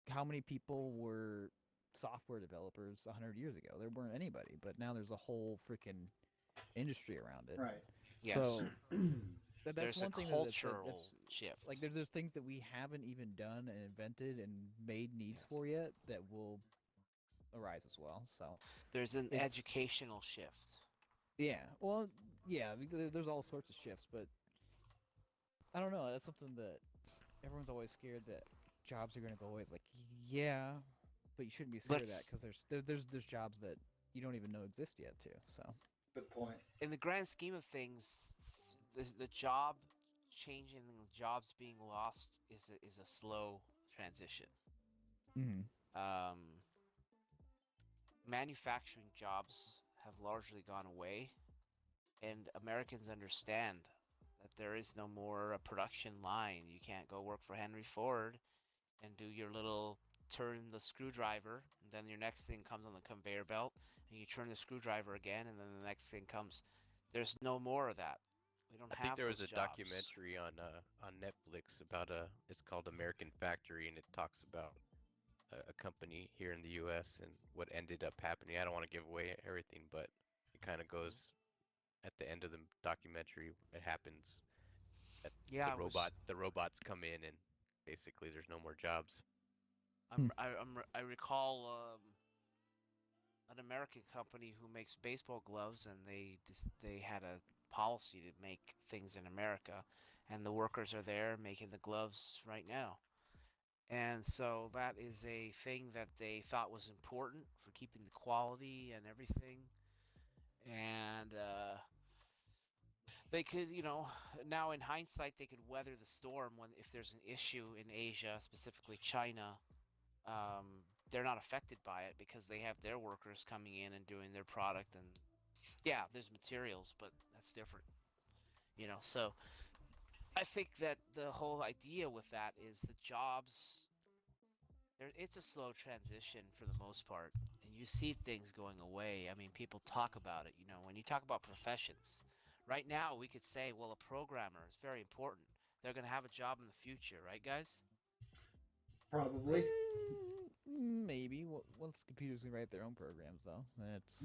Speaker 4: how many people were software developers 100 years ago? There weren't anybody, but now there's a whole freaking industry around it.
Speaker 1: right.
Speaker 2: Yes,
Speaker 4: So that's
Speaker 2: there's a
Speaker 4: one thing that's
Speaker 2: cultural shift.
Speaker 4: like there's things that we haven't even done and invented and made needs
Speaker 2: Yes.
Speaker 4: for yet that will arise as well. So
Speaker 2: There's an
Speaker 4: it's
Speaker 2: educational shift.
Speaker 4: yeah, well, yeah, there's all sorts of shifts, but I don't know. That's something that everyone's always scared that jobs are going to go away. It's like, yeah, but you shouldn't be scared of that
Speaker 2: Let's,
Speaker 4: because there's jobs that you don't even know exist yet too. So.
Speaker 1: Good point.
Speaker 2: in the grand scheme of things, the job changing, the jobs being lost is a slow transition.
Speaker 4: Hmm.
Speaker 2: Um, Manufacturing jobs have largely gone away, and Americans understand that there is no more a production line. You can't go work for Henry Ford and do your little turn the screwdriver, and then your next thing comes on the conveyor belt, and you turn the screwdriver again, and then the next thing comes. There's no more of that. We don't
Speaker 3: I think
Speaker 2: have
Speaker 3: there was
Speaker 2: those
Speaker 3: a
Speaker 2: jobs.
Speaker 3: documentary on Netflix about it's called American Factory, and it talks about a company here in the U.S. and what ended up happening. I don't want to give away everything, but it kind of goes at the end of the documentary. It happens that
Speaker 2: Yeah, I was.
Speaker 3: the robots come in, and basically there's no more jobs.
Speaker 4: Hmm.
Speaker 2: I recall an American company who makes baseball gloves, and they had a policy to make things in America, and the workers are there making the gloves right now. And so that is a thing that they thought was important for keeping the quality and everything. And they could, now in hindsight, they could weather the storm when if there's an issue in Asia, specifically China. They're not affected by it because they have their workers coming in and doing their product. And yeah, there's materials, but that's different. So I think that the whole idea with that is the jobs it's a slow transition for the most part, and you see things going away. I mean, people talk about it. When you talk about professions, right now we could say, well, a programmer is very important. They're going to have a job in the future, right, guys?
Speaker 1: Probably.
Speaker 4: Maybe once computers can write their own programs, though, then it's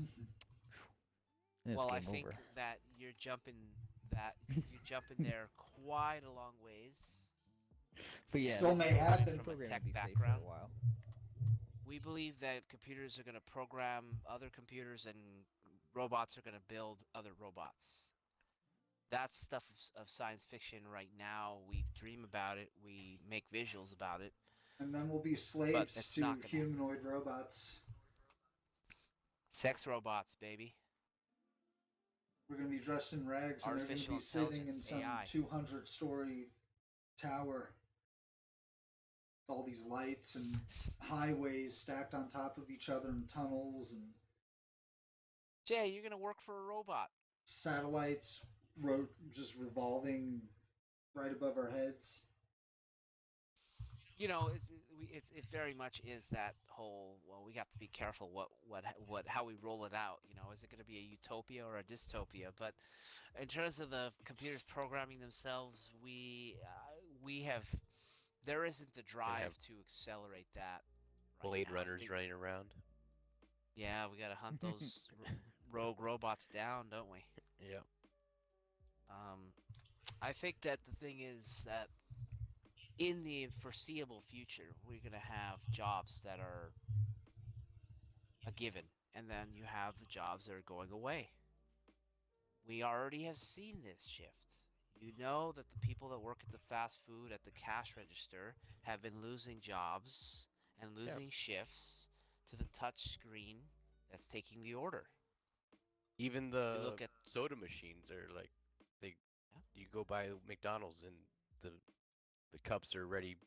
Speaker 2: Well, I
Speaker 4: game
Speaker 2: think
Speaker 4: over.
Speaker 2: that you're jumping there quite a long ways.
Speaker 4: But yeah,
Speaker 1: Still
Speaker 2: This
Speaker 1: may
Speaker 2: is coming
Speaker 1: happen.
Speaker 2: from a
Speaker 4: programming
Speaker 2: tech
Speaker 4: will be safe for
Speaker 2: background.
Speaker 4: a while.
Speaker 2: We believe that computers are going to program other computers, and robots are going to build other robots. That's stuff of science fiction right now. We dream about it. We make visuals about it,
Speaker 1: And then we'll be
Speaker 2: but
Speaker 1: slaves
Speaker 2: it's
Speaker 1: to
Speaker 2: not gonna.
Speaker 1: humanoid robots.
Speaker 2: Sex robots, baby.
Speaker 1: We're going to be dressed in rags, and they're going to
Speaker 2: Artificial
Speaker 1: be sitting in
Speaker 2: intelligence,
Speaker 1: some
Speaker 2: AI.
Speaker 1: 200-story tower with all these lights and highways stacked on top of each other and tunnels and
Speaker 2: Jay, you're gonna work for a robot.
Speaker 1: satellites just revolving right above our heads.
Speaker 2: It very much is that whole. Well, we have to be careful how we roll it out. Is it going to be a utopia or a dystopia? But in terms of the computers programming themselves, we have there isn't the
Speaker 3: Gonna have
Speaker 2: drive to accelerate that right
Speaker 3: Blade
Speaker 2: now. I
Speaker 3: Runners
Speaker 2: think,
Speaker 3: running around.
Speaker 2: yeah, we got to hunt those rogue robots down, don't we?
Speaker 3: Yep.
Speaker 2: Um, I think that the thing is that in the foreseeable future, we're going to have jobs that are a given, and then you have the jobs that are going away. We already have seen this shift. You know that the people that work at the fast food at the cash register have been losing jobs and
Speaker 3: Yep.
Speaker 2: losing shifts to the touch screen that's taking the order.
Speaker 3: Even
Speaker 2: You
Speaker 3: the
Speaker 2: look at
Speaker 3: soda machines are like they
Speaker 2: yeah,
Speaker 3: you go by McDonald's and the the cups are already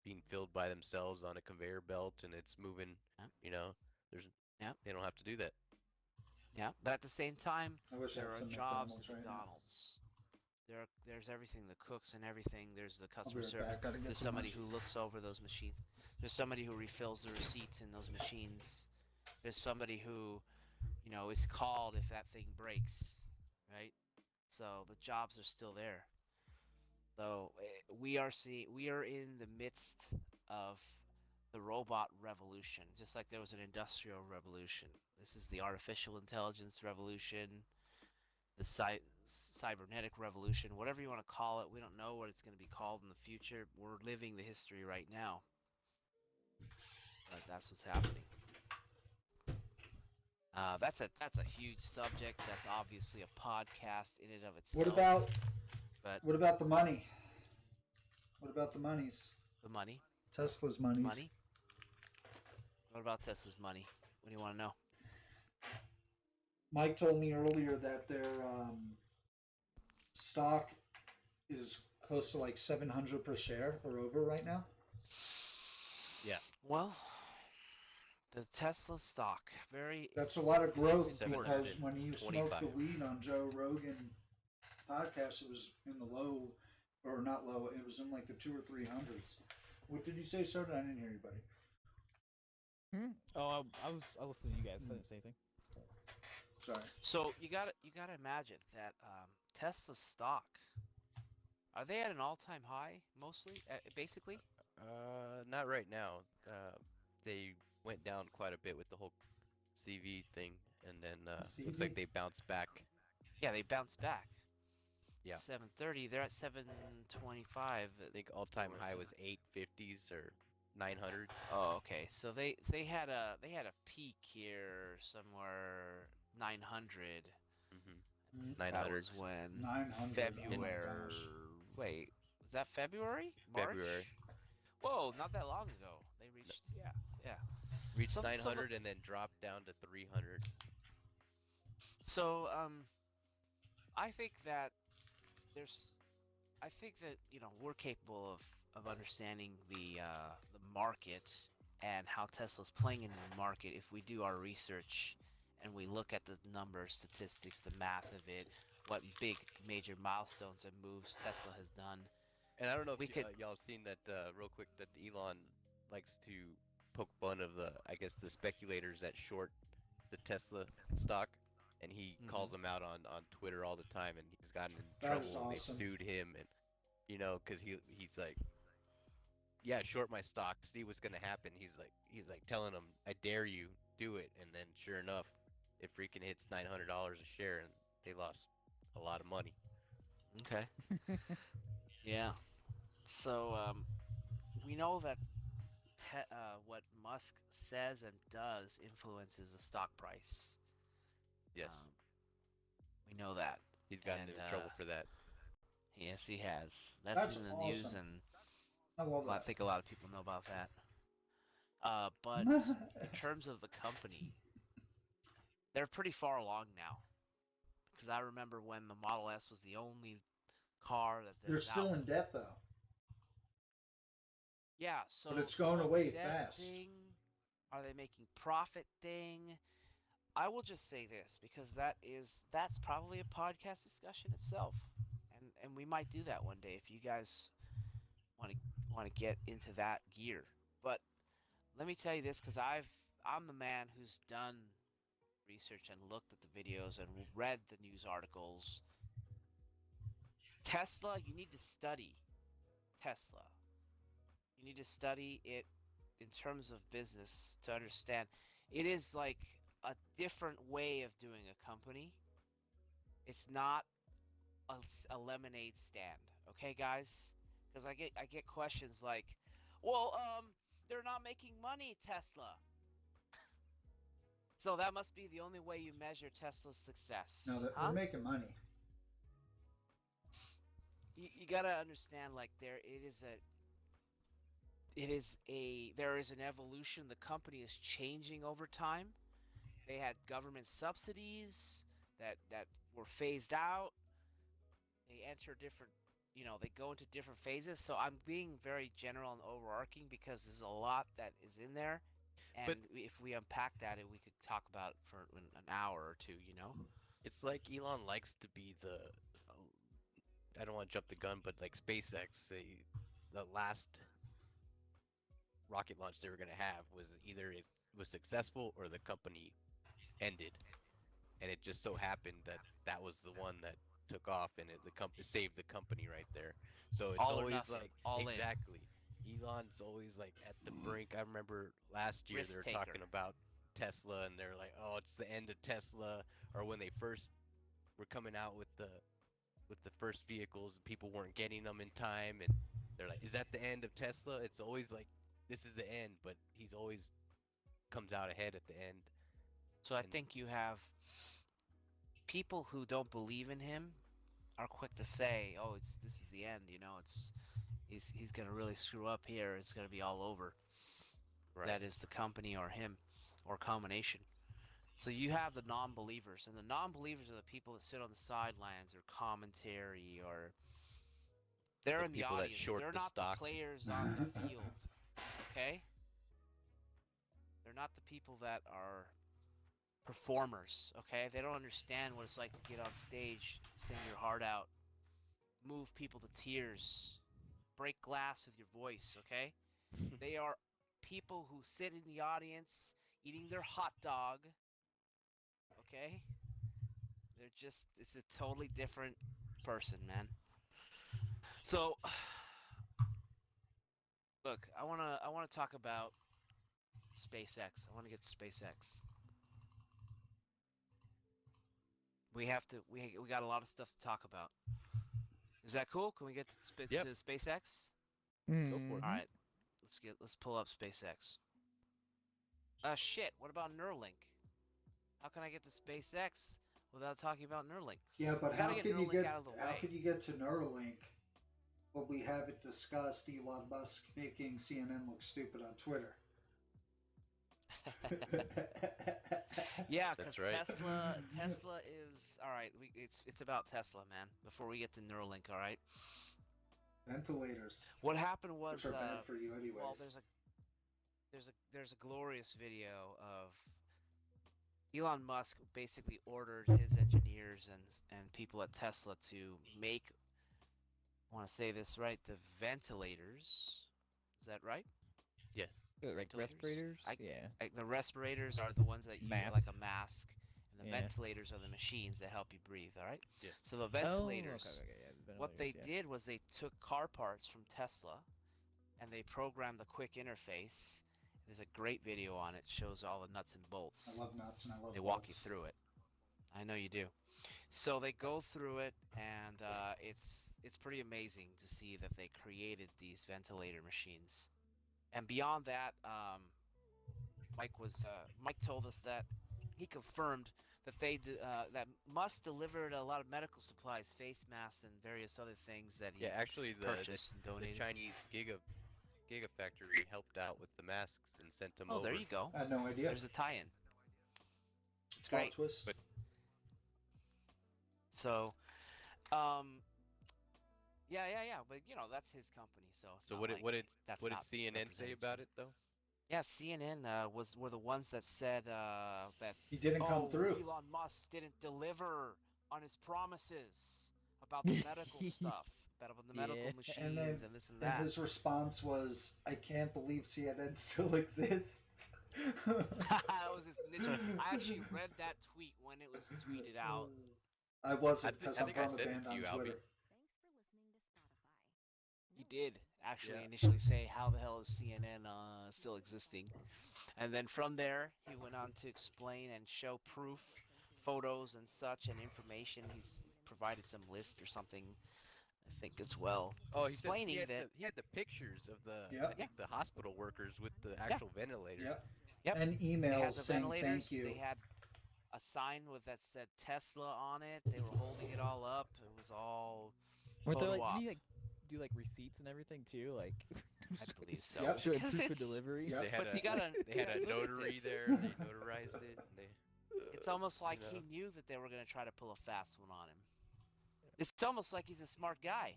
Speaker 3: being filled by themselves on a conveyor belt and it's moving,
Speaker 2: yeah,
Speaker 3: you know. There's
Speaker 2: yeah,
Speaker 3: they don't have to do that.
Speaker 2: yeah. But at the same time,
Speaker 1: I wish I
Speaker 2: there
Speaker 1: had
Speaker 2: are
Speaker 1: some
Speaker 2: jobs
Speaker 1: McDonald's
Speaker 2: at
Speaker 1: right now.
Speaker 2: McDonald's. There's everything, the cooks and everything. There's the
Speaker 1: I'll be
Speaker 2: customer
Speaker 1: right
Speaker 2: service.
Speaker 1: back. Gotta get
Speaker 2: There's
Speaker 1: some
Speaker 2: somebody who
Speaker 1: munchies.
Speaker 2: looks over those machines. There's somebody who refills the receipts in those machines. There's somebody who, is called if that thing breaks, right? So the jobs are still there. So we are in the midst of the robot revolution, just like there was an industrial revolution. This is the artificial intelligence revolution, the cybernetic revolution, whatever you want to call it. We don't know what it's going to be called in the future. We're living the history right now, but that's what's happening. That's a huge subject. That's obviously a podcast in and of itself. But
Speaker 1: What about the money? What about the monies?
Speaker 2: the money,
Speaker 1: Tesla's monies.
Speaker 2: money. What about Tesla's money? What do you want to know?
Speaker 1: Mike told me earlier that their stock is close to like 700 per share or over right now.
Speaker 3: Yeah.
Speaker 2: Well, the Tesla stock, very.
Speaker 1: That's a lot of growth
Speaker 3: important.
Speaker 1: because when you smoke the
Speaker 3: 725.
Speaker 1: weed on Joe Rogan podcast, it was in the low, or not low, it was in like the 200 or 300s. What did you say, Soda? I didn't hear you, buddy.
Speaker 4: Oh, I was listening to you guys. I didn't say anything.
Speaker 1: Sorry.
Speaker 2: So you gotta imagine that Tesla stock. Are they at an all-time high mostly? Basically.
Speaker 3: Not right now. They went down quite a bit with the whole CV thing, and then looks like
Speaker 1: CV?
Speaker 3: they bounced back.
Speaker 2: Yeah, they bounced back.
Speaker 3: Yeah.
Speaker 2: 730. They're at 725.
Speaker 3: I think all-time
Speaker 2: Or
Speaker 3: high
Speaker 2: is
Speaker 3: was
Speaker 2: it-
Speaker 3: 850s or 900s.
Speaker 2: Oh, okay. So they had a peak here somewhere 900.
Speaker 3: Mm-hmm.
Speaker 2: That
Speaker 3: 900s.
Speaker 2: was when
Speaker 1: 900.
Speaker 2: February.
Speaker 1: Oh my gosh.
Speaker 2: Wait, was that February? March?
Speaker 3: February.
Speaker 2: Whoa, not that long ago. They reached. Yeah.
Speaker 3: Reached
Speaker 2: So- so the-
Speaker 3: 900 and then dropped down to 300.
Speaker 2: So I think that we're capable of understanding the market and how Tesla's playing into the market if we do our research and we look at the numbers, statistics, the math of it, what big major milestones and moves Tesla has done.
Speaker 3: And I don't know if
Speaker 2: We could-
Speaker 3: y'all have seen that real quick that Elon likes to poke fun of I guess the speculators that short the Tesla stock, and he calls them out on Twitter all the time, and he's gotten in
Speaker 1: That is
Speaker 3: trouble. And
Speaker 1: awesome.
Speaker 3: they sued him, and because he's like, yeah, short my stock. See what's gonna happen. He's like telling them, I dare you, do it, and then sure enough, it freaking hits $900 a share, and they lost a lot of money.
Speaker 2: Okay. Yeah. So we know that what Musk says and does influences the stock price.
Speaker 3: Yes,
Speaker 2: We know that.
Speaker 3: he's gotten
Speaker 2: and,
Speaker 3: in trouble for that.
Speaker 2: Yes, he has. That's in the news,
Speaker 1: awesome.
Speaker 2: and
Speaker 1: I love
Speaker 2: I
Speaker 1: that.
Speaker 2: think a lot of people know about that. But in terms of the company, they're pretty far along now. Because I remember when the Model S was the only car that
Speaker 1: They're still in debt though.
Speaker 2: Yeah, so
Speaker 1: But it's going away
Speaker 2: debt
Speaker 1: fast.
Speaker 2: thing, are they making profit thing? I will just say this because that's probably a podcast discussion itself, and we might do that one day if you guys want to get into that gear. But let me tell you this because I'm the man who's done research and looked at the videos and read the news articles. Tesla, you need to study Tesla. You need to study it in terms of business to understand. It is like a different way of doing a company. It's not a lemonade stand, okay, guys? Because I get questions like, well, they're not making money, Tesla. So that must be the only way you measure Tesla's success.
Speaker 1: No, they're
Speaker 2: huh?
Speaker 1: making money.
Speaker 2: You gotta understand, like there is an evolution. The company is changing over time. They had government subsidies. that were phased out. They enter different, they go into different phases. So I'm being very general and overarching because there's a lot that is in there, and
Speaker 3: But
Speaker 2: if we unpack that, we could talk about it for an hour or two.
Speaker 3: it's like Elon likes to be I don't want to jump the gun, but like SpaceX, the last rocket launch they were gonna have was either it was successful or the company ended, and it just so happened that that was the one that took off, and the company saved the company right there. So it's
Speaker 2: All or
Speaker 3: always
Speaker 2: nothing,
Speaker 3: like
Speaker 2: all in.
Speaker 3: exactly. Elon's always like at the brink. I remember last year they
Speaker 2: Risk
Speaker 3: were
Speaker 2: taker.
Speaker 3: talking about Tesla, and they're like, "Oh, it's the end of Tesla," or when they first were coming out with the first vehicles, people weren't getting them in time, and they're like, "Is that the end of Tesla?" It's always like, "This is the end," but he's always comes out ahead at the end.
Speaker 2: So I
Speaker 3: And-
Speaker 2: think you have people who don't believe in him are quick to say, "Oh, this is the end." He's gonna really screw up here. It's gonna be all over.
Speaker 3: Right.
Speaker 2: That is the company or him, or combination. So you have the non-believers, and the non-believers are the people that sit on the sidelines or commentary, or they're
Speaker 3: The
Speaker 2: in the
Speaker 3: people that
Speaker 2: audience.
Speaker 3: short
Speaker 2: They're
Speaker 3: the
Speaker 2: not
Speaker 3: stock.
Speaker 2: the players on the field. Okay? They're not the people that are performers. Okay? They don't understand what it's like to get on stage, sing your heart out, move people to tears, break glass with your voice. Okay? They are people who sit in the audience eating their hot dog. Okay? It's a totally different person, man. So, look, I wanna talk about SpaceX. I wanna get to SpaceX. We got a lot of stuff to talk about. Is that cool? Can we get to,
Speaker 3: Yep.
Speaker 2: to SpaceX?
Speaker 3: Go for it.
Speaker 2: All right, let's pull up SpaceX. Shit. What about Neuralink? How can I get to SpaceX without talking about Neuralink?
Speaker 1: Yeah, but
Speaker 2: We
Speaker 1: how
Speaker 2: gotta get
Speaker 1: could you
Speaker 2: Neuralink
Speaker 1: get
Speaker 2: out of the
Speaker 1: how
Speaker 2: way.
Speaker 1: could you get to Neuralink when we haven't discussed Elon Musk making CNN look stupid on Twitter?
Speaker 2: Yeah,
Speaker 3: That's
Speaker 2: because
Speaker 3: right.
Speaker 2: Tesla is all right. It's about Tesla, man. Before we get to Neuralink, all right.
Speaker 1: Ventilators,
Speaker 2: What happened was,
Speaker 1: which are bad for you anyways.
Speaker 2: well, there's a glorious video of Elon Musk basically ordered his engineers and people at Tesla to make. I want to say this right. The ventilators. Is that right?
Speaker 3: Yes.
Speaker 4: Like
Speaker 2: Ventilators?
Speaker 4: respirators?
Speaker 2: I-
Speaker 4: Yeah.
Speaker 2: The respirators are the ones that you
Speaker 4: Mask.
Speaker 2: like a mask, and the
Speaker 4: Yeah.
Speaker 2: ventilators are the machines that help you breathe. All right.
Speaker 3: Yeah.
Speaker 2: So the ventilators.
Speaker 4: Oh, okay, yeah. The
Speaker 2: What they
Speaker 4: ventilators, yeah.
Speaker 2: did was they took car parts from Tesla, and they programmed the quick interface. There's a great video on it. Shows all the nuts and bolts.
Speaker 1: I love nuts and I love
Speaker 2: They walk you
Speaker 1: bolts.
Speaker 2: through it. I know you do. So they go through it, and it's pretty amazing to see that they created these ventilator machines. And beyond that, Mike told us that he confirmed that that Musk delivered a lot of medical supplies, face masks, and various other things that he
Speaker 3: Yeah, actually, the
Speaker 2: purchased and
Speaker 3: the
Speaker 2: donated.
Speaker 3: Chinese Gigafactory helped out with the masks and sent them
Speaker 2: Oh,
Speaker 3: over.
Speaker 2: there you go.
Speaker 1: I had no idea.
Speaker 2: There's a tie-in. It's
Speaker 1: Plot
Speaker 2: great.
Speaker 1: twist.
Speaker 3: But-
Speaker 2: So, yeah. But that's his company, so. It's
Speaker 3: So
Speaker 2: not
Speaker 3: what
Speaker 2: like
Speaker 3: did
Speaker 2: that's
Speaker 3: what did
Speaker 2: not
Speaker 3: CNN say
Speaker 2: represented.
Speaker 3: about it though?
Speaker 2: Yeah, CNN were the ones that said that
Speaker 1: He didn't come through.
Speaker 2: Elon Musk didn't deliver on his promises about the medical stuff, about the medical
Speaker 4: Yeah.
Speaker 2: machines
Speaker 1: And then
Speaker 2: this and
Speaker 1: and
Speaker 2: that.
Speaker 1: his response was, "I can't believe CNN still exists."
Speaker 2: That was his initial. I actually read that tweet when it was tweeted out.
Speaker 1: I wasn't
Speaker 3: I
Speaker 1: because I'm
Speaker 3: think I
Speaker 1: from a
Speaker 3: said it
Speaker 1: band
Speaker 3: to
Speaker 1: on
Speaker 3: you, Albie.
Speaker 1: Twitter.
Speaker 2: He did actually
Speaker 3: Yeah.
Speaker 2: initially say, "How the hell is CNN still existing?" And then from there, he went on to explain and show proof, photos and such, and information. He's provided some list or something, I think, as well,
Speaker 3: Oh, he said
Speaker 2: explaining that.
Speaker 3: he had the pictures of the
Speaker 1: Yeah.
Speaker 3: I think the hospital workers with the actual ventilators.
Speaker 1: Yep.
Speaker 2: Yep.
Speaker 1: And
Speaker 2: They had
Speaker 1: emails
Speaker 2: the
Speaker 1: saying
Speaker 2: ventilators.
Speaker 1: thank you.
Speaker 2: They had a sign that said Tesla on it. They were holding it all up. It was all
Speaker 4: Weren't there
Speaker 2: photo
Speaker 4: like,
Speaker 2: op.
Speaker 4: didn't he like do like receipts and everything too? Like,
Speaker 2: I believe so.
Speaker 1: Yep.
Speaker 4: showing
Speaker 2: Because
Speaker 4: proof of
Speaker 2: it's-
Speaker 4: delivery.
Speaker 1: Yep.
Speaker 3: They had
Speaker 2: But you gotta
Speaker 3: they had a
Speaker 2: look at
Speaker 3: notary
Speaker 2: this.
Speaker 3: there. They notarized it. And they
Speaker 2: It's almost like
Speaker 3: you
Speaker 2: he
Speaker 3: know.
Speaker 2: knew that they were going to try to pull a fast one on him. It's almost like he's a smart guy.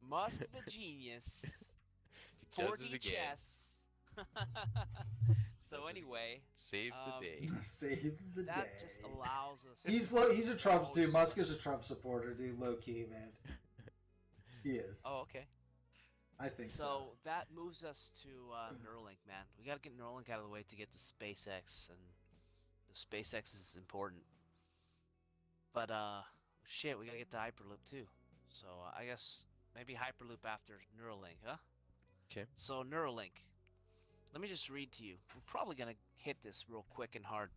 Speaker 2: Musk the genius.
Speaker 3: He does it
Speaker 2: 4D
Speaker 3: again.
Speaker 2: chess. So
Speaker 3: Does it
Speaker 2: anyway,
Speaker 3: Saves the day.
Speaker 1: Saves the
Speaker 2: that
Speaker 1: day.
Speaker 2: just allows us.
Speaker 1: He's a Trump
Speaker 2: Oh,
Speaker 1: dude.
Speaker 2: so
Speaker 1: Musk
Speaker 2: much-
Speaker 1: is a Trump supporter, dude. Low key, man. He is.
Speaker 2: Oh, okay.
Speaker 1: I think so.
Speaker 2: So that moves us to Neuralink, man. We gotta get Neuralink out of the way to get to SpaceX, and the SpaceX is important. But shit, we gotta get to Hyperloop too. So I guess maybe Hyperloop after Neuralink, huh?
Speaker 3: 'Kay.
Speaker 2: So Neuralink. Let me just read to you. We're probably gonna hit this real quick and hard.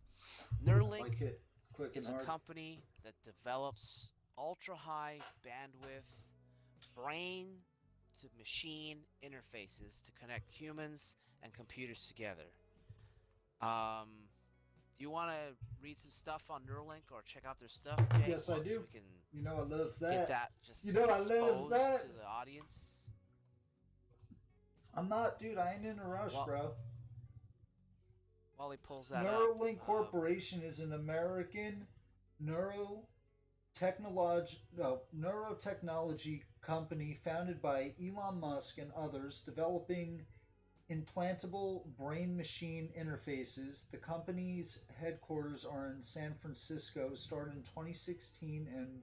Speaker 2: Neuralink
Speaker 1: Like it quick and
Speaker 2: is a
Speaker 1: hard.
Speaker 2: company that develops ultra-high bandwidth brain to machine interfaces to connect humans and computers together. Do you want to read some stuff on Neuralink or check out their stuff, Jay?
Speaker 1: Yes, I
Speaker 2: Once
Speaker 1: do.
Speaker 2: We can
Speaker 1: You know I loves
Speaker 2: get
Speaker 1: that.
Speaker 2: that just
Speaker 1: You know I loves
Speaker 2: exposed
Speaker 1: that.
Speaker 2: to the audience.
Speaker 1: I'm not, dude. I ain't in a rush,
Speaker 2: Well,
Speaker 1: bro.
Speaker 2: While he pulls that
Speaker 1: Neuralink
Speaker 2: up,
Speaker 1: Corporation is an American neurotechnology company founded by Elon Musk and others developing implantable brain-machine interfaces. The company's headquarters are in San Francisco, started in 2016 and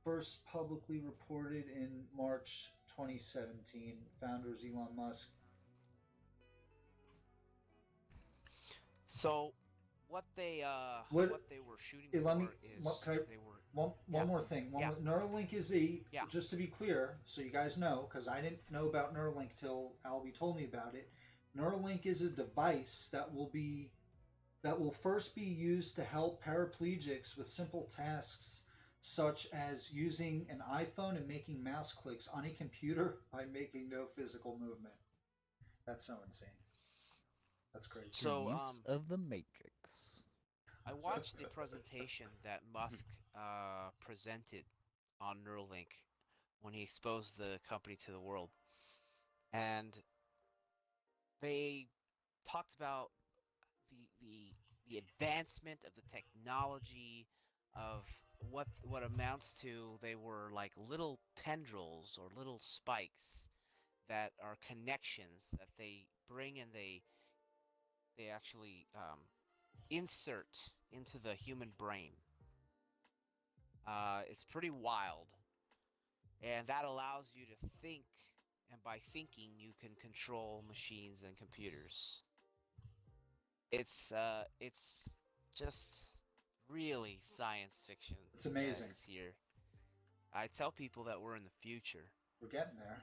Speaker 1: first publicly reported in March 2017. Founders Elon Musk.
Speaker 2: So, what they
Speaker 1: What-
Speaker 2: what they were shooting
Speaker 1: Let me-
Speaker 2: for is
Speaker 1: what- can I-
Speaker 2: they were
Speaker 1: One
Speaker 2: Yeah.
Speaker 1: more thing.
Speaker 2: Yeah.
Speaker 1: Neuralink is a
Speaker 2: Yeah.
Speaker 1: just to be clear, so you guys know, because I didn't know about Neuralink till Albie told me about it. Neuralink is a device that will first be used to help paraplegics with simple tasks such as using an iPhone and making mouse clicks on a computer by making no physical movement. That's so insane. That's crazy.
Speaker 2: So,
Speaker 4: Use of the Matrix.
Speaker 2: I watched the presentation that Musk presented on Neuralink when he exposed the company to the world, and they talked about the advancement of the technology of what amounts to they were like little tendrils or little spikes that are connections that they bring and they actually insert into the human brain. It's pretty wild, and that allows you to think, and by thinking, you can control machines and computers. It's just really science fiction.
Speaker 1: It's amazing.
Speaker 2: that is here. I tell people that we're in the future,
Speaker 1: We're getting there.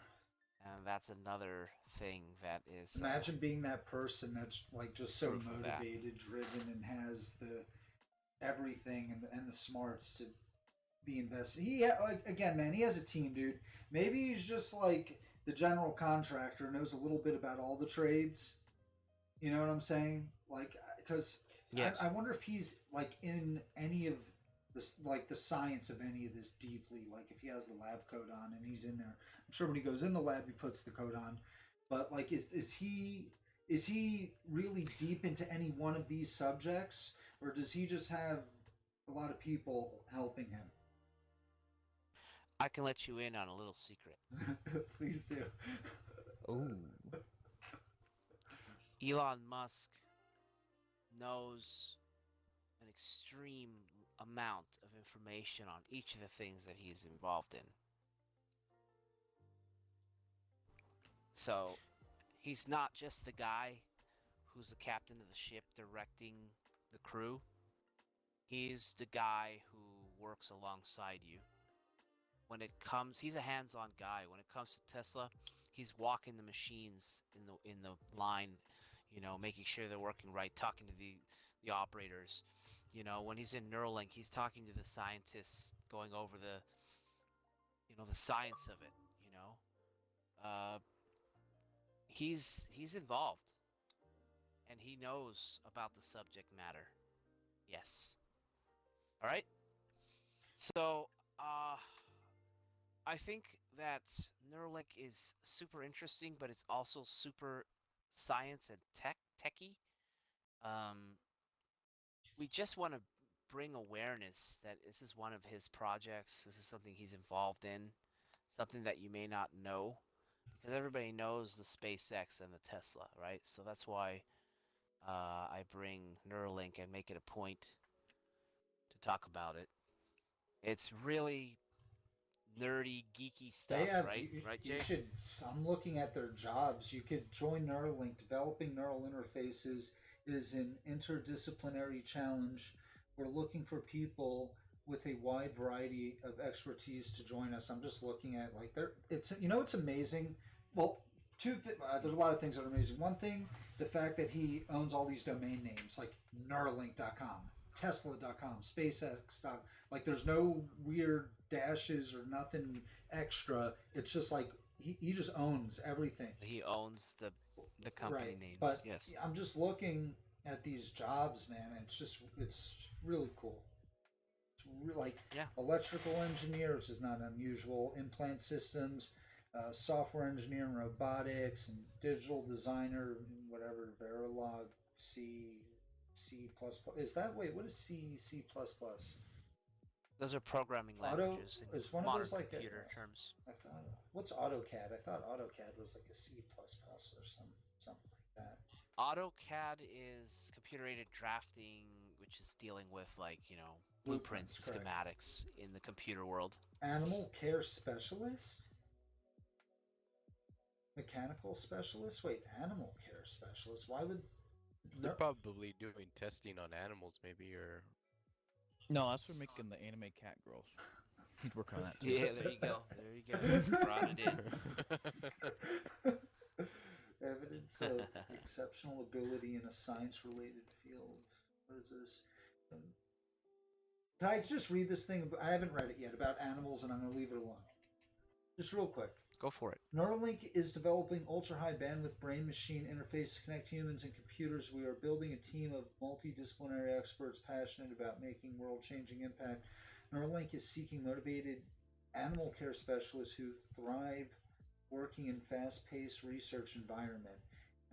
Speaker 2: and that's another thing that is.
Speaker 1: Imagine being that person that's like just so
Speaker 2: Proof of that.
Speaker 1: motivated, driven, and has the everything and the smarts to be invested. Like again, man, he has a team, dude. Maybe he's just like the general contractor, knows a little bit about all the trades. You know what I'm saying? Like, because
Speaker 2: Yes.
Speaker 1: I wonder if he's like in any of this, like the science of any of this deeply. Like if he has the lab coat on and he's in there. I'm sure when he goes in the lab, he puts the coat on. But like, is he really deep into any one of these subjects, or does he just have a lot of people helping him?
Speaker 2: I can let you in on a little secret.
Speaker 1: Please do.
Speaker 4: Oh.
Speaker 2: Elon Musk knows an extreme amount of information on each of the things that he's involved in. So, he's not just the guy who's the captain of the ship directing the crew. He's the guy who works alongside you. When it comes, he's a hands-on guy. When it comes to Tesla, he's walking the machines in the line, you know, making sure they're working right, talking to the operators. You know, when he's in Neuralink, he's talking to the scientists, going over the science of it. You know, he's involved, and he knows about the subject matter. Yes. All right. So, I think that Neuralink is super interesting, but it's also super science and techie. Um, we just want to bring awareness that this is one of his projects. This is something he's involved in, something that you may not know, because everybody knows the SpaceX and the Tesla, right? So that's why I bring Neuralink and make it a point to talk about it. It's really nerdy, geeky stuff,
Speaker 1: They have,
Speaker 2: right? Right, Jay?
Speaker 1: you should. I'm looking at their jobs. You could join Neuralink. Developing neural interfaces is an interdisciplinary challenge. We're looking for people with a wide variety of expertise to join us. I'm just looking at like there. It's it's amazing. Well, there's a lot of things that are amazing. One thing, the fact that he owns all these domain names like Neuralink.com, Tesla.com, SpaceX. Like there's no weird dashes or nothing extra. It's just like he just owns everything.
Speaker 2: He owns the company
Speaker 1: Right.
Speaker 2: names.
Speaker 1: But
Speaker 2: Yes.
Speaker 1: I'm just looking at these jobs, man. And it's really cool. Like
Speaker 2: Yeah.
Speaker 1: electrical engineer, which is not unusual, implant systems, software engineer and robotics, and digital designer, whatever, Verilog, C plus plus. Is that wait? What is C plus plus?
Speaker 2: Those are programming
Speaker 1: Auto
Speaker 2: languages in
Speaker 1: is one of
Speaker 2: modern
Speaker 1: those like
Speaker 2: computer terms.
Speaker 1: I thought what's AutoCAD? I thought AutoCAD was like a C plus plus or something like that.
Speaker 2: AutoCAD is computer-aided drafting, which is dealing with like blueprints and
Speaker 1: Correct.
Speaker 2: schematics in the computer world.
Speaker 1: Animal care specialist, mechanical specialist. Wait, animal care specialist. Why would
Speaker 3: They're probably doing testing on animals, maybe, or
Speaker 4: No, that's for making the anime cat girls. He'd work on that too.
Speaker 2: Yeah, there you go. There you go. Brought it in.
Speaker 1: Evidence of exceptional ability in a science-related field. What is this? Can I just read this thing? I haven't read it yet about animals, and I'm going to leave it alone. Just real quick.
Speaker 2: Go for it.
Speaker 1: Neuralink is developing ultra-high bandwidth brain-machine interface to connect humans and computers. We are building a team of multidisciplinary experts passionate about making world-changing impact. Neuralink is seeking motivated animal care specialists who thrive working in fast-paced research environment.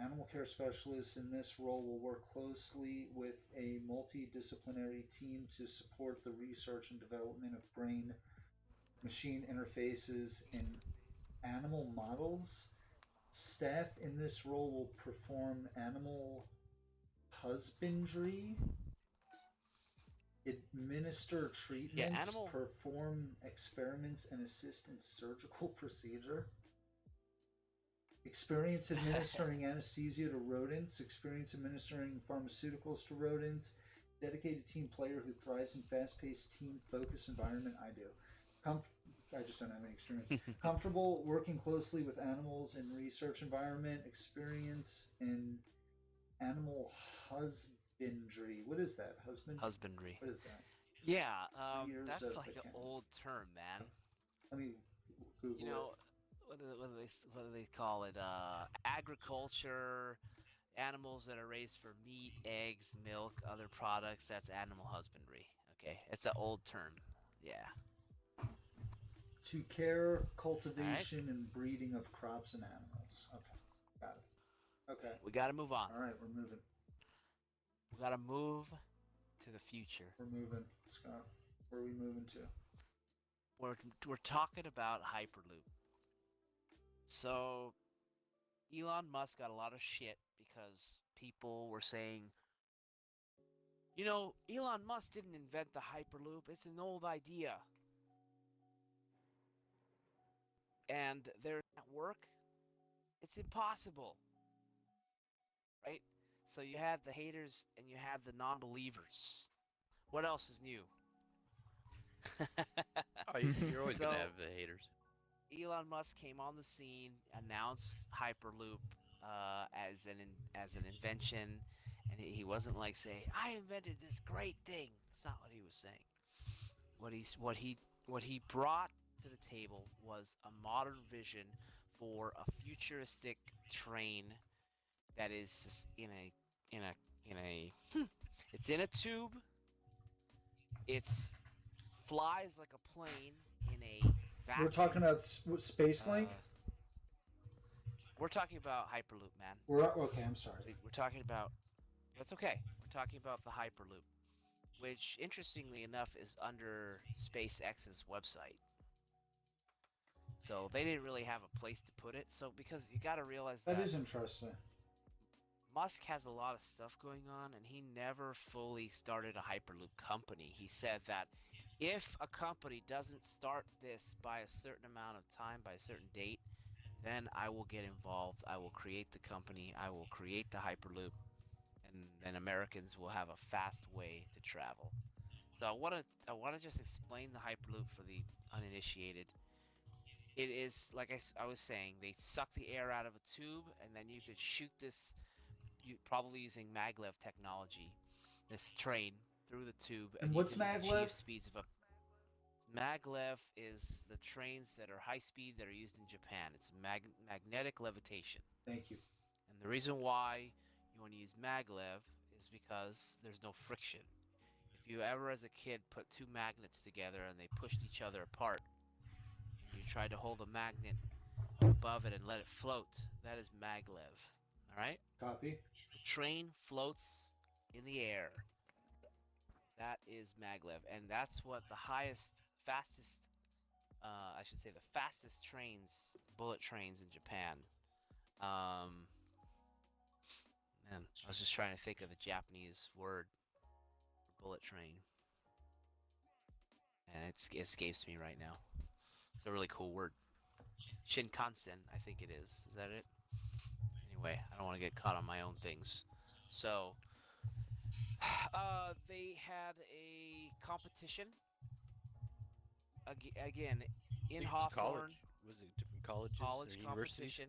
Speaker 1: Animal care specialists in this role will work closely with a multidisciplinary team to support the research and development of brain-machine interfaces in animal models. Staff in this role will perform animal husbandry, administer treatments, perform experiments, and assist in surgical procedure. Experience administering anesthesia to rodents, experience administering pharmaceuticals to rodents, dedicated team player who thrives in fast-paced team-focused environment. I do. I just don't have any experience. Comfortable working closely with animals in research environment, experience in animal husbandry. What is that?
Speaker 2: Husbandry.
Speaker 1: What is that?
Speaker 2: Yeah, that's like an old term, man.
Speaker 1: Let me Google it.
Speaker 2: What do they call it? Agriculture, animals that are raised for meat, eggs, milk, other products. That's animal husbandry. Okay, it's an old term. Yeah.
Speaker 1: To care, cultivation, and breeding of crops and animals. Okay, got it. Okay.
Speaker 2: We got to move on.
Speaker 1: All right, we're moving.
Speaker 2: We got to move to the future.
Speaker 1: We're moving, Scott. Where are we moving to?
Speaker 2: We're talking about Hyperloop. So, Elon Musk got a lot of shit because people were saying, Elon Musk didn't invent the Hyperloop. It's an old idea. And their work, it's impossible. Right? So you have the haters and you have the non-believers. What else is new?
Speaker 3: You're always going to have the haters.
Speaker 2: Elon Musk came on the scene, announced Hyperloop as an invention, and he wasn't like saying, "I invented this great thing." That's not what he was saying. What he brought to the table was a modern vision for a futuristic train that is in a it's in a tube. It's flies like a plane in a vacuum.
Speaker 1: We're talking about Space Link?
Speaker 2: we're talking about Hyperloop, man.
Speaker 1: We're okay. I'm sorry.
Speaker 2: We're talking about. That's okay. We're talking about the Hyperloop, which, interestingly enough, is under SpaceX's website. So they didn't really have a place to put it. So because you got to realize
Speaker 1: That is interesting.
Speaker 2: Musk has a lot of stuff going on, and he never fully started a Hyperloop company. He said that if a company doesn't start this by a certain amount of time, by a certain date, then I will get involved. I will create the company. I will create the Hyperloop, and then Americans will have a fast way to travel. So I want to just explain the Hyperloop for the uninitiated. It is like I was saying, they suck the air out of a tube, and then you could shoot this, probably using maglev technology, this train through the tube.
Speaker 1: And
Speaker 2: you
Speaker 1: what's
Speaker 2: can
Speaker 1: maglev?
Speaker 2: achieve speeds of maglev is the trains that are high speed that are used in Japan. It's magnetic levitation.
Speaker 1: Thank you.
Speaker 2: And the reason why you want to use maglev is because there's no friction. If you ever, as a kid, put two magnets together and they pushed each other apart, and you tried to hold a magnet above it and let it float, that is maglev. All right?
Speaker 1: Copy.
Speaker 2: The train floats in the air. That is maglev, and that's what the fastest, I should say, the fastest trains, bullet trains in Japan. Man, I was just trying to think of the Japanese word for bullet train, and it escapes me right now. It's a really cool word. Shinkansen, I think it is. Is that it? Anyway, I don't want to get caught on my own things. So, they had a competition. Again, in Hawthorne.
Speaker 3: Was it different colleges
Speaker 2: College
Speaker 3: or universities?
Speaker 2: competition.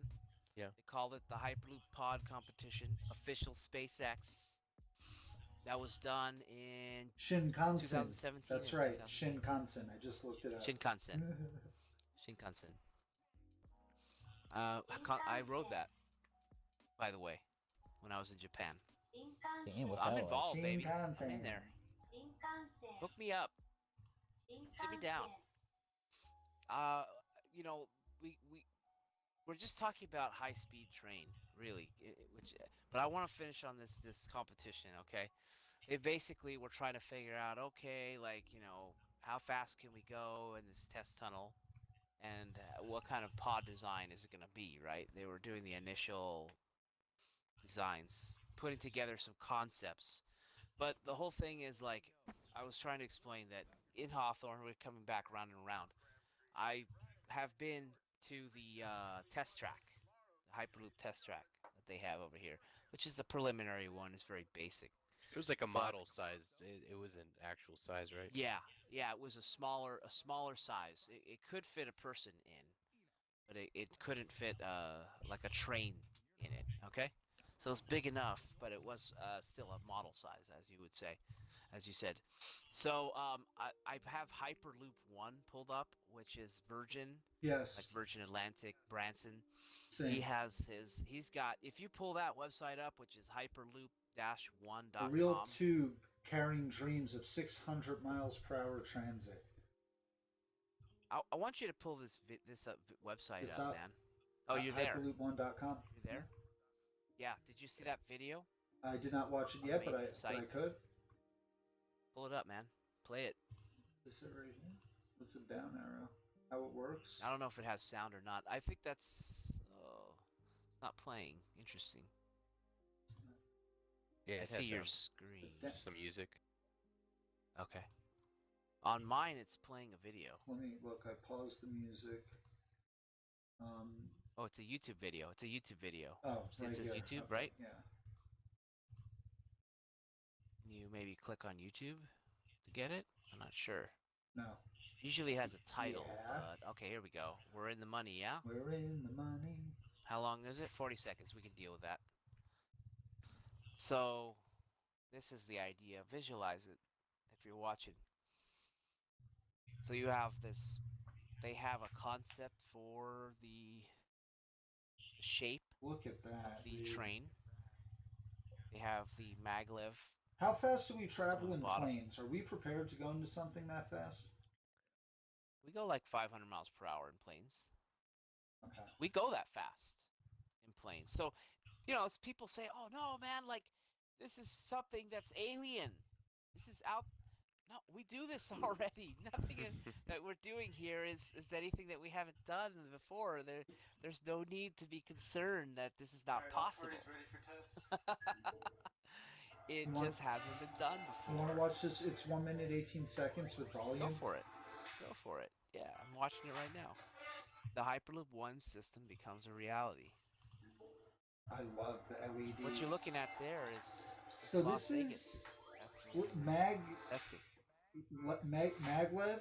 Speaker 3: Yeah.
Speaker 2: They called it the Hyperloop Pod Competition. Official SpaceX. That was done in
Speaker 1: Shinkansen.
Speaker 2: 2017.
Speaker 1: That's
Speaker 2: or
Speaker 1: right.
Speaker 2: 2018.
Speaker 1: Shinkansen. I just looked it up.
Speaker 2: Shinkansen. Shinkansen. I rode that, by the way, when I was in Japan.
Speaker 4: Damn, what's
Speaker 2: So I'm
Speaker 4: that
Speaker 2: involved, baby.
Speaker 1: Shinkansen.
Speaker 2: I'm in there. Hook me up. Sit me down. You know, we're just talking about high-speed train, really. But I want to finish on this competition, okay? It basically, we're trying to figure out, okay, like, you know, how fast can we go in this test tunnel, and what kind of pod design is it going to be, right? They were doing the initial designs, putting together some concepts. But the whole thing is, like, I was trying to explain that in Hawthorne, we're coming back round and round. I have been to the test track, the Hyperloop test track that they have over here, which is the preliminary one. It's very basic.
Speaker 3: It was like a model size. It wasn't actual size, right?
Speaker 2: Yeah, it was a smaller size. It could fit a person in, but it couldn't fit like a train in it. Okay, so it's big enough, but it was still a model size, as you would say, as you said. So I have Hyperloop 1 pulled up, which is Virgin,
Speaker 1: Yes.
Speaker 2: like Virgin Atlantic, Branson.
Speaker 1: Same.
Speaker 2: He's got, if you pull that website up, which is hyperloop-1.com.
Speaker 1: A real tube carrying dreams of 600 miles per hour transit.
Speaker 2: I want you to pull this website
Speaker 1: It's
Speaker 2: up,
Speaker 1: up.
Speaker 2: man. Oh, you're there.
Speaker 1: Hyperloop1.com.
Speaker 2: You're there? Yeah. Did you see that video?
Speaker 1: I did not watch it yet, but I could.
Speaker 2: Pull it up, man. Play it.
Speaker 1: Is it right here? What's the down arrow? How it works?
Speaker 2: I don't know if it has sound or not. I think that's... it's not playing. Interesting.
Speaker 3: Yeah,
Speaker 2: I
Speaker 3: it
Speaker 2: see
Speaker 3: has
Speaker 2: your
Speaker 3: some-
Speaker 2: screen.
Speaker 3: just some music.
Speaker 2: Okay. On mine, it's playing a video.
Speaker 1: Let me look. I paused the music.
Speaker 2: Oh, it's a YouTube video. It's a YouTube video.
Speaker 1: Oh,
Speaker 2: So it
Speaker 1: right
Speaker 2: says
Speaker 1: here.
Speaker 2: YouTube,
Speaker 1: Okay,
Speaker 2: right?
Speaker 1: Yeah.
Speaker 2: Can you maybe click on YouTube to get it? I'm not sure.
Speaker 1: No.
Speaker 2: Usually it has a title.
Speaker 1: Yeah.
Speaker 2: But okay, here we go. We're in the money, yeah?
Speaker 1: We're in the money.
Speaker 2: How long is it? 40 seconds. We can deal with that. So, this is the idea. Visualize it if you're watching. So you have this, they have a concept for the shape
Speaker 1: Look at
Speaker 2: of
Speaker 1: that.
Speaker 2: the
Speaker 1: dude.
Speaker 2: train. They have the maglev.
Speaker 1: How fast do we
Speaker 2: System
Speaker 1: travel
Speaker 2: on
Speaker 1: in
Speaker 2: the bottom.
Speaker 1: planes? Are we prepared to go into something that fast?
Speaker 2: We go like 500 miles per hour in planes.
Speaker 1: Okay.
Speaker 2: We go that fast in planes. So, as people say, "Oh no, man! Like, this is something that's alien. This is out." No, we do this already. Nothing that we're doing here is anything that we haven't done before. There's no need to be concerned that this is not possible.
Speaker 5: Ready for toast?
Speaker 2: It
Speaker 1: You want-
Speaker 2: just hasn't been done
Speaker 1: You want to
Speaker 2: before.
Speaker 1: watch this? It's 1 minute 18 seconds with
Speaker 2: Go
Speaker 1: volume.
Speaker 2: for it. Go for it. Yeah, I'm watching it right now. The Hyperloop 1 system becomes a reality.
Speaker 1: I love the LEDs.
Speaker 2: What you're looking at there is
Speaker 1: So
Speaker 2: Las
Speaker 1: this
Speaker 2: Vegas.
Speaker 1: is
Speaker 2: That's
Speaker 1: what
Speaker 2: testing.
Speaker 1: maglev,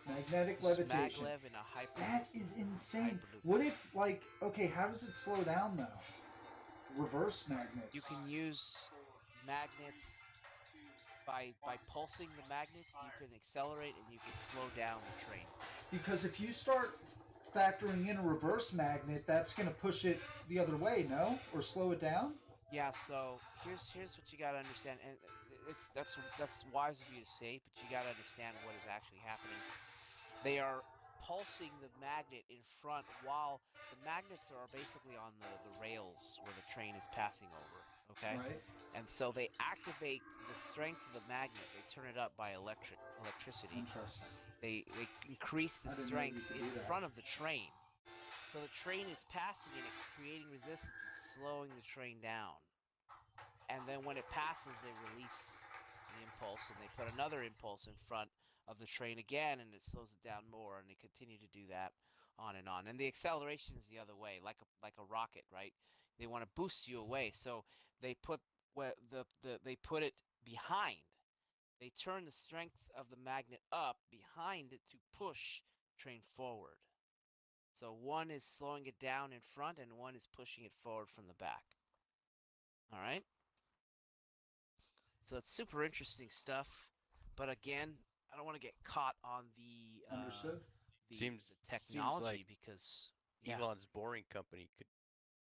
Speaker 1: magnetic levitation.
Speaker 2: Maglev in a Hyperloop.
Speaker 1: That is insane.
Speaker 2: Hyperloop.
Speaker 1: What if, like, okay, how does it slow down though? Reverse magnets.
Speaker 2: You can use magnets by pulsing the magnets. You can accelerate and you can slow down the train.
Speaker 1: Because if you start factoring in a reverse magnet, that's going to push it the other way, no? Or slow it down?
Speaker 2: Yeah. So here's what you gotta understand, and that's wise of you to say, but you gotta understand what is actually happening. They are pulsing the magnet in front while the magnets are basically on the rails where the train is passing over. Okay.
Speaker 1: Right.
Speaker 2: And so they activate the strength of the magnet. They turn it up by electricity.
Speaker 1: Interesting.
Speaker 2: They increase the
Speaker 1: I didn't know
Speaker 2: strength
Speaker 1: you could
Speaker 2: in
Speaker 1: do that.
Speaker 2: front of the train. So the train is passing and it's creating resistance. It's slowing the train down. And then when it passes, they release the impulse and they put another impulse in front of the train again, and it slows it down more, and they continue to do that on. And the acceleration is the other way, like a rocket, right? They want to boost you away, so they put they put it behind. They turn the strength of the magnet up behind it to push train forward. So one is slowing it down in front, and one is pushing it forward from the back. All right. So it's super interesting stuff, but again, I don't want to get caught on the
Speaker 1: Understood.
Speaker 3: Seems
Speaker 2: technology
Speaker 3: like
Speaker 2: because
Speaker 3: Elon's Boring Company could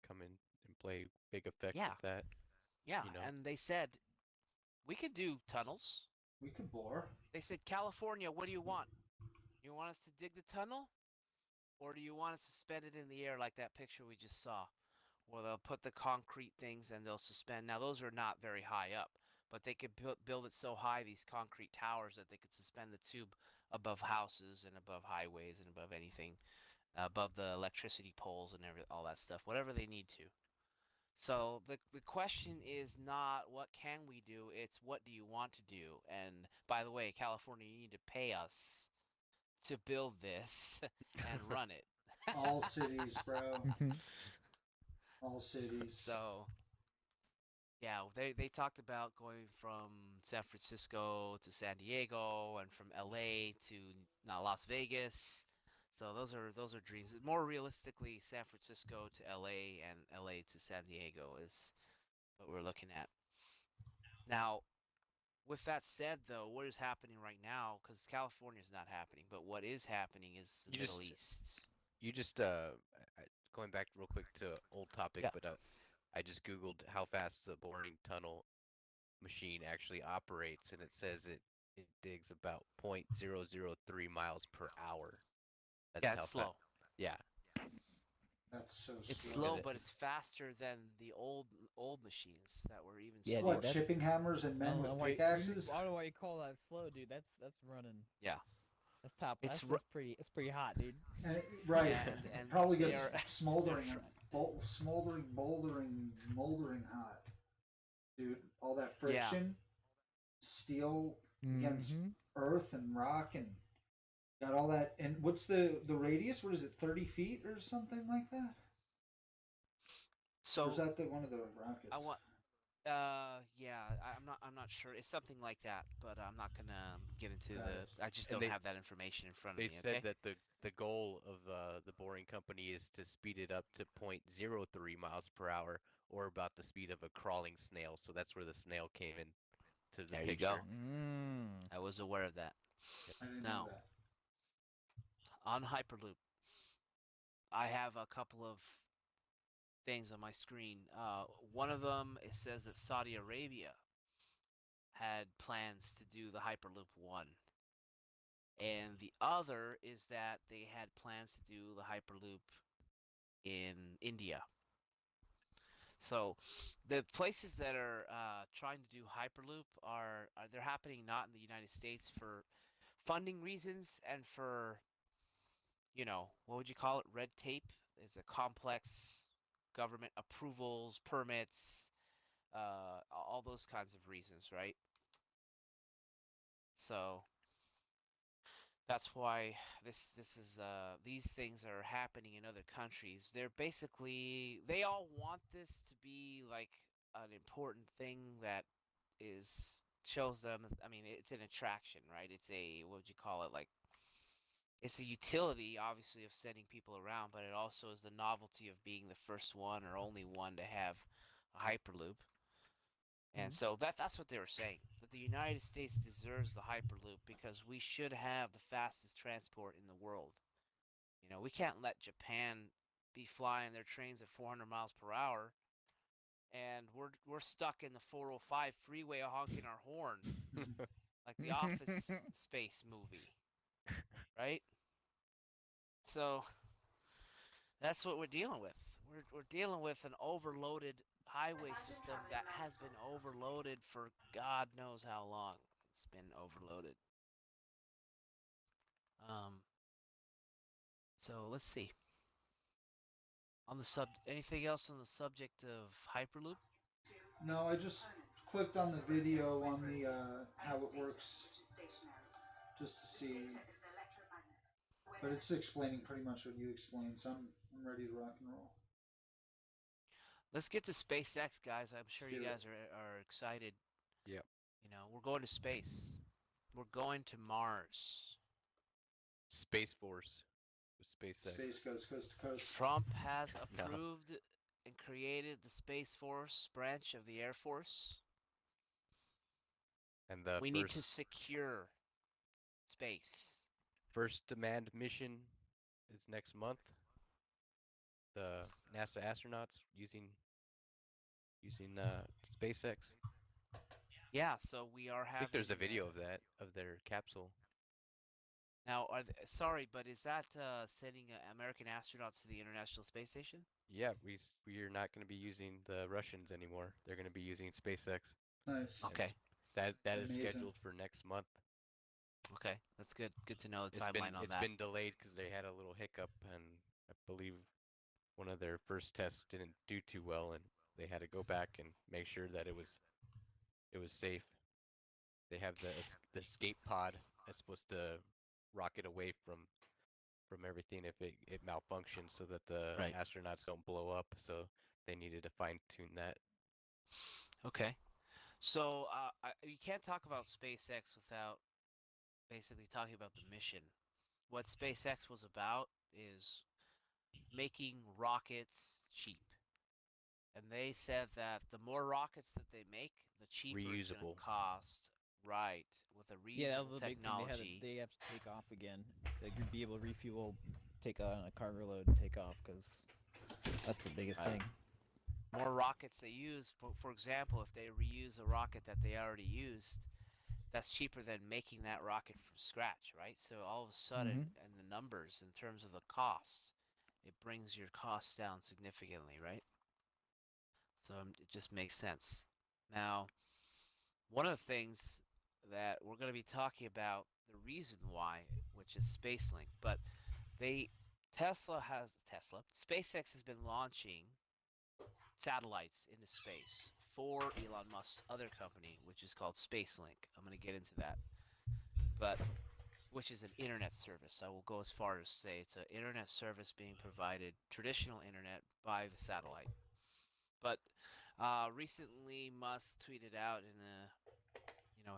Speaker 3: come in and play big effect
Speaker 2: Yeah.
Speaker 3: with that.
Speaker 2: yeah,
Speaker 3: you know.
Speaker 2: and they said we could do tunnels.
Speaker 1: We could bore.
Speaker 2: They said, California, what do you want? You want us to dig the tunnel, or do you want us to suspend it in the air like that picture we just saw, where they'll put the concrete things and they'll suspend. Now those are not very high up, but they could build it so high, these concrete towers, that they could suspend the tube above houses and above highways and above anything, above the electricity poles and all that stuff, whatever they need to. So the question is not what can we do, it's what do you want to do. And by the way, California, you need to pay us to build this and run it.
Speaker 1: All cities, bro. All cities.
Speaker 2: So yeah, they talked about going from San Francisco to San Diego and from LA to Las Vegas. So those are dreams. More realistically, San Francisco to LA and LA to San Diego is what we're looking at. Now, with that said, though, what is happening right now? Because California is not happening, but what is happening is the Middle East.
Speaker 3: You just going back real quick to old topic,
Speaker 2: Yeah.
Speaker 3: but I just googled how fast the boring tunnel machine actually operates, and it says it digs about 0.003 miles per hour. That's
Speaker 2: Yeah,
Speaker 3: how
Speaker 2: it's slow.
Speaker 3: Yeah,
Speaker 1: That's so
Speaker 2: It's
Speaker 1: slow.
Speaker 2: slow, but it's faster than the old machines that were even
Speaker 4: Yeah,
Speaker 2: slower.
Speaker 1: What,
Speaker 4: dude, that's-
Speaker 1: shipping hammers and
Speaker 4: I
Speaker 1: men
Speaker 4: don't
Speaker 1: with
Speaker 4: know why
Speaker 1: pickaxes?
Speaker 4: I don't know why you call that slow, dude. That's running.
Speaker 2: Yeah.
Speaker 4: That's top.
Speaker 2: It's
Speaker 4: That's pretty hot, dude.
Speaker 1: Right.
Speaker 2: Yeah, and
Speaker 1: Probably
Speaker 2: they
Speaker 1: gets
Speaker 2: are-
Speaker 1: smoldering,
Speaker 2: they're
Speaker 1: moldering hot. Dude, all that friction, steel against
Speaker 4: Mhm.
Speaker 1: earth and rock, and got all that. And what's the radius? What is it, 30 feet or something like that?
Speaker 2: So
Speaker 1: Or is that one of the rockets?
Speaker 2: I want. Yeah, I'm not sure. It's something like that, but I'm not gonna get into
Speaker 1: Got it.
Speaker 2: I just
Speaker 3: And
Speaker 2: don't
Speaker 3: they-
Speaker 2: have that information in front of
Speaker 3: they
Speaker 2: me.
Speaker 3: said
Speaker 2: Okay.
Speaker 3: that the goal of the Boring Company is to speed it up to 0.03 miles per hour, or about the speed of a crawling snail. So that's where the snail came in to the
Speaker 2: There you
Speaker 3: picture.
Speaker 2: go. I was aware of that.
Speaker 1: I didn't
Speaker 2: Now,
Speaker 1: know that.
Speaker 2: on Hyperloop, I have a couple of things on my screen. One of them, it says that Saudi Arabia had plans to do the Hyperloop 1. And the other is that they had plans to do the Hyperloop in India. So, the places that are trying to do Hyperloop are they're happening not in the United States for funding reasons and for what would you call it? Red tape is a complex government approvals, permits, all those kinds of reasons, right? So that's why this is these things are happening in other countries. They all want this to be like an important thing that is shows them. I mean, it's an attraction, right? It's a what would you call it? Like it's a utility, obviously, of sending people around, but it also is the novelty of being the first one or only one to have a hyperloop. And so that's what they were saying, that the United States deserves the Hyperloop because we should have the fastest transport in the world. We can't let Japan be flying their trains at 400 miles per hour, and we're stuck in the 405 freeway honking our horn like the Office Space movie, right? So that's what we're dealing with. We're dealing with an overloaded highway system that has been overloaded for God knows how long. It's been overloaded. Um, so let's see. Anything else on the subject of Hyperloop?
Speaker 1: No, I just clicked on the video on the how it works just to see, but it's explaining pretty much what you explained. So I'm ready to rock and roll.
Speaker 2: Let's get to SpaceX, guys. I'm sure
Speaker 1: Let's
Speaker 2: you
Speaker 1: do
Speaker 2: guys are excited.
Speaker 3: Yep.
Speaker 2: We're going to space. We're going to Mars.
Speaker 3: Space Force with SpaceX.
Speaker 1: Space goes coast to coast.
Speaker 2: Trump has
Speaker 3: No.
Speaker 2: approved and created the Space Force branch of the Air Force.
Speaker 3: And the
Speaker 2: We need to secure space.
Speaker 3: first manned mission is next month. The NASA astronauts using SpaceX.
Speaker 2: Yeah, so we are having.
Speaker 3: I think there's a video of that of their capsule.
Speaker 2: Now, sorry, but is that sending American astronauts to the International Space Station?
Speaker 3: Yeah, we are not going to be using the Russians anymore. They're going to be using SpaceX.
Speaker 1: Nice.
Speaker 2: Okay.
Speaker 3: That is
Speaker 1: Amazing.
Speaker 3: scheduled for next month.
Speaker 2: Okay, that's good. Good to know the
Speaker 3: It's
Speaker 2: timeline on
Speaker 3: It's
Speaker 2: that.
Speaker 3: been delayed because they had a little hiccup, and I believe one of their first tests didn't do too well, and they had to go back and make sure that it was safe. They have the escape pod that's supposed to rocket away from everything if it malfunctions, so that the
Speaker 2: Right.
Speaker 3: astronauts don't blow up. So they needed to fine tune that.
Speaker 2: Okay. So you can't talk about SpaceX without basically talking about the mission. What SpaceX was about is making rockets cheap. And they said that the more rockets that they make, the cheaper it's going
Speaker 3: Reusable.
Speaker 2: to cost. Right. With a
Speaker 4: Yeah, that
Speaker 2: reusable
Speaker 4: was the big thing.
Speaker 2: technology.
Speaker 4: They have to take off again. They could be able to refuel, take on a cargo load, and take off because that's the biggest
Speaker 2: Right.
Speaker 4: thing.
Speaker 2: More rockets they use. For example, if they reuse a rocket that they already used, that's cheaper than making that rocket from scratch, right? So all of a sudden, in the numbers, in terms of the cost, it brings your costs down significantly, right? So it just makes sense. Now, one of the things that we're going to be talking about, the reason why, which is SpaceLink, but SpaceX has been launching satellites into space for Elon Musk's other company, which is called SpaceLink. I'm going to get into that. But which is an internet service. I will go as far as say it's an internet service being provided, traditional internet, by the satellite. But recently, Musk tweeted out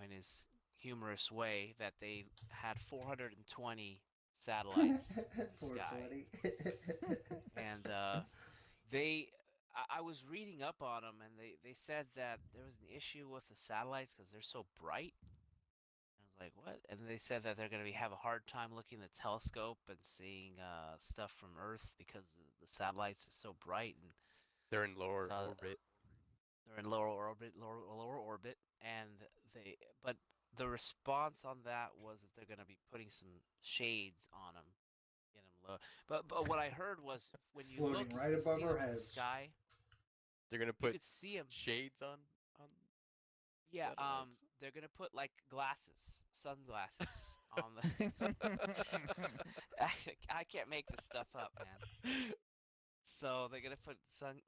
Speaker 2: in his humorous way that they had 420 satellites in the sky,
Speaker 1: 420.
Speaker 2: and I was reading up on them, and they said that there was an issue with the satellites because they're so bright. I was like, what? And they said that they're going to have a hard time looking at the telescope and seeing stuff from Earth because the satellites are so bright. And
Speaker 3: They're in lower orbit.
Speaker 2: they're in lower orbit, and but the response on that was that they're going to be putting some shades on them, get them low. But what I heard was when you
Speaker 1: Floating
Speaker 2: look,
Speaker 1: right
Speaker 2: you can
Speaker 1: above
Speaker 2: see
Speaker 1: our
Speaker 2: them in the
Speaker 1: heads.
Speaker 2: sky.
Speaker 3: They're gonna
Speaker 2: You
Speaker 3: put
Speaker 2: could see them.
Speaker 3: shades on
Speaker 2: Yeah,
Speaker 3: satellites.
Speaker 2: they're gonna put like glasses, sunglasses on the. I can't make this stuff up, man. So they're gonna put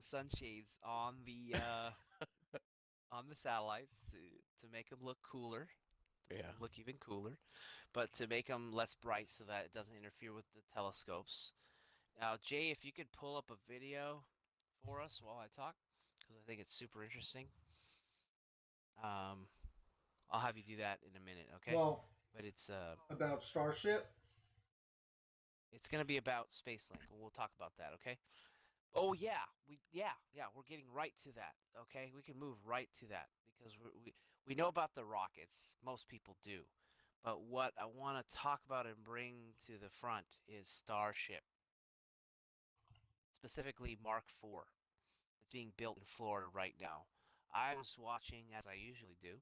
Speaker 2: sunshades on the satellites to make them look cooler, to make
Speaker 3: Yeah.
Speaker 2: them look even cooler, but to make them less bright so that it doesn't interfere with the telescopes. Now, Jay, if you could pull up a video for us while I talk, because I think it's super interesting. I'll have you do that in a minute, okay?
Speaker 1: Well,
Speaker 2: But
Speaker 1: about Starship.
Speaker 2: it's gonna be about SpaceLink, and we'll talk about that, okay? Oh yeah, we're getting right to that, okay? We can move right to that because we know about the rockets. Most people do, but what I want to talk about and bring to the front is Starship, specifically Mark IV. It's being built in Florida right now. I was watching as I usually do,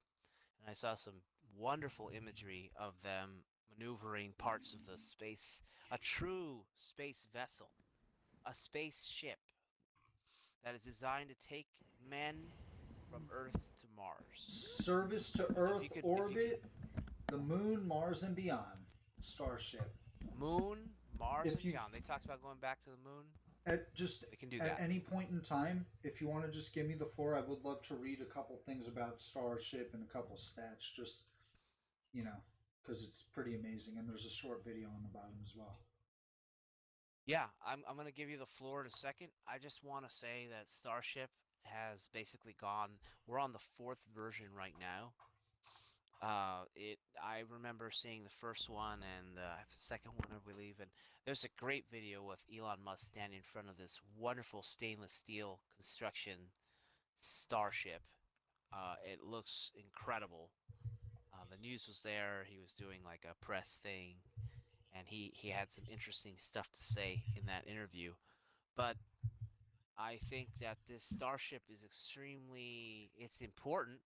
Speaker 2: and I saw some wonderful imagery of them maneuvering parts of the space, a true space vessel, a spaceship that is designed to take men from Earth to Mars.
Speaker 1: Service to
Speaker 2: If
Speaker 1: Earth
Speaker 2: you could,
Speaker 1: orbit, the moon, Mars, and beyond. Starship.
Speaker 2: Moon, Mars,
Speaker 1: If
Speaker 2: and
Speaker 1: you
Speaker 2: beyond. They talked about going back to the moon.
Speaker 1: just
Speaker 2: They can do
Speaker 1: at
Speaker 2: that.
Speaker 1: any point in time, if you want to just give me the floor, I would love to read a couple things about Starship and a couple stats, just because it's pretty amazing. And there's a short video on the bottom as well.
Speaker 2: Yeah, I'm gonna give you the floor in a second. I just want to say that Starship has basically gone. We're on the fourth version right now. I remember seeing the first one and the second one, I believe, and there's a great video with Elon Musk standing in front of this wonderful stainless steel construction Starship. It looks incredible. The news was there. He was doing like a press thing, and he had some interesting stuff to say in that interview. But I think that this Starship is it's important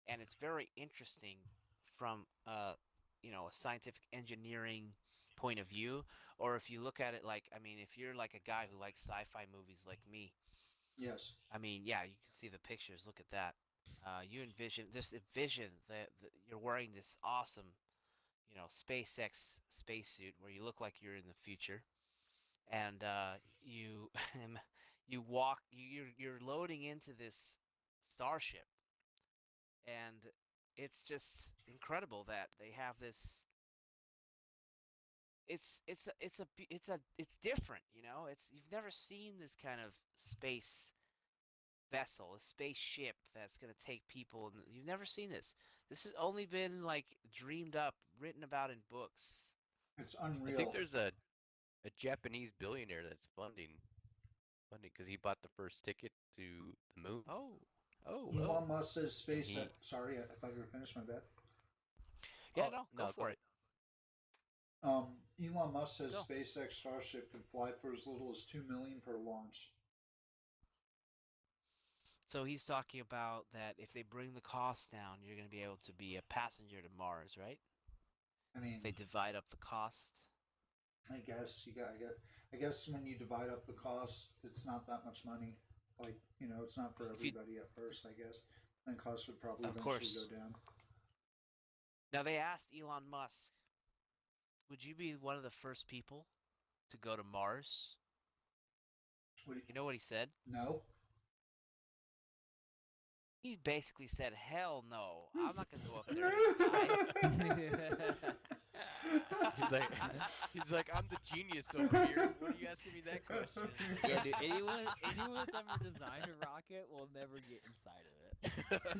Speaker 2: and it's very interesting from a scientific engineering point of view, or if you look at it like, I mean, if you're like a guy who likes sci-fi movies like me,
Speaker 1: Yes.
Speaker 2: I mean, yeah, you can see the pictures. Look at that. You envision that you're wearing this awesome, SpaceX spacesuit where you look like you're in the future, and you you walk, you're loading into this starship, and it's just incredible that they have this. It's different, It's you've never seen this kind of space vessel, a spaceship that's going to take people, and you've never seen this. This has only been like dreamed up, written about in books.
Speaker 1: It's
Speaker 3: I
Speaker 1: unreal.
Speaker 3: think there's a Japanese billionaire that's funding because he bought the first ticket to the moon.
Speaker 1: Elon Musk says SpaceX.
Speaker 3: he-
Speaker 1: Sorry, I thought you were finished. My bad.
Speaker 2: Yeah,
Speaker 3: Oh,
Speaker 2: no, go for
Speaker 3: go
Speaker 2: it.
Speaker 1: Elon Musk says
Speaker 2: Let's go.
Speaker 1: SpaceX Starship could fly for as little as $2 million per launch.
Speaker 2: So he's talking about that if they bring the cost down, you're going to be able to be a passenger to Mars, right?
Speaker 1: I mean,
Speaker 2: If they divide up the cost.
Speaker 1: I guess I guess when you divide up the cost, it's not that much money. Like it's not for
Speaker 2: If you-
Speaker 1: everybody at first. I guess, and costs would probably
Speaker 2: Of
Speaker 1: eventually
Speaker 2: course.
Speaker 1: go down.
Speaker 2: Now they asked Elon Musk, would you be one of the first people to go to Mars?
Speaker 1: What do
Speaker 2: You know what he said?
Speaker 1: No.
Speaker 2: He basically said, "Hell no, I'm not gonna go up there and die."
Speaker 3: He's like, I'm the genius over here. What are you asking me that question?
Speaker 4: Yeah, dude. Anyone that's ever designed a rocket will never get inside of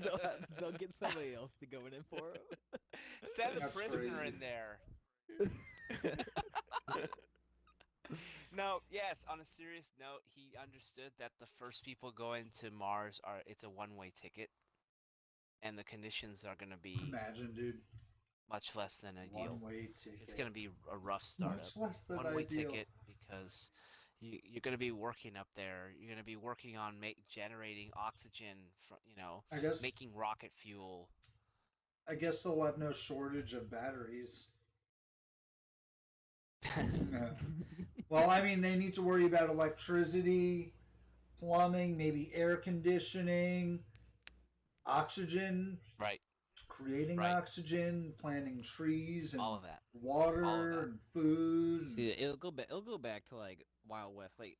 Speaker 4: it. They'll get somebody else to go in it for them.
Speaker 2: Send a
Speaker 1: That's
Speaker 2: prisoner
Speaker 1: crazy.
Speaker 2: in there. No, yes, on a serious note, he understood that the first people going to Mars it's a one-way ticket, and the conditions are going to be
Speaker 1: Imagine, dude.
Speaker 2: much less than ideal.
Speaker 1: One-way ticket.
Speaker 2: It's going to be a rough startup.
Speaker 1: Much less than
Speaker 2: One-way
Speaker 1: ideal.
Speaker 2: ticket because you're going to be working up there. You're going to be working on generating oxygen,
Speaker 1: I guess.
Speaker 2: making rocket fuel.
Speaker 1: I guess they'll have no shortage of batteries. Yeah. Well, I mean, they need to worry about electricity, plumbing, maybe air conditioning, oxygen,
Speaker 2: Right.
Speaker 1: creating
Speaker 2: Right.
Speaker 1: oxygen, planting trees, and
Speaker 2: All of that.
Speaker 1: water and food. And...
Speaker 4: Dude, it'll go back to like Wild West. Like,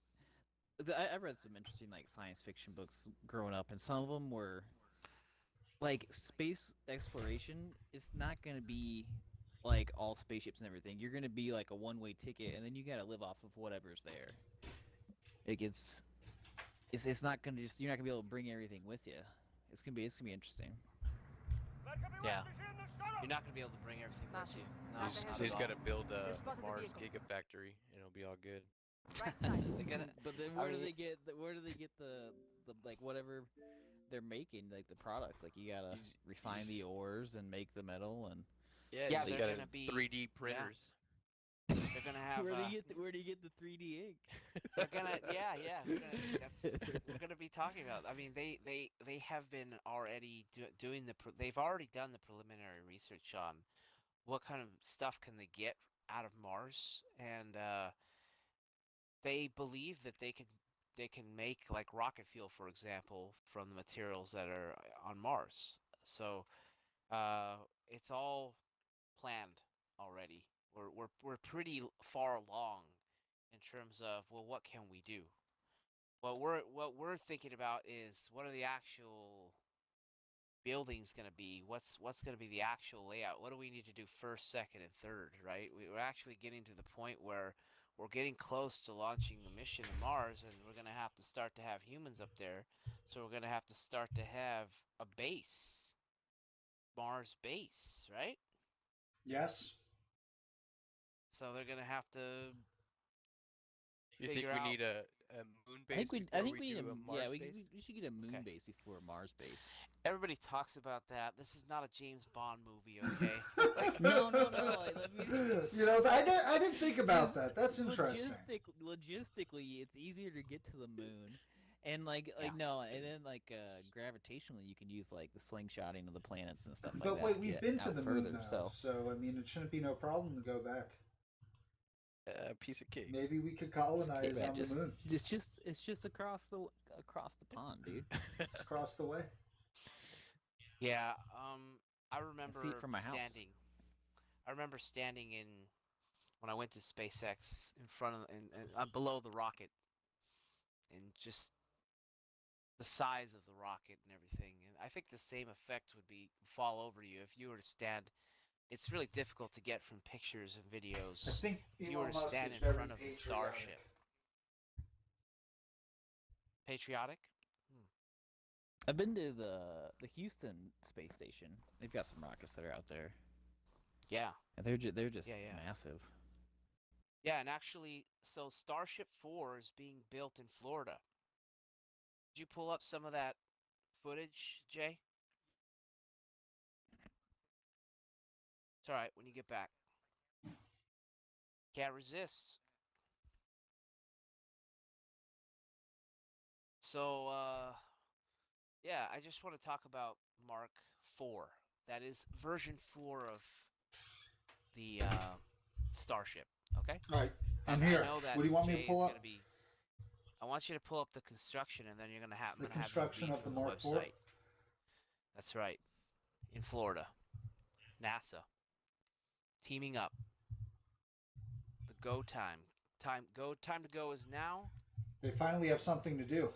Speaker 4: I read some interesting like science fiction books growing up, and some of them were like space exploration. It's not gonna be like all spaceships and everything. You're gonna be like a one-way ticket, and then you gotta live off of whatever's there. Like it's not gonna just, you're not gonna be able to bring everything with you. It's gonna be interesting.
Speaker 2: Yeah. You're not gonna be able to bring everything with you. No,
Speaker 5: Right
Speaker 3: So
Speaker 2: not
Speaker 3: he's
Speaker 2: at all.
Speaker 3: got to build a
Speaker 5: They spotted the
Speaker 3: Mars
Speaker 5: vehicle.
Speaker 3: Gigafactory, and it'll be all good.
Speaker 5: Right side.
Speaker 2: They're gonna.
Speaker 4: But then
Speaker 2: I
Speaker 4: where do
Speaker 2: mean-
Speaker 4: they get the like whatever they're making, like the products? Like you gotta
Speaker 3: You j-
Speaker 4: refine
Speaker 3: s-
Speaker 4: the ores and make the metal and
Speaker 3: Yeah,
Speaker 2: Yeah,
Speaker 3: they
Speaker 2: they're
Speaker 3: got
Speaker 2: gonna be-
Speaker 3: 3D printers.
Speaker 2: They're gonna have.
Speaker 4: where do you get the 3D ink?
Speaker 2: They're gonna. Yeah. We're gonna be talking about. I mean, they have been already doing the. They've already done the preliminary research on what kind of stuff can they get out of Mars, and they believe that they can make like rocket fuel, for example, from the materials that are on Mars. So it's all planned already. We're pretty far along in terms of, well, what can we do? What we're thinking about is, what are the actual buildings going to be? What's going to be the actual layout? What do we need to do first, second, and third? Right? We're actually getting to the point where we're getting close to launching the mission to Mars, and we're going to have to start to have humans up there. So we're going to have to start to have a base, Mars base, right?
Speaker 1: Yes.
Speaker 2: So they're going to have to
Speaker 3: You think
Speaker 2: figure
Speaker 3: we
Speaker 2: out-
Speaker 3: need a moon base
Speaker 4: I think
Speaker 3: before
Speaker 4: we need
Speaker 3: do
Speaker 4: a
Speaker 3: a Mars
Speaker 4: we,
Speaker 3: base?
Speaker 4: we should get a moon
Speaker 2: Okay.
Speaker 4: base before a Mars base.
Speaker 2: Everybody talks about that. This is not a James Bond movie, okay?
Speaker 4: No, let me.
Speaker 1: You know, I didn't think about that. That's interesting.
Speaker 4: Logistically, it's easier to get to the moon, and
Speaker 2: Yeah.
Speaker 4: no, and then gravitationally, you can use like the slingshotting of the planets and stuff like
Speaker 1: But
Speaker 4: that.
Speaker 1: wait,
Speaker 4: to
Speaker 1: we've
Speaker 4: get
Speaker 1: been to
Speaker 4: out
Speaker 1: the
Speaker 4: further,
Speaker 1: moon now, so I mean, it shouldn't be no problem to go back.
Speaker 3: Piece of cake.
Speaker 1: Maybe we could colonize
Speaker 4: yeah,
Speaker 1: on the moon.
Speaker 4: it's just across the pond, dude.
Speaker 1: It's across the way.
Speaker 2: Yeah, I remember
Speaker 4: see it from my house.
Speaker 2: I remember standing in when I went to SpaceX in front of and below the rocket, and just the size of the rocket and everything. And I think the same effect would fall over you if you were to stand. It's really difficult to get from pictures and videos.
Speaker 1: I think
Speaker 2: You were
Speaker 1: Elon
Speaker 2: to
Speaker 1: Musk
Speaker 2: stand
Speaker 1: is
Speaker 2: in
Speaker 1: very
Speaker 2: front of the
Speaker 1: patriotic.
Speaker 2: Starship. Patriotic?
Speaker 4: I've been to the Houston space station. They've got some rockets that are out there,
Speaker 2: Yeah.
Speaker 4: and they're just
Speaker 2: Yeah.
Speaker 4: massive.
Speaker 2: Yeah, and actually, so Starship 4 is being built in Florida. Did you pull up some of that footage, Jay? It's all right when you get back. Can't resist. So, yeah, I just want to talk about Mark 4. That is version 4 of the Starship. Okay.
Speaker 1: All right, I'm
Speaker 2: And
Speaker 1: here.
Speaker 2: I know that
Speaker 1: What do you want me
Speaker 2: Jay
Speaker 1: to pull
Speaker 2: is
Speaker 1: up?
Speaker 2: gonna be- I want you to pull up the construction, and then you're gonna have
Speaker 1: The
Speaker 2: I'm gonna
Speaker 1: construction
Speaker 2: have
Speaker 1: of
Speaker 2: you
Speaker 1: the
Speaker 2: read
Speaker 1: Mark
Speaker 2: from
Speaker 1: IV?
Speaker 2: website. That's right, in Florida, NASA, teaming up. The go time to go is now.
Speaker 1: They finally have something to do.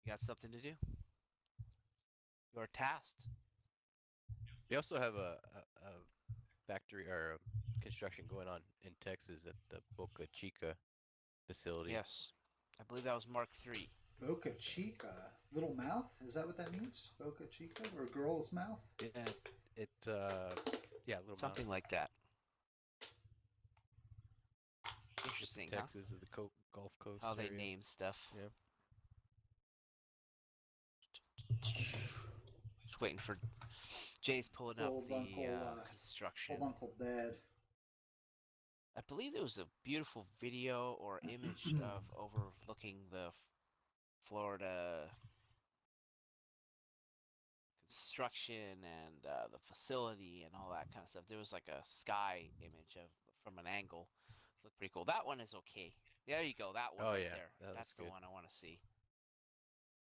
Speaker 2: You got something to do. You're tasked.
Speaker 3: They also have a factory or a construction going on in Texas at the Boca Chica facility.
Speaker 2: Yes, I believe that was Mark 3.
Speaker 1: Boca Chica, little mouth. Is that what that means? Boca Chica, or girl's mouth?
Speaker 3: Yeah, it's yeah, a little
Speaker 2: Something
Speaker 3: mountain.
Speaker 2: like that. Interesting, huh?
Speaker 3: Texas is the Gulf Coast.
Speaker 2: How they
Speaker 3: area.
Speaker 2: name stuff.
Speaker 3: Yeah.
Speaker 2: Just waiting for Jay's pulling up
Speaker 1: Old
Speaker 2: the
Speaker 1: Uncle,
Speaker 2: construction.
Speaker 1: Old Uncle Dad.
Speaker 2: I believe there was a beautiful video or image of overlooking the Florida construction and the facility and all that kind of stuff. There was like a sky image from an angle. Looked pretty cool. That one is okay. There you go. That one
Speaker 3: Oh
Speaker 2: right
Speaker 3: yeah,
Speaker 2: there.
Speaker 3: that
Speaker 2: That's
Speaker 3: looks
Speaker 2: the
Speaker 3: good.
Speaker 2: one I want to see.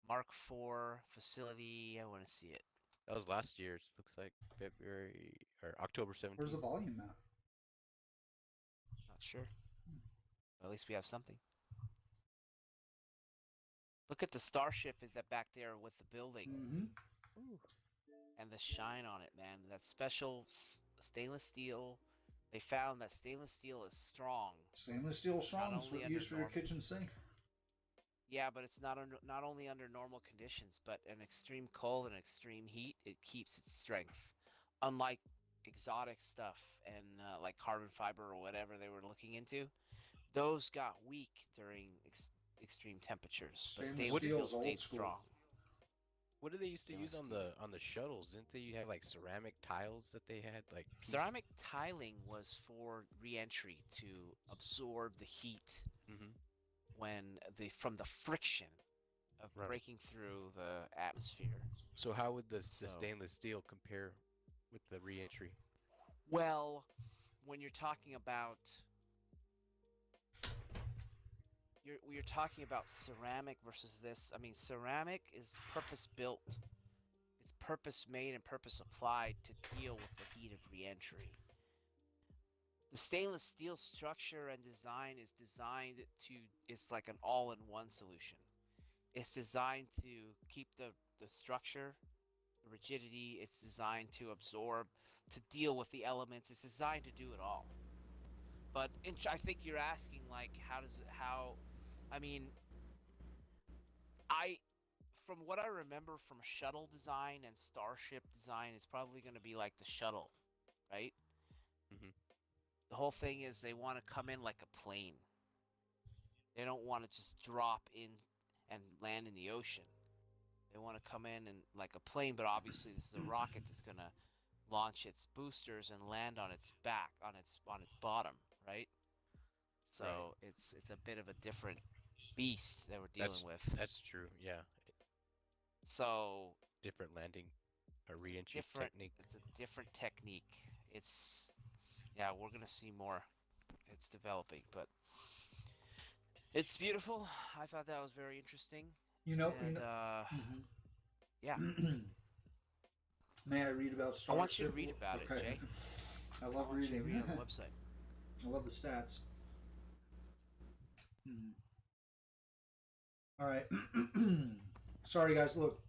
Speaker 2: Mark IV facility. I want to see it.
Speaker 3: That was last year's. Looks like February or October
Speaker 1: Where's the
Speaker 3: 17th.
Speaker 1: volume at?
Speaker 2: Not sure. At least we have something. Look at the Starship in that back there with the building
Speaker 1: Mm-hmm.
Speaker 2: and the shine on it, man. That special stainless steel. They found that stainless steel is strong.
Speaker 1: Stainless steel
Speaker 2: Not
Speaker 1: strong
Speaker 2: only
Speaker 1: is
Speaker 2: under
Speaker 1: used for your
Speaker 2: normal.
Speaker 1: kitchen sink.
Speaker 2: Yeah, but it's not only under normal conditions, but in extreme cold and extreme heat, it keeps its strength. Unlike exotic stuff and like carbon fiber or whatever they were looking into, those got weak during extreme temperatures, but
Speaker 1: Stainless
Speaker 2: stainless steel
Speaker 1: steel's old
Speaker 2: stayed
Speaker 1: school.
Speaker 2: strong.
Speaker 3: What did they used to
Speaker 2: Stainless
Speaker 3: use on
Speaker 2: steel.
Speaker 3: the shuttles? Didn't they have like ceramic tiles that they had like
Speaker 2: Ceramic tiling was for re-entry to absorb the heat
Speaker 3: Mm-hmm.
Speaker 2: when from the friction of
Speaker 3: Right.
Speaker 2: breaking through the atmosphere.
Speaker 3: So how would the
Speaker 2: So,
Speaker 3: stainless steel compare with the reentry?
Speaker 2: well, when you're talking about you're talking about ceramic versus this. I mean, ceramic is purpose built. It's purpose made and purpose applied to deal with the heat of reentry. The stainless steel structure and design is designed to, it's like an all-in-one solution. It's designed to keep the structure, the rigidity. It's designed to absorb, to deal with the elements. It's designed to do it all. But I think you're asking, like, I mean, from what I remember from shuttle design and Starship design, it's probably going to be like the shuttle, right?
Speaker 3: Mm-hmm.
Speaker 2: The whole thing is they want to come in like a plane. They don't want to just drop in and land in the ocean. They want to come in and like a plane, but obviously this is a rocket that's going to launch its boosters and land on its back, on its bottom, right? So
Speaker 3: Right.
Speaker 2: it's a bit of a different beast that we're dealing with.
Speaker 3: That's true. Yeah,
Speaker 2: So
Speaker 3: different landing, a
Speaker 2: it's
Speaker 3: reentry technique.
Speaker 2: it's a different technique. It's yeah, we're gonna see more. It's developing, but it's beautiful. I thought that was very interesting. And
Speaker 1: Mhm.
Speaker 2: yeah,
Speaker 1: May I read about Starship?
Speaker 2: I want you to read about it,
Speaker 1: Okay.
Speaker 2: Jay.
Speaker 1: I
Speaker 2: I
Speaker 1: love
Speaker 2: want you to
Speaker 1: reading.
Speaker 2: read on the website.
Speaker 1: I love the stats. All right. Sorry, guys. Look,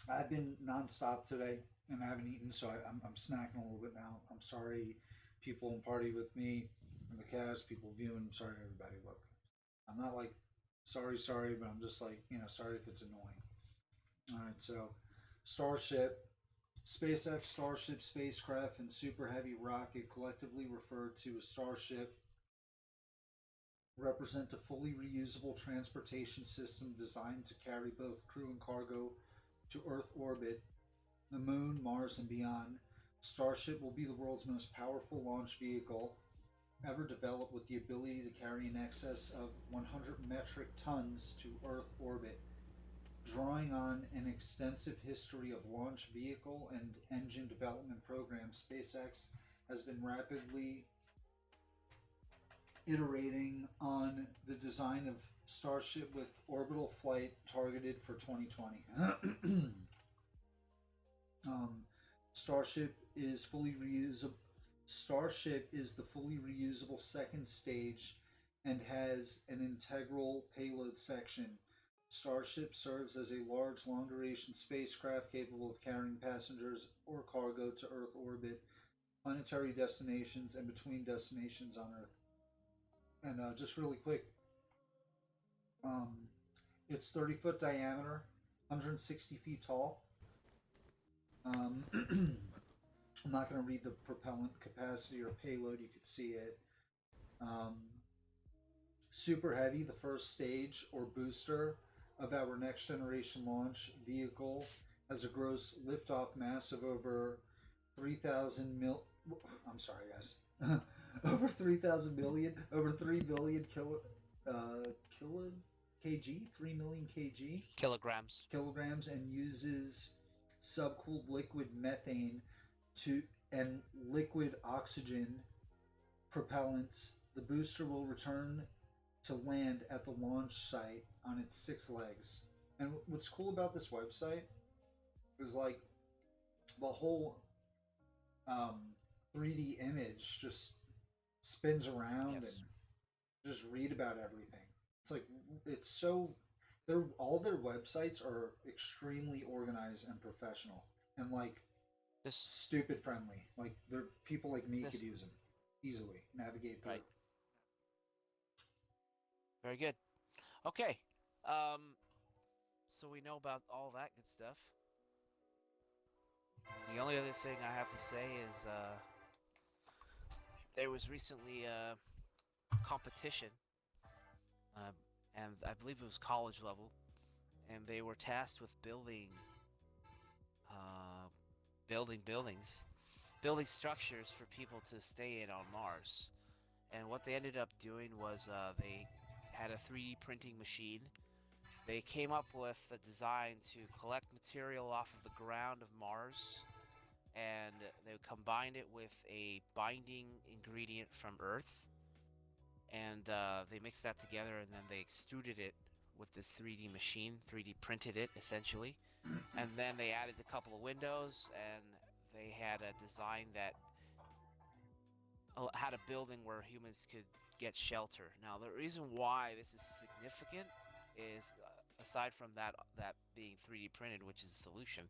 Speaker 1: I've been nonstop today, and I haven't eaten, so I'm snacking a little bit now. I'm sorry, people in party with me, and the cast, people viewing. I'm sorry, everybody. Look, I'm not like sorry, but I'm just like sorry if it's annoying. All right, so Starship, SpaceX, Starship spacecraft, and Super Heavy rocket, collectively referred to as Starship, represent a fully reusable transportation system designed to carry both crew and cargo to Earth orbit, the Moon, Mars, and beyond. Starship will be the world's most powerful launch vehicle ever developed, with the ability to carry in excess of 100 metric tons to Earth orbit. Drawing on an extensive history of launch vehicle and engine development programs, SpaceX has been rapidly iterating on the design of Starship, with orbital flight targeted for 2020. Starship is fully reusable. Starship is the fully reusable second stage and has an integral payload section. Starship serves as a large, long-duration spacecraft capable of carrying passengers or cargo to Earth orbit, planetary destinations, and between destinations on Earth. And just really quick, um, it's 30-foot diameter, 160 feet tall. I'm not going to read the propellant capacity or payload. You could see it. Super Heavy, the first stage or booster of our next generation launch vehicle, has a gross liftoff mass of over 3,000 mil. I'm sorry, guys. Over 3,000 million, over 3 billion kg, 3 million kilograms, and uses subcooled liquid methane to and liquid oxygen propellants. The booster will return to land at the launch site on its 6 legs. And what's cool about this website is like the whole 3D image just spins around
Speaker 2: Yes.
Speaker 1: and just read about everything. It's like it's so all their websites are extremely organized and professional and like
Speaker 2: This
Speaker 1: stupid friendly. Like they're people like me
Speaker 2: This-
Speaker 1: could use them easily, navigate through.
Speaker 2: Right. Very good. Okay. So we know about all that good stuff. The only other thing I have to say is there was recently a competition, and I believe it was college level, and they were tasked with building building structures for people to stay in on Mars. And what they ended up doing was they had a 3D printing machine. They came up with a design to collect material off of the ground of Mars, and they combined it with a binding ingredient from Earth, and they mixed that together, and then they extruded it with this 3D machine, 3D printed it essentially, and then they added a couple of windows, and they had a design that had a building where humans could get shelter. Now, the reason why this is significant is, aside from that being 3D printed, which is a solution,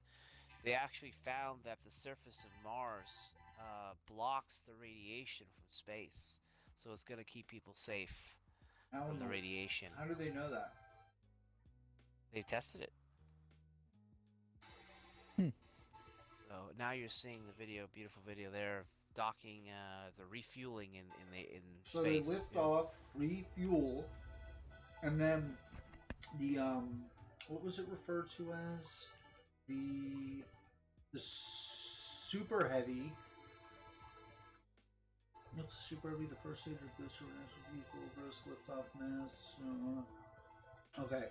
Speaker 2: they actually found that the surface of Mars blocks the radiation from space, so it's going to keep people safe from the radiation.
Speaker 1: How do they know that?
Speaker 2: They tested it. So now you're seeing the video, beautiful video there, of docking, the refueling in
Speaker 1: So
Speaker 2: space.
Speaker 1: they lift off, refuel, and then the what was it referred to as? The super heavy. What's the super heavy? The first stage of booster vehicle, gross liftoff mass. Okay.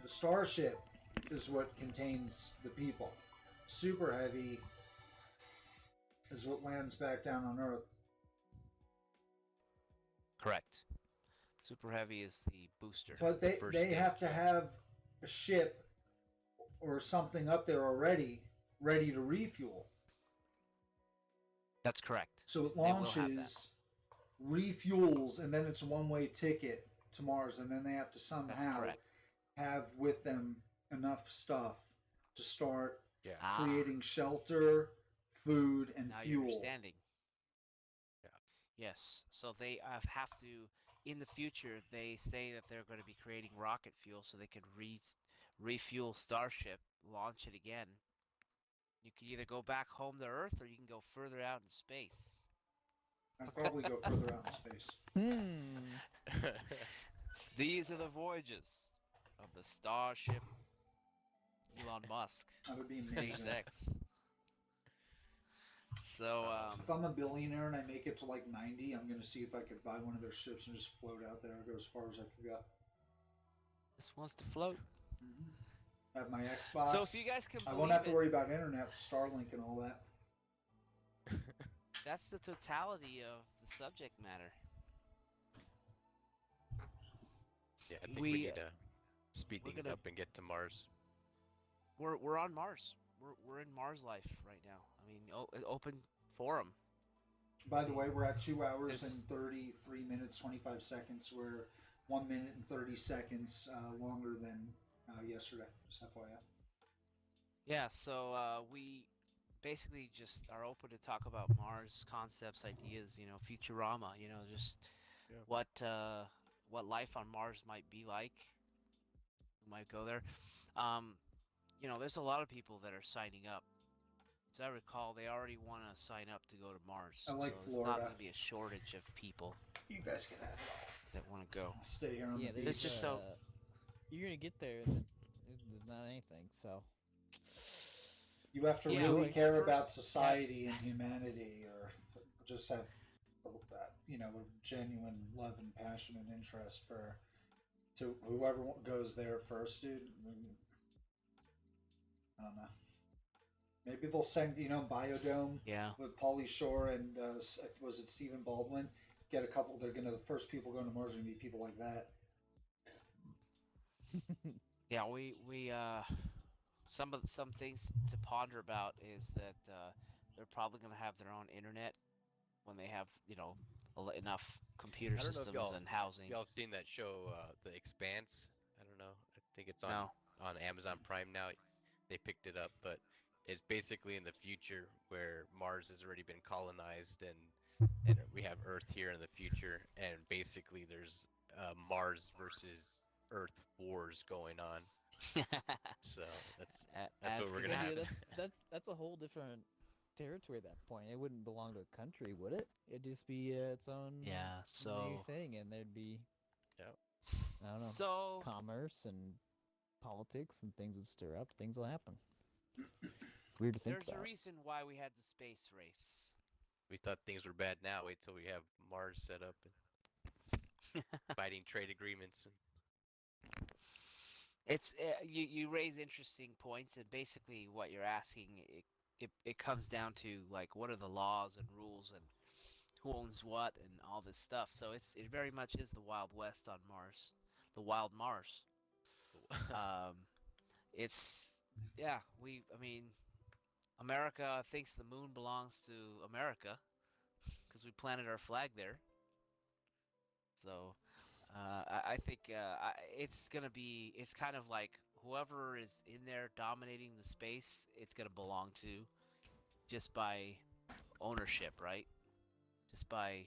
Speaker 1: The Starship is what contains the people. Super heavy is what lands back down on Earth.
Speaker 2: Correct. Super Heavy is the booster.
Speaker 1: But
Speaker 3: The first
Speaker 1: they
Speaker 3: stage,
Speaker 1: have to
Speaker 3: yeah.
Speaker 1: have a ship or something up there already, ready to refuel.
Speaker 2: That's correct.
Speaker 1: So it
Speaker 2: They will have that.
Speaker 1: launches, refuels, and then it's a one-way ticket to Mars. And then they have to
Speaker 2: That's
Speaker 1: somehow
Speaker 2: correct.
Speaker 1: have with them enough stuff to start
Speaker 3: Yeah.
Speaker 1: creating shelter, food, and
Speaker 2: Now you're
Speaker 1: fuel.
Speaker 2: understanding.
Speaker 3: Yeah.
Speaker 2: Yes. So they have to, in the future, they say that they're going to be creating rocket fuel so they could refuel Starship, launch it again. You can either go back home to Earth or you can go further out in space.
Speaker 1: I'd probably go further out in space.
Speaker 2: These are the voyages of the Starship Elon Musk,
Speaker 1: That would be amazing.
Speaker 2: SpaceX. So,
Speaker 1: If I'm a billionaire and I make it to like 90, I'm going to see if I could buy one of their ships and just float out there and go as far as I could go.
Speaker 2: this wants to float.
Speaker 1: Have my Xbox.
Speaker 2: So if you guys can
Speaker 1: I
Speaker 2: believe
Speaker 1: won't have to
Speaker 2: it,
Speaker 1: worry about internet, Starlink, and all that.
Speaker 2: that's the totality of the subject matter.
Speaker 3: Yeah, I think
Speaker 2: We-
Speaker 3: we need to speed
Speaker 2: we're
Speaker 3: things
Speaker 2: gonna-
Speaker 3: up and get to Mars.
Speaker 2: We're on Mars. We're in Mars life right now. I mean, open forum.
Speaker 1: By the way, we're at 2 hours
Speaker 2: It's-
Speaker 1: and 33 minutes, 25 seconds. We're 1 minute and 30 seconds longer than yesterday. Just FYI.
Speaker 2: Yeah, so we basically just are open to talk about Mars concepts, ideas, Futurama, just
Speaker 3: Yeah.
Speaker 2: what life on Mars might be like. We might go there. There's a lot of people that are signing up. As I recall, they already want to sign up to go to Mars.
Speaker 1: I like
Speaker 2: so It's not
Speaker 1: Florida.
Speaker 2: going to be a shortage of people
Speaker 1: You guys can have it all.
Speaker 2: that want to go.
Speaker 1: I'll stay here on
Speaker 4: Yeah,
Speaker 1: the
Speaker 2: There's
Speaker 1: beach.
Speaker 2: just so-
Speaker 4: you're gonna get there, and there's not anything. So
Speaker 1: You have to
Speaker 2: Yeah,
Speaker 1: really
Speaker 4: enjoy.
Speaker 1: care about
Speaker 2: First-
Speaker 1: society and humanity, or just have a genuine love and passion and interest to whoever goes there first, dude. I don't know. Maybe they'll send Biodome
Speaker 2: Yeah.
Speaker 1: with Pauly Shore and was it Stephen Baldwin? get a couple. They're gonna the first people going to Mars are gonna be people like that.
Speaker 2: Yeah, we some things to ponder about is that they're probably going to have their own internet when they have enough computer
Speaker 3: I don't know if
Speaker 2: systems and housing.
Speaker 3: y'all have seen that show, The Expanse. I don't know. I think it's
Speaker 2: No.
Speaker 3: on Amazon Prime now. They picked it up, but it's basically in the future where Mars has already been colonized and we have Earth here in the future, and basically there's Mars versus Earth wars going on. So that's what we're gonna have.
Speaker 4: That's a whole different territory at that point. It wouldn't belong to a country, would it? It'd just be its own
Speaker 2: Yeah,
Speaker 4: new
Speaker 2: so
Speaker 4: thing, and there'd be I don't know
Speaker 2: so
Speaker 4: commerce and politics and things would stir up. Things will happen. It's weird to think
Speaker 2: there's
Speaker 4: about.
Speaker 2: a reason why we had the space race.
Speaker 3: We thought things were bad now. Wait till we have Mars set up and fighting trade agreements.
Speaker 2: It's you raise interesting points, and basically what you're asking it comes down to like what are the laws and rules and who owns what and all this stuff. So it very much is the Wild West on Mars, the Wild Mars. It's I mean America thinks the moon belongs to America because we planted our flag there. So I think it's gonna be. It's kind of like whoever is in there dominating the space, it's gonna belong to, just by ownership, right? Just by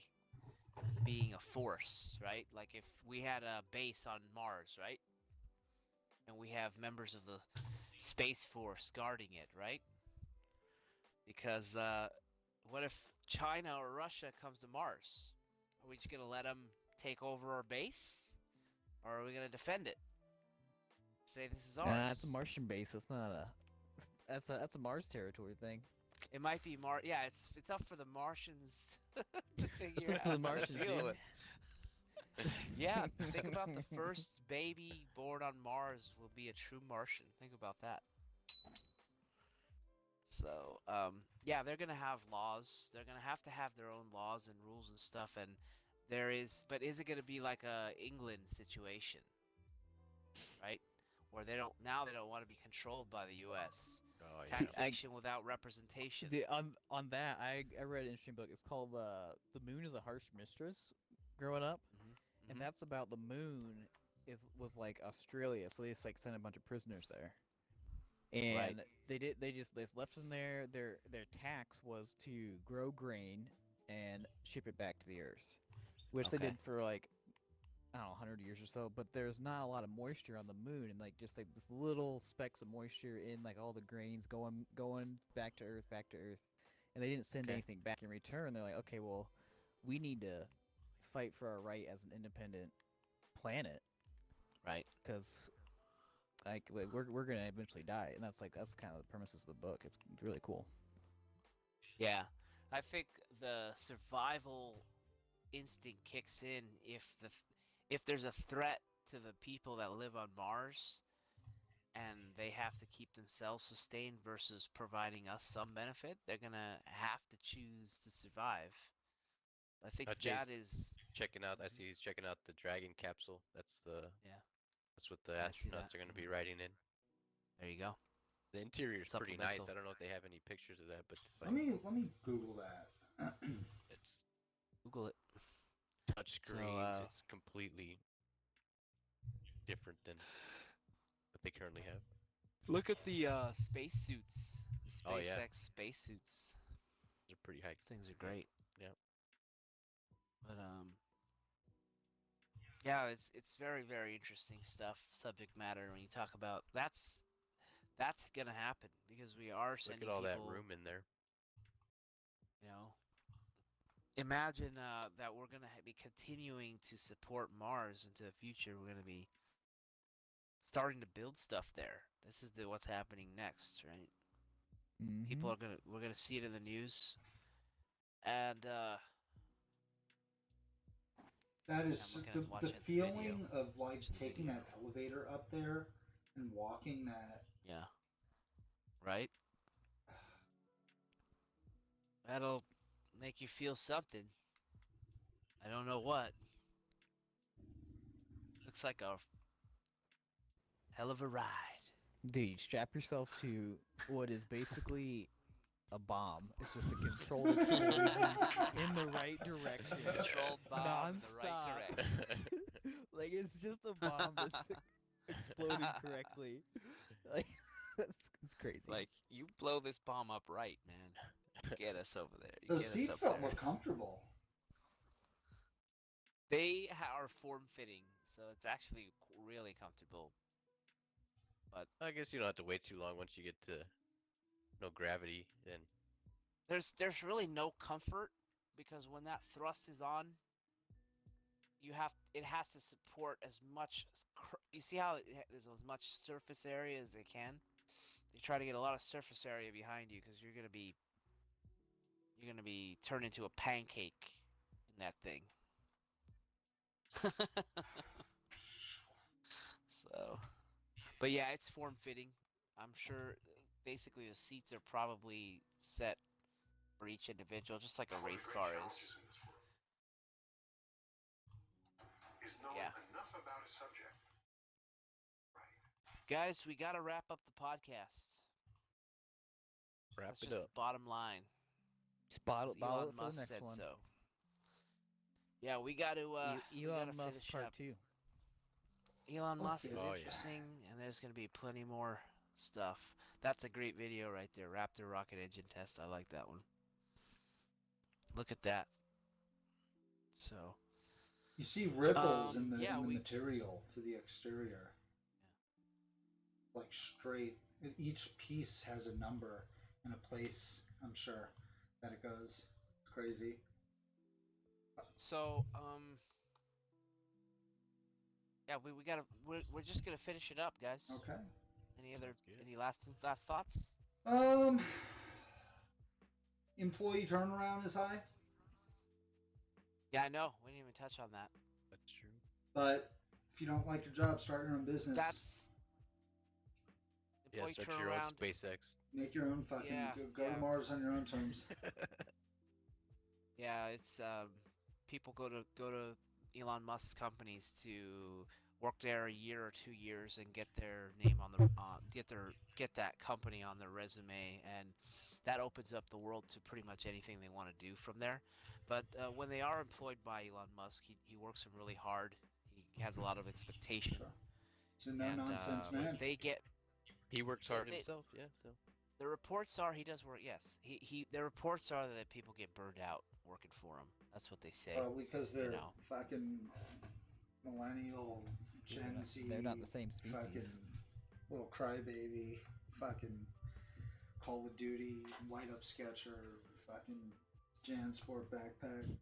Speaker 2: being a force, right? Like if we had a base on Mars, right, and we have members of the Space Force guarding it, right? Because what if China or Russia comes to Mars? Are we just gonna let them take over our base, or are we gonna defend it? Say this is ours.
Speaker 4: Nah, it's a Martian base. It's not a. That's a Mars territory thing.
Speaker 2: It might be Yeah, it's up for the Martians to figure
Speaker 4: It's up
Speaker 2: out
Speaker 4: to the
Speaker 2: how to
Speaker 4: Martians,
Speaker 2: deal
Speaker 4: dude.
Speaker 2: with. Yeah, think about the first baby born on Mars will be a true Martian. Think about that. So, yeah, they're gonna have laws. They're gonna have to have their own laws and rules and stuff. And but is it gonna be like a England situation, right? Where they don't want to be controlled by the U.S.
Speaker 3: Oh yeah.
Speaker 2: Taxation without representation.
Speaker 4: On that, I read an interesting book. It's called "The Moon is a Harsh Mistress." Growing up, and that's about the moon was like Australia, so they just like sent a bunch of prisoners there, and
Speaker 2: Right.
Speaker 4: they just left them there. Their tax was to grow grain and ship it back to the Earth, which they
Speaker 2: Okay.
Speaker 4: did for like I don't know 100 years or so. But there's not a lot of moisture on the moon, and like just like this little specks of moisture in like all the grains going back to Earth, and they didn't send
Speaker 2: Okay.
Speaker 4: anything back in return. They're like, okay, well, we need to fight for our right as an independent planet
Speaker 2: Right.
Speaker 4: because like we're gonna eventually die, and that's kind of the premises of the book. It's really cool.
Speaker 2: Yeah, I think the survival instinct kicks in if there's a threat to the people that live on Mars and they have to keep themselves sustained versus providing us some benefit, they're gonna have to choose to survive. I think
Speaker 3: Chase
Speaker 2: that is
Speaker 3: checking out. I see he's checking out the Dragon capsule. That's
Speaker 2: yeah.
Speaker 3: what the
Speaker 2: I see
Speaker 3: astronauts
Speaker 2: that.
Speaker 3: are going to be riding in.
Speaker 2: There you go.
Speaker 3: The interior is pretty nice.
Speaker 2: Supplemental.
Speaker 3: I don't know if they have any pictures of that, but it's
Speaker 1: Let me Google that.
Speaker 3: it's
Speaker 2: Google it.
Speaker 3: touch
Speaker 2: So,
Speaker 3: screens. It's completely different than what they currently have.
Speaker 2: Look at the spacesuits. The
Speaker 3: Oh, yeah.
Speaker 2: SpaceX spacesuits.
Speaker 3: They're pretty high.
Speaker 2: These things are great.
Speaker 3: Yeah.
Speaker 2: But yeah, it's very very interesting stuff, subject matter. When you talk about that's gonna happen because we are
Speaker 3: Look
Speaker 2: sending
Speaker 3: at all that
Speaker 2: people,
Speaker 3: room in there.
Speaker 2: You know, imagine that we're gonna be continuing to support Mars into the future. We're gonna be starting to build stuff there. This is what's happening next, right?
Speaker 4: Mm-hmm.
Speaker 2: We're gonna see it in the news, and
Speaker 1: That is
Speaker 2: I'm looking at
Speaker 1: the
Speaker 2: watching
Speaker 1: feeling
Speaker 2: video.
Speaker 1: of like
Speaker 2: Watching the
Speaker 1: taking
Speaker 2: video.
Speaker 1: that elevator up there and walking that.
Speaker 2: Yeah. Right? That'll make you feel something. I don't know what. Looks like a hell of a ride.
Speaker 4: Dude, strap yourself to what is basically a bomb. It's just a controlled explosion in the right direction.
Speaker 2: Controlled bomb in the right
Speaker 4: Non-stop.
Speaker 2: direction.
Speaker 4: Like it's just a bomb that's exploding correctly. Like it's crazy.
Speaker 2: Like, you blow this bomb up right, man. Get us over there. You
Speaker 1: Those
Speaker 2: get us
Speaker 1: seats
Speaker 2: up
Speaker 1: don't
Speaker 2: there.
Speaker 1: look comfortable.
Speaker 2: They are form-fitting, so it's actually really comfortable.
Speaker 3: I guess you don't have to wait too long once you get to no gravity. Then
Speaker 2: There's really no comfort because when that thrust is on, it has to support as much. You see how there's as much surface area as they can. They try to get a lot of surface area behind you because you're gonna be turned into a pancake in that thing. So, but yeah, it's form fitting. I'm sure. Basically, the seats are probably set for each individual, just like a race car is. Yeah.
Speaker 5: Enough about a subject.
Speaker 2: Guys, we gotta wrap up the podcast.
Speaker 3: wrap
Speaker 2: That's
Speaker 3: it
Speaker 2: just
Speaker 3: up.
Speaker 2: the bottom line.
Speaker 4: Just bottle
Speaker 2: Elon
Speaker 4: it for
Speaker 2: Musk
Speaker 4: the next
Speaker 2: said
Speaker 4: one.
Speaker 2: so. Yeah, we got to.
Speaker 4: Elon Musk
Speaker 2: finish
Speaker 4: Part
Speaker 2: up.
Speaker 4: 2.
Speaker 2: Elon Musk is
Speaker 3: Oh, yeah.
Speaker 2: interesting, and there's gonna be plenty more stuff. That's a great video right there. Raptor rocket engine test. I like that one. Look at that. So.
Speaker 1: You see ripples in the
Speaker 2: yeah,
Speaker 1: material to the exterior. Like straight. Each piece has a number and a place, I'm sure, that it goes. It's crazy.
Speaker 2: So, yeah, we're just gonna finish it up, guys.
Speaker 1: Okay.
Speaker 2: Any last thoughts?
Speaker 1: Employee turnaround is high,
Speaker 2: Yeah, I know. We didn't even touch on that.
Speaker 3: That's true.
Speaker 1: but if you don't like your job, start your own business.
Speaker 2: That's
Speaker 3: Yeah,
Speaker 2: employee
Speaker 3: start your own
Speaker 2: turnaround.
Speaker 3: SpaceX.
Speaker 1: Make your own fucking
Speaker 2: Yeah,
Speaker 1: go
Speaker 2: yeah.
Speaker 1: to Mars on your own terms.
Speaker 2: Yeah, it's people go to Elon Musk's companies to work there a year or 2 years and get their name on the get that company on their resume, and that opens up the world to pretty much anything they want to do from there. But when they are employed by Elon Musk, he works them really hard. He has a lot of expectation.
Speaker 1: Sure. It's a no nonsense man.
Speaker 2: They get
Speaker 3: He works hard
Speaker 2: They-
Speaker 3: himself. Yeah. So.
Speaker 2: the reports are he does work. Yes, the reports are that people get burned out working for him. That's what they say.
Speaker 1: Probably because they're
Speaker 2: know.
Speaker 1: fucking millennial, Gen Z.
Speaker 4: They're not the same species.
Speaker 1: Fucking little crybaby. Fucking Call of Duty, light up sketcher. Fucking Jansport backpack.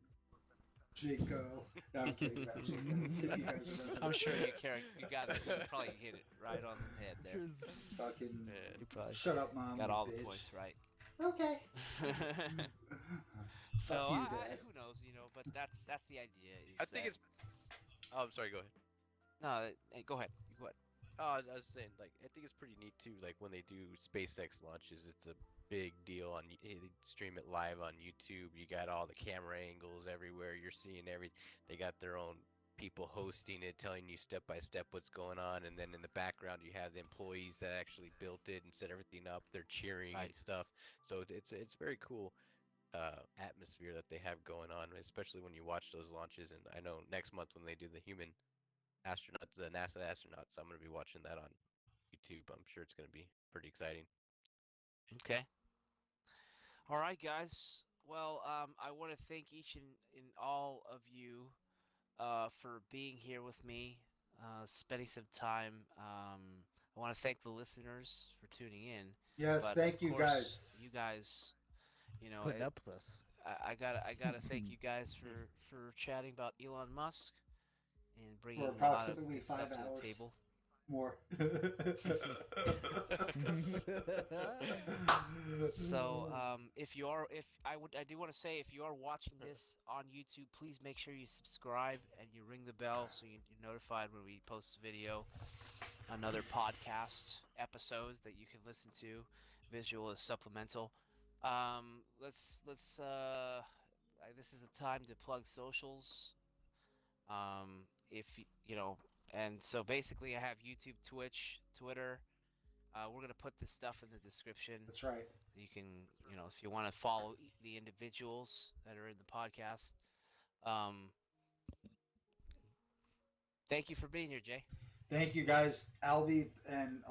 Speaker 1: Jaco. No, I'm kidding about Jacos. If you guys remember.
Speaker 2: I'm sure you got it. You probably hit it right on the head there.
Speaker 1: Fucking.
Speaker 2: You probably
Speaker 1: Shut up, mom.
Speaker 2: got all the
Speaker 1: bitch.
Speaker 2: points right.
Speaker 1: Okay.
Speaker 2: So
Speaker 1: Fuck you, Dad.
Speaker 2: who knows, but that's the idea.
Speaker 3: I think it's. Oh, I'm sorry. Go ahead.
Speaker 2: no. Go ahead. Go ahead.
Speaker 3: Oh, I was saying, like, I think it's pretty neat too. Like when they do SpaceX launches, it's a big deal. They stream it live on YouTube. You got all the camera angles everywhere. You're seeing everything. They got their own people hosting it, telling you step by step what's going on, and then in the background you have the employees that actually built it and set everything up. They're cheering and
Speaker 2: Right.
Speaker 3: stuff. So it's very cool atmosphere that they have going on, especially when you watch those launches. And I know next month when they do the human astronauts, the NASA astronauts, I'm going to be watching that on YouTube. I'm sure it's going to be pretty exciting.
Speaker 2: Okay. All right, guys. Well, I want to thank each and all of you for being here with me, spending some time. I want to thank the listeners for tuning in.
Speaker 1: Yes,
Speaker 2: But
Speaker 1: thank
Speaker 2: of
Speaker 1: you
Speaker 2: course,
Speaker 1: guys.
Speaker 2: You guys,
Speaker 4: Putting up with us.
Speaker 2: I gotta thank you guys for chatting about Elon Musk and bringing
Speaker 1: For
Speaker 2: a lot of
Speaker 1: approximately
Speaker 2: good stuff
Speaker 1: 5
Speaker 2: to the
Speaker 1: hours.
Speaker 2: table.
Speaker 1: More.
Speaker 2: So, if I do want to say, if you are watching this on YouTube, please make sure you subscribe and you ring the bell so you're notified when we post a video, another podcast episode that you can listen to. Visual is supplemental. I this is a time to plug socials. If you know, and so basically, I have YouTube, Twitch, Twitter. We're gonna put this stuff in the description.
Speaker 1: That's right.
Speaker 2: You can, if you want to follow the individuals that are in the podcast. Um, Thank you for being here, Jay.
Speaker 1: Thank you guys, Albie, and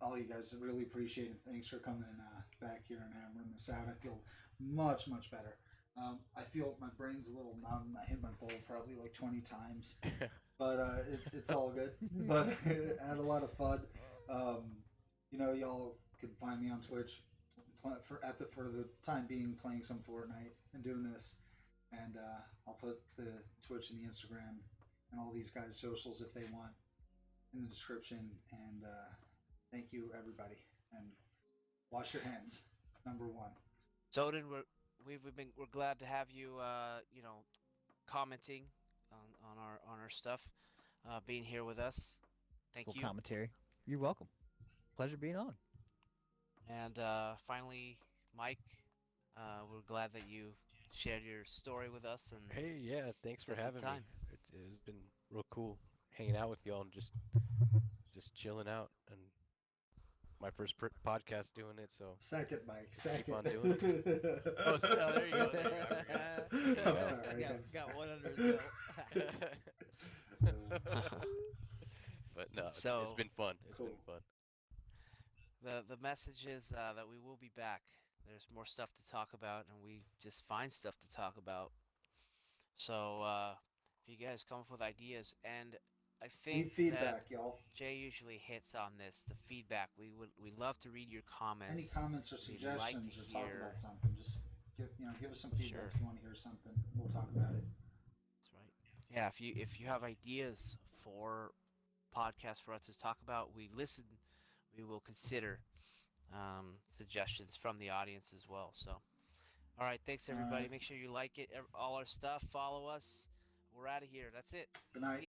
Speaker 1: all you guys. I really appreciate it. Thanks for coming back here and hammering this out. I feel much better. I feel my brain's a little numb. I hit my bowl probably like 20 times, but it's all good. But I had a lot of fun. Y'all could find me on Twitch for the time being, playing some Fortnite and doing this. And I'll put the Twitch and the Instagram and all these guys' socials if they want in the description. And thank you, everybody. And wash your hands. Number one.
Speaker 2: Tzoden, we're glad to have you. Commenting on our stuff, being here with us. Thank you.
Speaker 4: Commentary. You're welcome. Pleasure being on.
Speaker 2: And finally, Mike, we're glad that you shared your story with us. And
Speaker 3: Hey, yeah, thanks for
Speaker 2: spent some
Speaker 3: having me.
Speaker 2: time.
Speaker 3: It's been real cool hanging out with y'all and just chilling out. And my first podcast doing it, so
Speaker 1: Second, Mike. Second.
Speaker 3: on doing oh, there you go. There you go. I forgot.
Speaker 1: I'm sorry.
Speaker 4: Got one under his belt.
Speaker 3: But no, it's
Speaker 2: So-
Speaker 3: been fun. It's
Speaker 1: Cool.
Speaker 3: been fun.
Speaker 2: The message is that we will be back. There's more stuff to talk about, and we just find stuff to talk about. So if you guys come up with ideas, and I
Speaker 1: Need
Speaker 2: think
Speaker 1: feedback,
Speaker 2: that
Speaker 1: y'all.
Speaker 2: Jay usually hits on this, the feedback. We love to read your comments.
Speaker 1: Any comments or
Speaker 2: we'd like
Speaker 1: suggestions
Speaker 2: to
Speaker 1: or talk
Speaker 2: hear-
Speaker 1: about something, just give us some feedback
Speaker 2: Sure.
Speaker 1: if you want to hear something. We'll talk about it.
Speaker 2: That's right. Yeah, if you have ideas for podcasts for us to talk about, we listen. We will consider suggestions from the audience as well. So, all right, thanks everybody.
Speaker 1: right.
Speaker 2: Make sure you like it, all our stuff. Follow us. We're out of here. That's it.
Speaker 1: Good night.